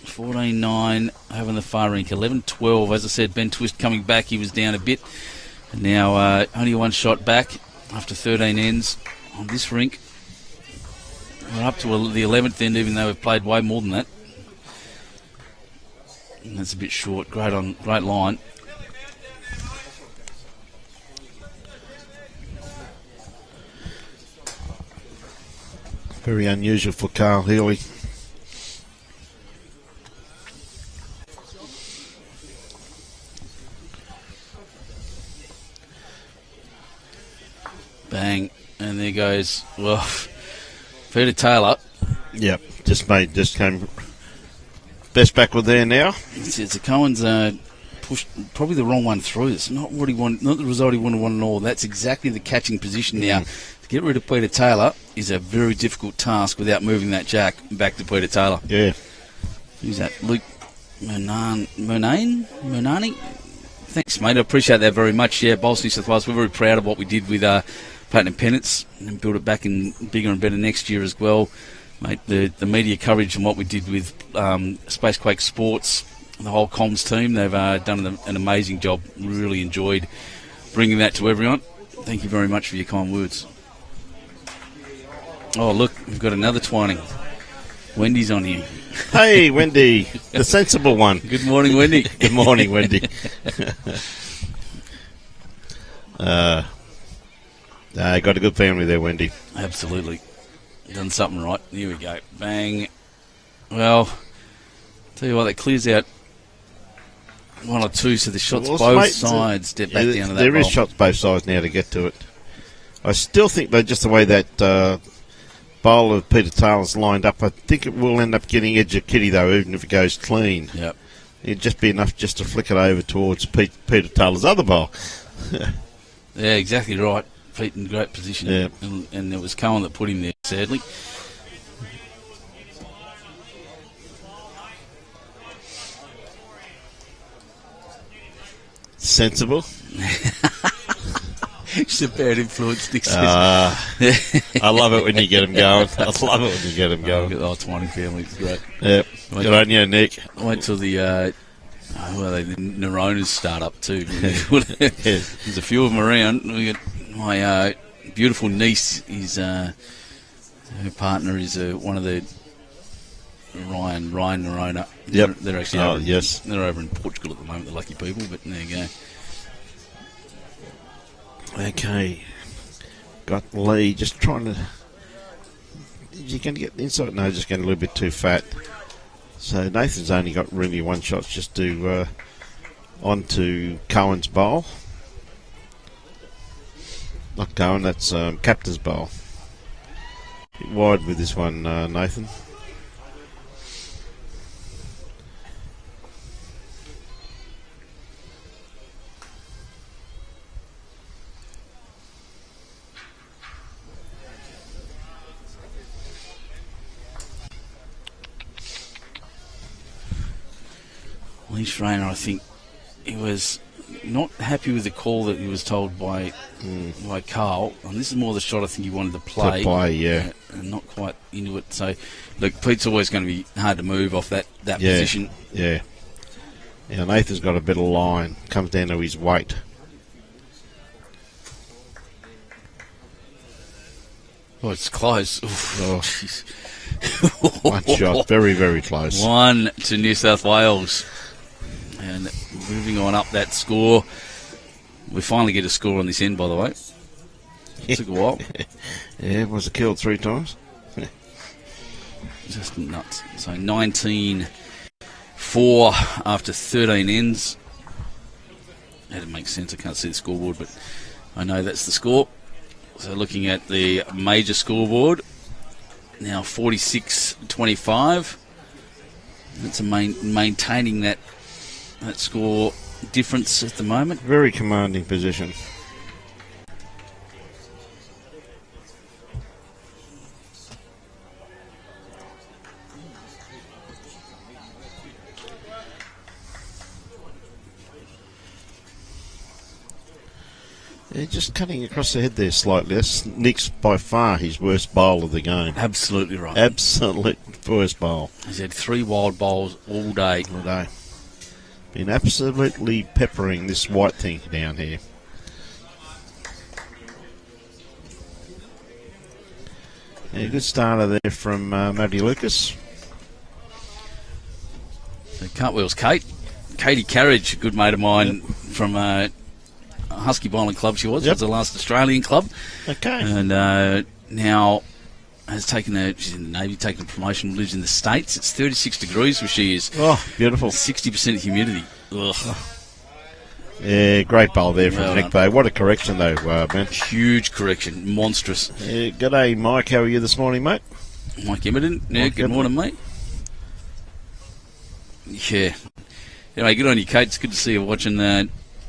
14-9 over on the far rink. 11-12. As I said, Ben Twist coming back. He was down a bit. And now only one shot back after 13 ends on this rink. We're up to the 11th end, even though we've played way more than that. And that's a bit short. Great line. Very unusual for Carl Healey. Bang. And there goes, well, Peter Taylor. Yep, just came best backward there now. It's a Cohen's pushed probably the wrong one through. It's not what he wanted, not the result he wanted at all. That's exactly the catching position now To get rid of Peter Taylor is a very difficult task without moving that jack back to Peter Taylor. Yeah. Who's that? Luke Murnani? Thanks, mate. I appreciate that very much. Yeah, BowlsNSW, we're very proud of what we did with Platinum Pennants and build it back in bigger and better next year as well. Mate, the media coverage and what we did with Spacequake Sports, the whole comms team, they've done an amazing job. Really enjoyed bringing that to everyone. Thank you very much for your kind words. Oh, look, we've got another twining. Wendy's on here. Hey, Wendy, the sensible one. Good morning, Wendy. Good morning, Wendy. Got a good family there, Wendy. Absolutely. Done something right. Here we go. Bang. Well, tell you what, that clears out one or two, so the shots both sides step back down to that There is bowl. shots both sides now to get to it. I still think, though, just the way that bowl of Peter Taylor's lined up, I think it will end up getting 𝐎𝐩𝐞𝐬, though, even if it goes clean. Yep. It'd just be enough just to flick it over towards Peter Taylor's other bowl. Yeah, exactly right. Pete in great position. Yeah. And it was Cohen that put him there, sadly. Sensible. He's a bad influence, Nick says. I love it when you get them going. I love it when you get them going. The old Twining family, it's great. Yep. Good on you, Nick. Wait till the the Neuronas start up too. There's a few of them around. We got my beautiful niece. Her partner is one of the Ryan Nerona. Yep. They're actually yes. They're over in Portugal at the moment. The lucky people, but there you go. Okay. Got Lee just trying to. Is he going to get inside? No, just getting a little bit too fat. So Nathan's only got really one shot just to onto Cohen's bowl. Not Cohen, that's Captain's bowl. Bit wide with this one, Nathan. Schraner, I think he was not happy with the call that he was told by Carl, and this is more the shot I think he wanted to play. And not quite into it. So, look, Pete's always going to be hard to move off that position. Yeah. Yeah, Nathan's got a bit of line. Comes down to his weight. Oh, it's close. Oh. One shot, very, very close. 1 to New South Wales. And moving on up that score. We finally get a score on this end, by the way. It took a while. Yeah, was it killed 3 times? Just nuts. So 19-4 after 13 ends. That didn't make sense. I can't see the scoreboard, but I know that's the score. So looking at the major scoreboard, now 46-25. That's maintaining that score difference at the moment. Very commanding position. Yeah, just cutting across the head there slightly. That's Nick's by far his worst bowl of the game. Absolutely right. Absolute worst bowl. He's had 3 wild bowls all day. All day. Been absolutely peppering this white thing down here. Yeah, good starter there from Matty Lucas. So cartwheels, Katie Carriage, a good mate of mine from Husky Bowling Club. She was. It was the last Australian club. Okay. And now has taken she's in the Navy, taken a promotion, lives in the States. It's 36 degrees where she is. Oh, beautiful. 60% humidity. Ugh. Yeah, great bowl there from Nick Bay. What a correction, though, Ben. Huge correction. Monstrous. G'day, Mike. How are you this morning, mate? Mike Emmerdon. Yeah, good morning, mate. Yeah. Anyway, good on you, Kate. It's good to see you watching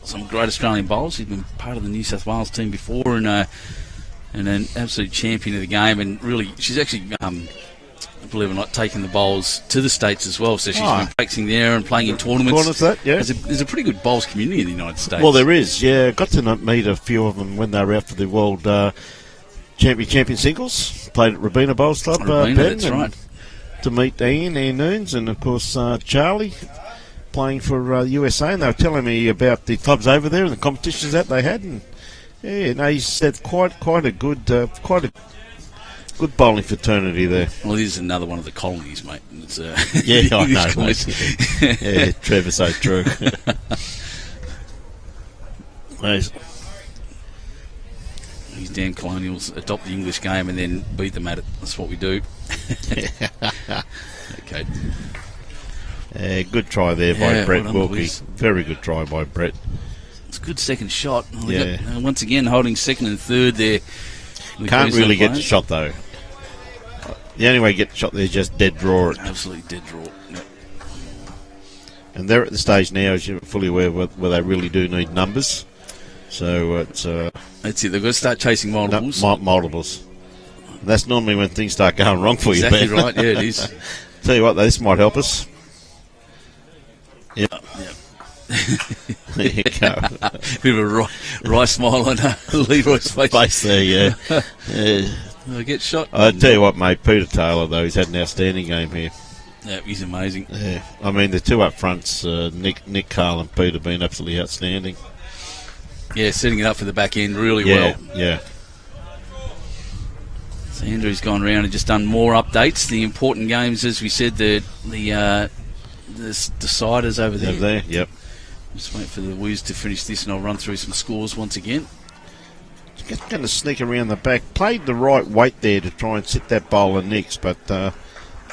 some great Australian bowls. He's been part of the New South Wales team before, and and an absolute champion of the game. And really, she's actually, believe it or not, taken the bowls to the States as well. So she's been practicing there and playing in tournaments. There's a pretty good bowls community in the United States. Well, there is, yeah. Got to meet a few of them when they were out for the World Champion Singles. Played at Robina Bowls Club. That's right. To meet Ian Nunes, and of course Charlie, playing for USA. And they were telling me about the clubs over there and the competitions that they had. And he said quite a good bowling fraternity there. Well, it is another one of the colonies, mate. It's, yeah, I know, mate. Yeah, Trevor, so true. These damn colonials adopt the English game and then beat them at it. That's what we do. Okay. Good try there by Brett Wilkie. Very good try by Brett. It's a good second shot. Once again, holding second and third there. Can't really get the shot, though. The only way to get the shot there is just dead draw it. Absolutely dead draw. Yep. And they're at the stage now, as you're fully aware, where they really do need numbers. So it's... That's it. They've got to start chasing multiples. Multiples. And that's normally when things start going wrong for you, Ben. Exactly right. Yeah, it is. Tell you what, though, this might help us. Yep. There you go. Bit of a wry smile on Leroy's face. There, yeah. They'll get shot. I tell you what, mate, Peter Taylor, though, he's had an outstanding game here. Yeah, he's amazing. Yeah. I mean, the two up fronts, Nick, Carl and Pete, have been absolutely outstanding. Yeah, setting it up for the back end really well. Yeah. So Andrew's gone around and just done more updates. The important games, as we said, the deciders over there. Over there, yep. Just wait for the Wiz to finish this and I'll run through some scores once again. Just going to sneak around the back. Played the right weight there to try and sit that bowler Nicks, but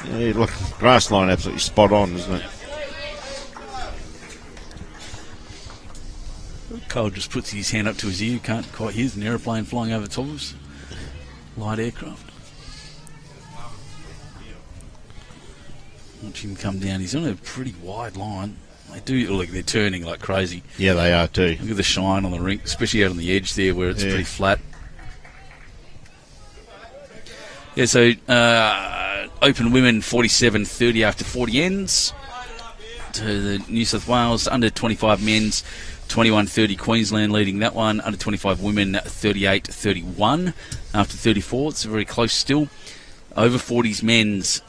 look, grass line absolutely spot on, isn't it? Cole just puts his hand up to his ear. You can't quite hear. There's an aeroplane flying over the top of us. Light aircraft. Watch him come down. He's on a pretty wide line. They do look. They're turning like crazy. Yeah, they are too. Look at the shine on the rink, especially out on the edge there where it's pretty flat. Yeah, so Open Women 47-30 after 40 ends to the New South Wales under 25 men's 21-30 Queensland leading that one. Under 25 women 38-31 after 34. It's very close still. Over 40s men's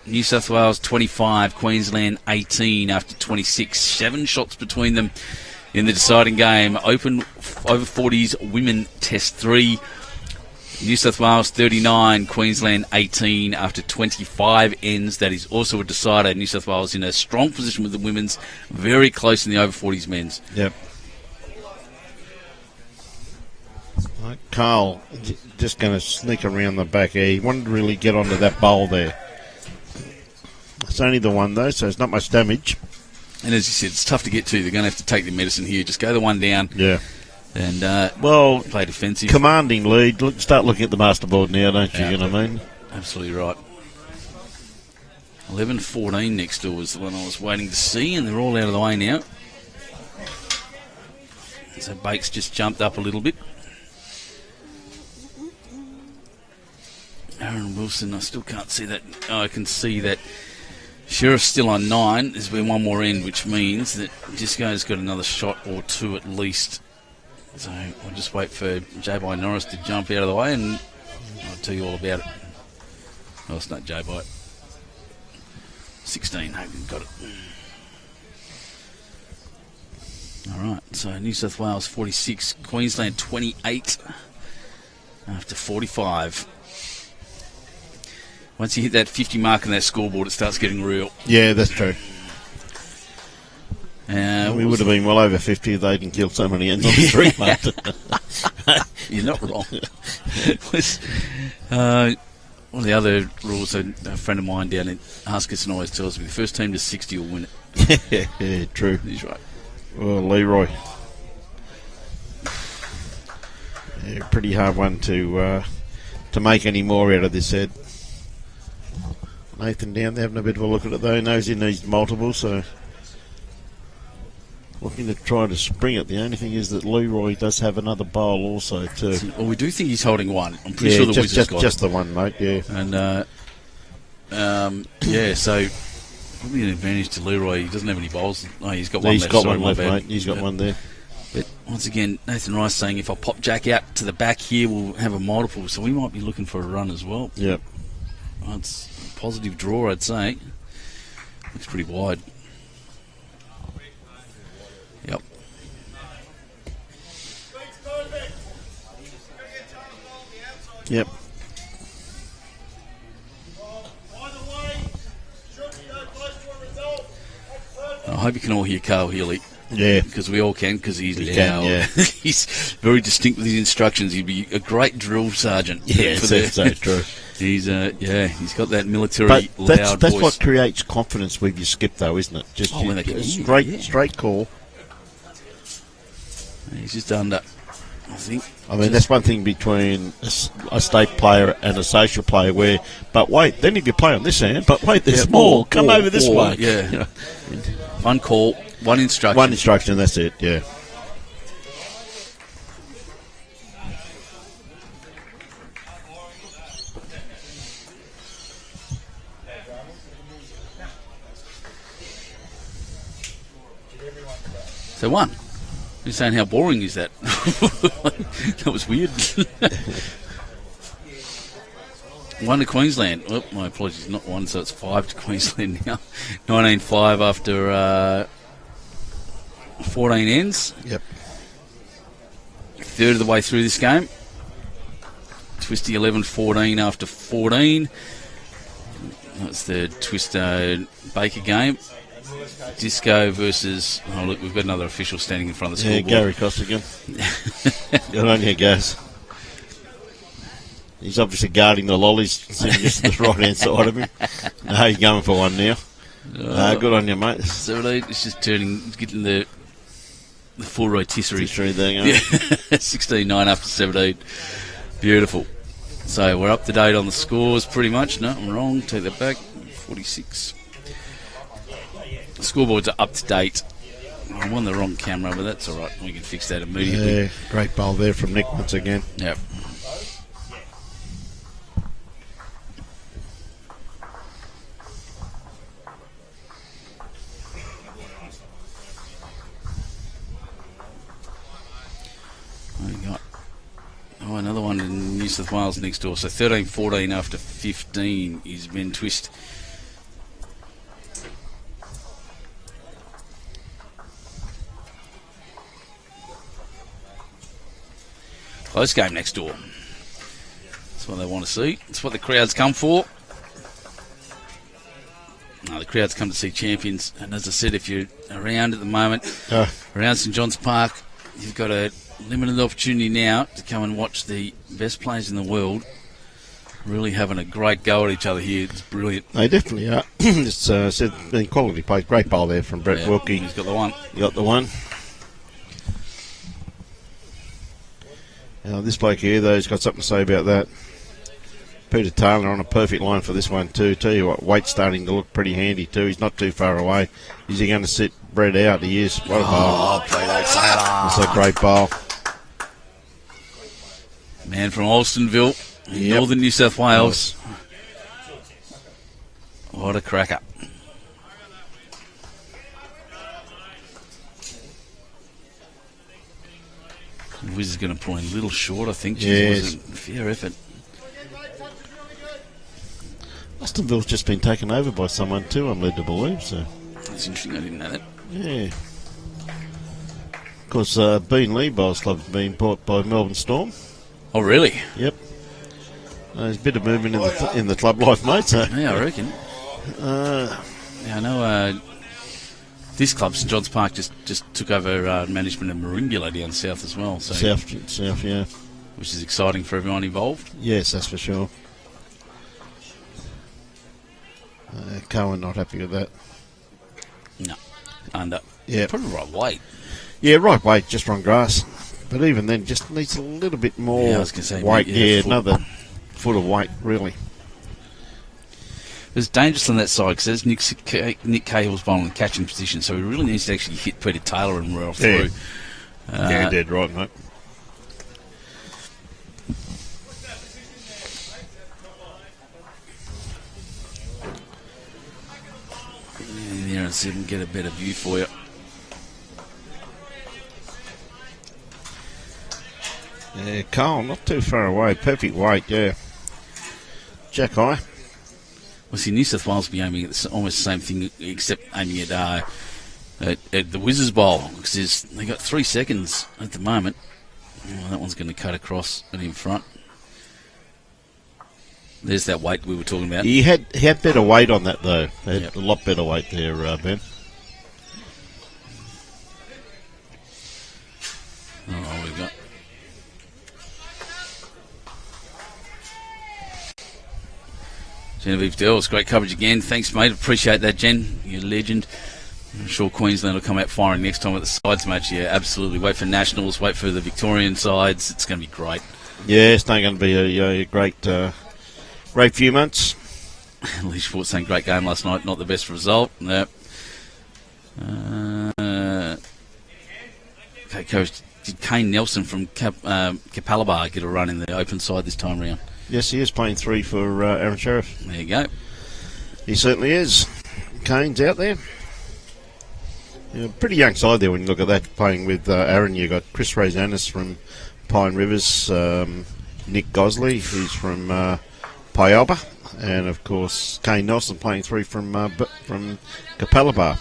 New South Wales 25, Queensland 18 after 26. 7 shots between them in the deciding game. Open over 40s women test 3. New South Wales 39, Queensland 18 after 25 ends. That is also a decider. New South Wales in a strong position with the women's, very close in the over 40s men's. Yep. Carl just going to sneak around the back here. He wanted to really get onto that bowl there. It's only the one though, so it's not much damage. And as you said, it's tough to get to. They're going to have to take the medicine here. Just go the one down. Yeah. And play defensive. Commanding lead. Start looking at the master board now, don't you? You know what I mean? Absolutely right. 11-14 next door was the one I was waiting to see, and they're all out of the way now. So Bakes just jumped up a little bit. Aaron Wilson, I still can't see that. Oh, I can see that Sheriff's still on 9. There's been one more end, which means that Disco's got another shot or two at least. So I'll just wait for J-By Norris to jump out of the way and I'll tell you all about it. Oh, it's not J-By. 16, Hogan got it. Alright, so New South Wales 46, Queensland 28 after 45. Once you hit that 50 mark on that scoreboard, it starts getting real. Yeah, that's true. We would have been well over 50 if they didn't kill so many ends on the street, mate. You're not wrong. One of the other rules, a friend of mine down at Huskerson always tells me, the first team to 60 will win it. Yeah, true. He's right. Well, Leroy. Yeah, pretty hard one to make any more out of this head. Nathan down there having a bit of a look at it though. Knows he needs multiple, so looking to try to spring it. The only thing is that Leroy does have another bowl also too. Well, we do think he's holding one. I'm pretty sure the Wizards got just the one, mate. Yeah, and so probably an advantage to Leroy. He doesn't have any bowls. No, he's got one he's left. got Sorry, one left, mate. He's got one there. But once again, Nathan Rice saying if I pop Jack out to the back here, we'll have a multiple. So we might be looking for a run as well. Yep. Well, it's a positive draw, I'd say. Looks pretty wide. Yep. Yep. I hope you can all hear Carl Healey. Yeah. Because we all can, because he's loud. Yeah. He's very distinct with his instructions. He'd be a great drill sergeant. Yeah, that's so true. He's he's got that military But loud that's voice. what creates confidence with your skip, though, isn't it? Just when they can straight call. He's just under, I think. I mean, that's one thing between a state player and a social player where, but wait, then if you play on this hand, but wait, there's more. Come over this way. Yeah. You know. One call, one instruction. One instruction, that's it, yeah. So one. You're saying how boring is that? That was weird. One to Queensland. Oh, my apologies, not one, so it's 5 to Queensland now. 19-5 after 14 ends. Yep. Third of the way through this game. Twisty 11-14 after 14. That's the Twister Baker game. Disco versus... Oh, look, we've got another official standing in front of the scoreboard. Yeah, Gary Costigan. Good on you, guys. He's obviously guarding the lollies, sitting just to the right-hand side of him. No, he's going for one now. Good on you, mate. 17, it's just getting the full rotisserie. Rotisserie there, yeah. 16-9 after 17. Beautiful. So we're up to date on the scores pretty much. No, I'm wrong. Take that back. 46. The scoreboards are up to date. I'm on the wrong camera, but that's all right. We can fix that immediately. Yeah, great bowl there from Nick once again. Yep. We got another one in New South Wales next door. So 13-14 after 15 is Ben Twist. Close game next door. That's what they want to see. That's what the crowds come for. No, the crowds come to see champions. And as I said, if you're around at the moment, around St John's Park, you've got a limited opportunity now to come and watch the best players in the world really having a great go at each other here. It's brilliant. They definitely are. It's said quality play. Great bowl there from Brett Wilkie. He's got the one. You got the one. This bloke here, though, has got something to say about that. Peter Taylor on a perfect line for this one, too. Tell you what, weight's starting to look pretty handy, too. He's not too far away. Is he going to sit Brett out? He is. What a bowl. Peter Taylor. It's a great bowl. Man from Alstonville, northern New South Wales. What a cracker. The Wiz is going to pull in a little short, I think. Yes. It was a fair effort. Austinville's just been taken over by someone too, I'm led to believe. So That's interesting, I didn't know that. yeah. Of course, Bean Lee Bowls Club's been bought by Melbourne Storm. Oh, really? Yep. There's a bit of movement in the club life, mate. So. Yeah, I reckon. Yeah, I know this club, St John's Park, just took over management of Marimbula down south as well. So South, yeah. Which is exciting for everyone involved. Yes, that's for sure. Cohen not happy with that. No. Under. Yeah. Probably right weight. Yeah, right weight, just wrong grass. But even then, just needs a little bit more I was gonna say, weight. yeah, Another foot of weight, really. It's dangerous on that side because Nick Cahill's bowling in the catching position, so he really needs to actually hit Peter Taylor and roll through. Yeah, dead right, mate. There and see if we can get a better view for you. Yeah, Cole, not too far away. Perfect weight, yeah. Jack High. Well, see, New South Wales will be aiming at almost the same thing, except aiming at the Wizards bowl, because they got 3 seconds at the moment. Oh, that one's going to cut across and in front. There's that weight we were talking about. He had better weight on that, though. He had a lot better weight there, Ben. Oh, we got. Genevieve Dells, great coverage again. Thanks, mate. Appreciate that, Jen. You're a legend. I'm sure Queensland will come out firing next time at the sides match. Yeah, absolutely. Wait for Nationals, wait for the Victorian sides. It's going to be great. Yeah, it's not going to be a great few months. Lee Schwartz saying great game last night, not the best result. No. Okay, Coach, did Kane Nelson from 𝐒𝐿𝐕𝐄 get a run in the open side this time round? Yes, he is playing 3 for Aaron Sheriff. There you go. He certainly is. Kane's out there. Yeah, pretty young side there when you look at that. Playing with Aaron, you got Chris Rosanis from Pine Rivers, Nick Gosley, who's from Pyalba, and of course Kane Nelson playing 3 from 𝐒𝐿𝐕𝐄.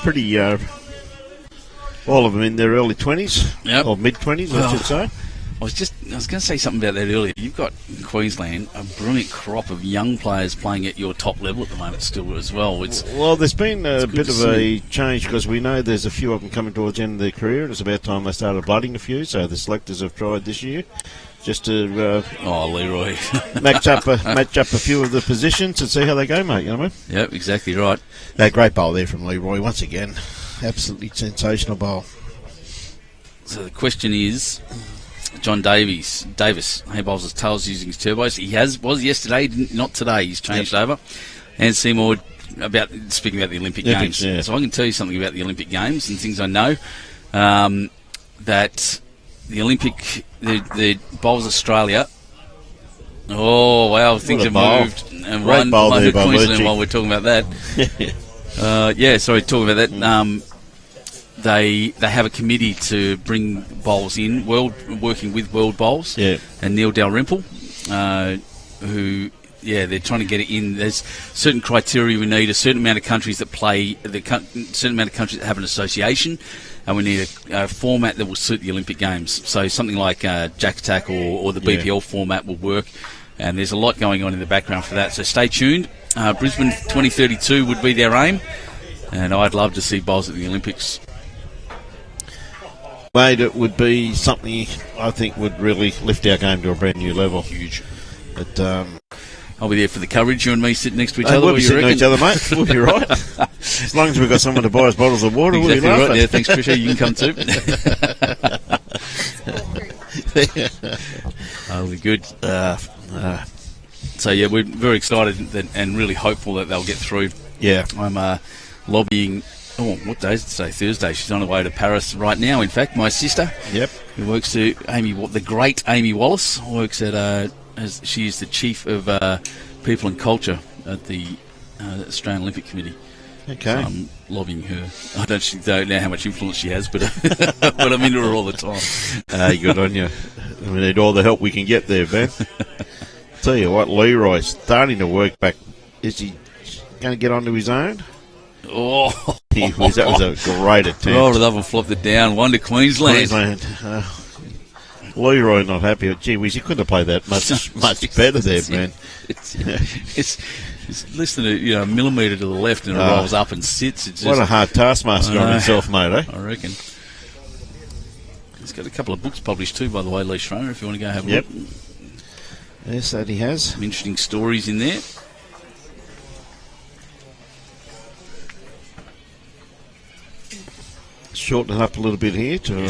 Pretty, all of them in their early 20s, or mid 20s, I should say. I was going to say something about that earlier. You've got in Queensland a brilliant crop of young players playing at your top level at the moment still as well. Well, there's been a bit of a change because we know there's a few of them coming towards the end of their career, and it's about time they started blooding a few. So the selectors have tried this year just to Leroy match up a few of the positions and see how they go, mate. You know what I mean? Yep, exactly right. That great bowl there from Leroy once again, absolutely sensational bowl. So the question is, John Davis, he bowls his tails using his turbos. He was yesterday, not today. He's changed over. And Seymour, speaking about the Olympic Games. Yeah. So I can tell you something about the Olympic Games and things I know. That the Bowls Australia. Oh wow, things have moved. And great bowl there by Queensland Wilkie. while we're talking about that. Talking about that. They have a committee to bring bowls in, working with World Bowls, and Neil Dalrymple, who they're trying to get it in. There's certain criteria we need, a certain amount of countries that play, certain amount of countries that have an association, and we need a format that will suit the Olympic Games. So something like Jack Attack or the BPL format will work, and there's a lot going on in the background for that. So stay tuned. Brisbane 2032 would be their aim, and I'd love to see bowls at the Olympics. Mate, it would be something I think would really lift our game to a brand new level. Huge. But I'll be there for the coverage. You and me sitting next to each other. We'll be sitting next to each other, mate. We'll be right. As long as we've got someone to buy us bottles of water, exactly we'll be right. Yeah, thanks, Trisha. You can come too. We're good. So, we're very excited and really hopeful that they'll get through. Yeah. I'm lobbying. Oh, what day is it today? Thursday. She's on her way to Paris right now. In fact, my sister, who works to the great Amy Wallace, works at she is the chief of people and culture at the Australian Olympic Committee. Okay. So I'm lobbying her. I don't know how much influence she has, but but I'm into her all the time. Good on you. We need all the help we can get there, Ben. Tell you what, Leroy's starting to work back. Is he going to get onto his own? Oh, that was a great attempt. Rolled it up and flopped it down. One to Queensland. Leroy not happy. Gee whiz, he couldn't have played that much better there, man. It's less than a millimetre to the left, and it rolls up and sits. It's what a hard taskmaster on himself, mate. Eh? I reckon. He's got a couple of books published too, by the way, Lee Schraner. If you want to go have a look. Yes, that he has. Some interesting stories in there. Shorten it up a little bit here to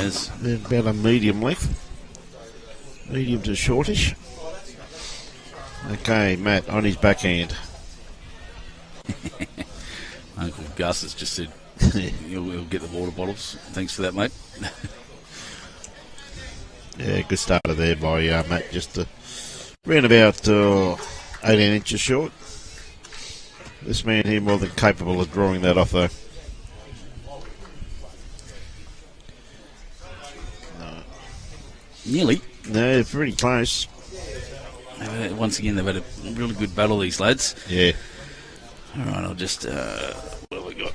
about a medium length. Medium to shortish. Okay, Matt, on his backhand. Uncle Gus has just said he'll get the water bottles. Thanks for that, mate. Yeah, good starter there by Matt, just around about 18 inches short. This man here more than capable of drawing that off, though. Nearly. No, pretty close. Once again, they've had a really good battle, these lads. Yeah. All right, I'll just... what have we got?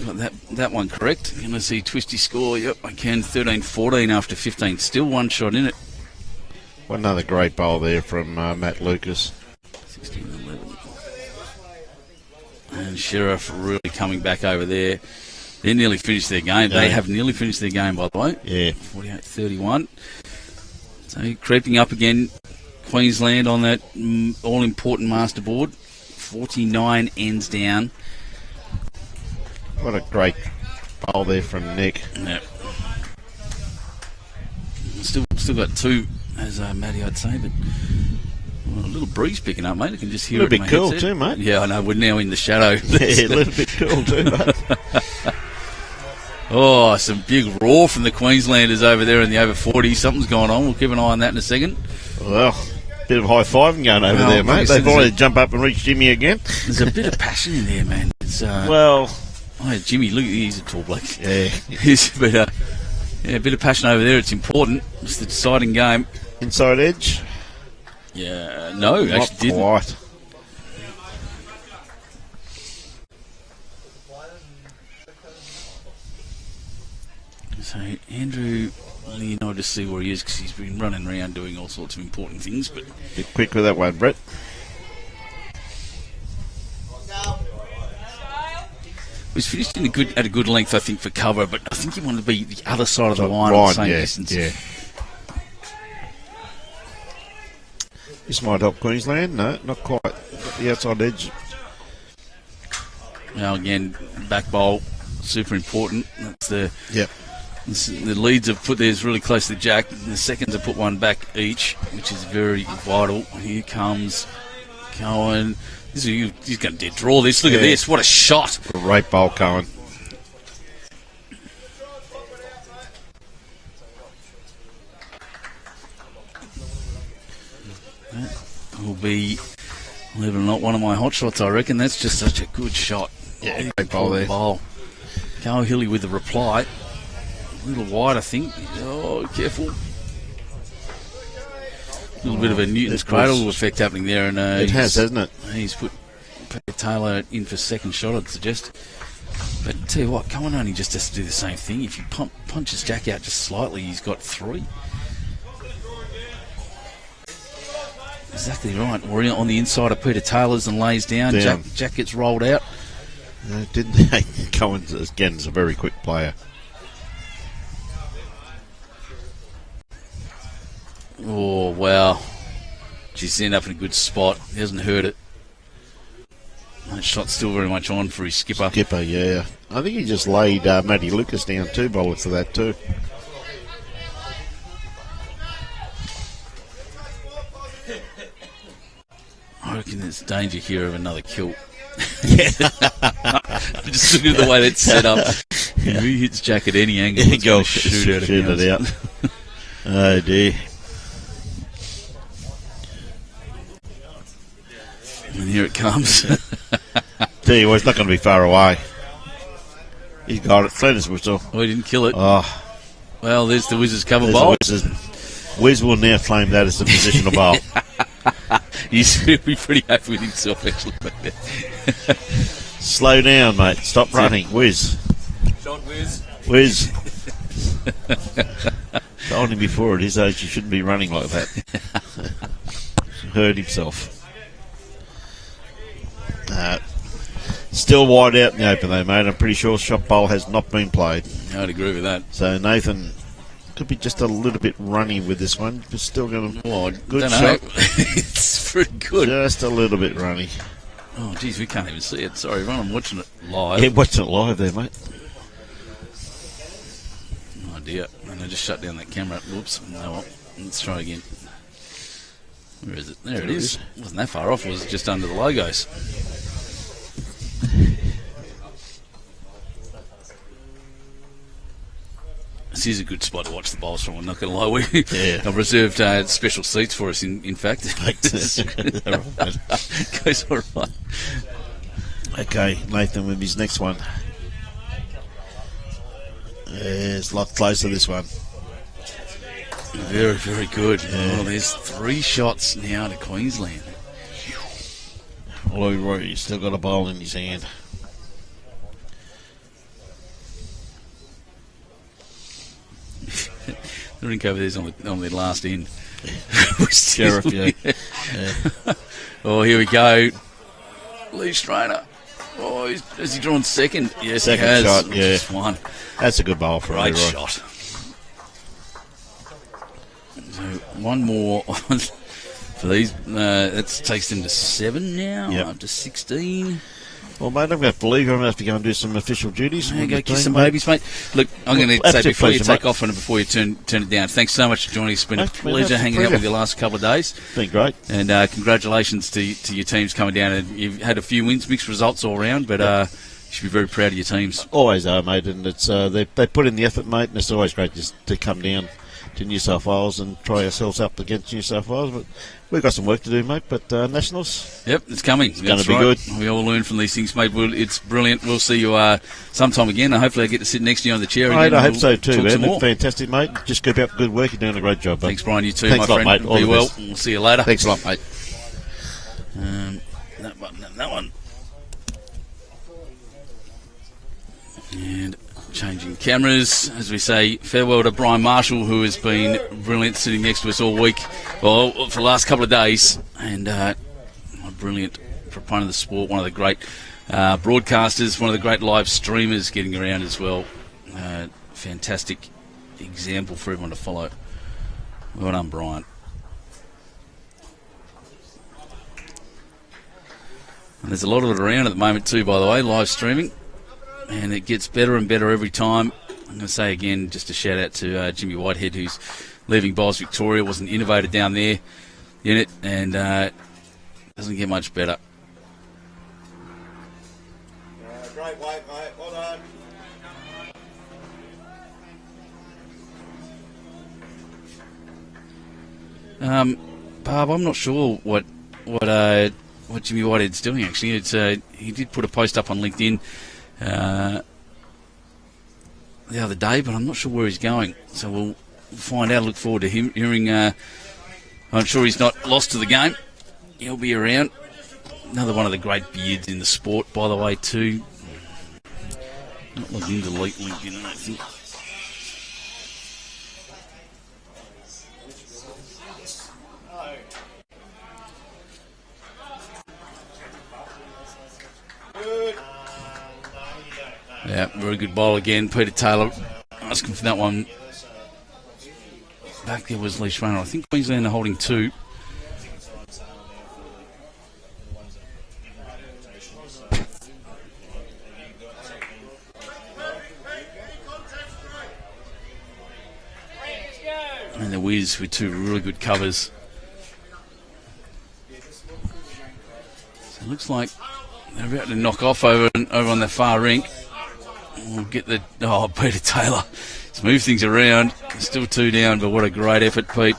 Got that one correct. Going to see Twisty score. Yep, I can. 13-14 after 15. Still one shot in it. One another great bowl there from Matt Lucas. 16-11. And Sheriff really coming back over there. They nearly finished their game. Yeah. They have nearly finished their game, by the way. Yeah. 48-31. So creeping up again, Queensland on that all-important master board. 49 ends down. What a great bowl there from Nick. Yeah. Still got two, as Matty I'd say, but well, a little breeze picking up, mate. I can just hear it. A little bit cool headset. too, mate. Yeah, I know. We're now in the shadow. Yeah, a little bit cool too, mate. Oh, some big roar from the Queenslanders over there in the over 40. Something's going on. We'll keep an eye on that in a second. Well, bit of high-fiving going over there, mate. They've already jump up and reach Jimmy again. There's a bit of passion in there, man. It's, well... Oh, Jimmy, look, he's a tall bloke. Yeah. But, yeah, a bit of passion over there. It's important. It's the deciding game. Inside edge? Yeah, no, Not actually didn't. quite. So, Andrew, you know, to see where he is because he's been running around doing all sorts of important things. But Bit quick with that one, Brett. was finished at a good length, I think, for cover. But I think he wanted to be the other side of the line Right, on the same yeah, distance. yeah. This might help Queensland. No, not quite. Got the outside edge. Now again, back bowl, super important. That's the Yep. the leads have put theirs really close to Jack. The seconds have put one back each, which is very vital. Here comes Cohen. He's going to dead draw this. Look at this. What a shot. Great bowl, Cohen. That will be, believe it or not, one of my hot shots, I reckon. That's just such a good shot. Yeah, great bowl there. Healey with the reply. A little wide, I think. Oh, careful. A little bit of a Newton's cradle effect happening there. And It has, hasn't it? He's put Peter Taylor in for second shot, I'd suggest. But tell you what, Cohen only just has to do the same thing. If you punch his Jack out just slightly, he's got three. Exactly right. We're on the inside of Peter Taylor's and lays down. Jack gets rolled out. Didn't they? Cohen, again, is a very quick player. Oh, wow. He's ended up in a good spot. He hasn't hurt it. That shot's still very much on for his skipper. Yeah. I think he just laid Matty Lucas down two bowlers for that too. I reckon there's danger here of another kill. Just look at the way that's set up. If he hits Jack at any angle, he's going to shoot it out. Oh dear. And here it comes. Tell you what, it's not going to be far away. He's got it. Flanders whistle. Oh, he didn't kill it. Oh. Well, there's the Wizards cover bowl. Wiz will now claim that as the positional bowl. He's going to be pretty happy with himself, actually. Slow down, mate. Stop running. Wiz. Shot Wiz. Wiz. Told him before at his age he shouldn't be running like that. Hurt himself. Still wide out in the open though, mate. I'm pretty sure shot bowl has not been played. I'd agree with that. So Nathan could be just a little bit runny with this one, but still going to good shot. It's pretty good. Just a little bit runny. Oh, geez, we can't even see it. Sorry, Ron, I'm watching it live. Yeah, watching it live there, mate. Oh dear, and I just shut down that camera. Whoops. No, let's try again. Where is it? There it is. Wasn't that far off. It was just under the logos. This is a good spot to watch the bowls from. I'm not going to lie. I've reserved special seats for us. In fact, goes all right. Okay, Nathan with his next one. It's a lot closer, this one. Very, very good. Yeah. Oh, there's 3 shots now to Queensland. Lou Roy's still got a bowl in his hand. The rink over there's on the last end. Sheriff, yeah. Oh, here we go. Lee Schraner. Oh, has he drawn second? Yes, second he has. Shot, yeah. Just one. That's a good bowl for Great Leroy. shot. So one more for these. That takes them to 7 now. Yep. Up to 16. Well, mate, I'm going to have to leave. I'm going to have to go and do some official duties. Yeah, go kiss some babies, mate. Look, I'm going to say before you take off and before you turn it down, thanks so much for joining us. It's been a pleasure hanging out with you the last couple of days. Been great. And congratulations to your teams coming down. And you've had a few wins, mixed results all round, but you should be very proud of your teams. Always are, mate, and it's they put in the effort, mate, and it's always great just to come down to New South Wales and try ourselves up against New South Wales. But we've got some work to do, mate, but Nationals... Yep, it's coming. It's going to be good. We all learn from these things, mate. It's brilliant. We'll see you sometime again. Hopefully I get to sit next to you on the chair again. Mate, I hope so too, man. Fantastic, mate. Just keep up the good work. You're doing a great job, mate. Thanks, Brian. You too, Thanks my a lot, friend. mate. All be the well. best. We'll see you later. Thanks a lot, mate. That one. And changing cameras, as we say, farewell to Brian Marshall, who has been brilliant sitting next to us all week, well, for the last couple of days, and a brilliant proponent of the sport, one of the great broadcasters, one of the great live streamers getting around as well. Fantastic example for everyone to follow. Well done, Brian. And there's a lot of it around at the moment too, by the way, live streaming. And it gets better and better every time. I'm going to say again, just a shout out to Jimmy Whitehead, who's leaving Bowls Victoria, was an innovator down there in it, and doesn't get much better. Great weight, mate. Well done. Barb, I'm not sure what Jimmy Whitehead's doing. Actually, it's he did put a post up on LinkedIn the other day, but I'm not sure where he's going. So we'll find out. Look forward to him hearing. I'm sure he's not lost to the game. He'll be around. Another one of the great beards in the sport, by the way, too. Not logged into LinkedIn, I think. Yeah, very good bowl again. Peter Taylor asking for that one. Back there was Lee Schraner. I think Queensland are holding 2. And the Wiz with 2 really good covers. So it looks like they're about to knock off over on the far rink. We'll get the... Oh, Peter Taylor. Let's move things around. Still 2 down, but what a great effort, Pete.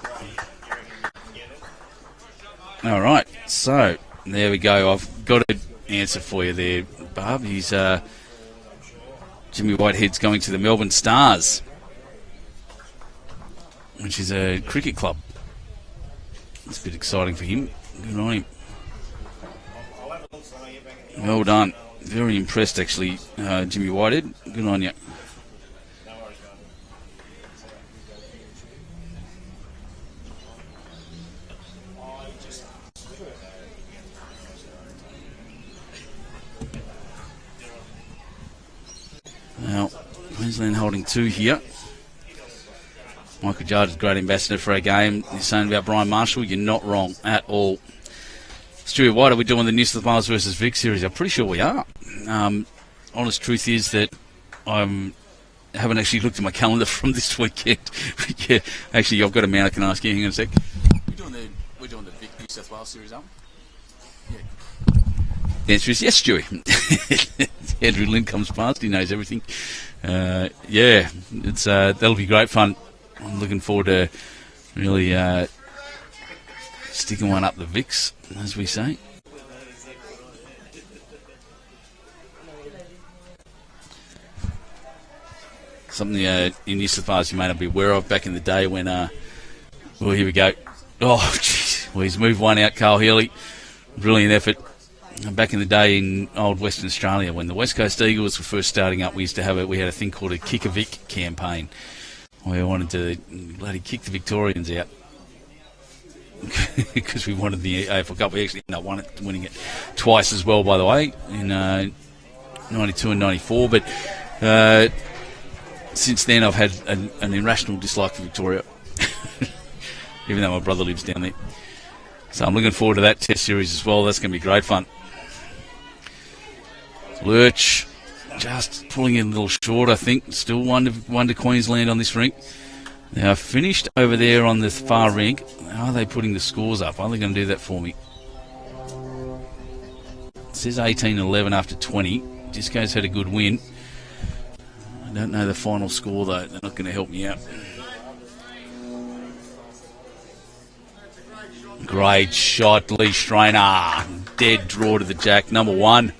All right, so there we go. I've got an answer for you there, Barb. He's Jimmy Whitehead's going to the Melbourne Stars, which is a cricket club. It's a bit exciting for him. Good on him. Well done. Very impressed, actually, Jimmy Whitehead. Good on you. Now, Queensland holding 2 here. Michael Judge is a great ambassador for our game. You're saying about Brian Marshall, you're not wrong at all. Stuart White, are we doing the New South Wales versus Vic series? I'm pretty sure we are. Honest truth is that I haven't actually looked at my calendar from this weekend. Yeah, actually, I've got a man I can ask you. Hang on a sec. We're doing the Vic South Wales series up? Yeah. The answer is yes, Stewie. Andrew Lynn comes past. He knows everything. Yeah, it's that'll be great fun. I'm looking forward to really sticking one up the Vicks, as we say. Something in New South Wales you may not be aware of back in the day when, well, here we go. Oh, jeez. Well, he's moved one out, Carl Healey. Brilliant effort. Back in the day in old Western Australia, when the West Coast Eagles were first starting up, we had a thing called a Kick-a-Vic campaign. We wanted to bloody kick the Victorians out because we wanted the AFL Cup. We actually ended up winning it twice as well, by the way, in 92 and 94. But since then, I've had an irrational dislike for Victoria, even though my brother lives down there. So I'm looking forward to that Test series as well. That's going to be great fun. Lurch just pulling in a little short, I think. Still one to Queensland on this rink. Now, finished over there on the far rink. How are they putting the scores up? Are they going to do that for me? It says 18-11 after 20. Disco's had a good win. I don't know the final score, though. They're not going to help me out. Great shot, Lee Schraner. Dead draw to the jack. Number 1.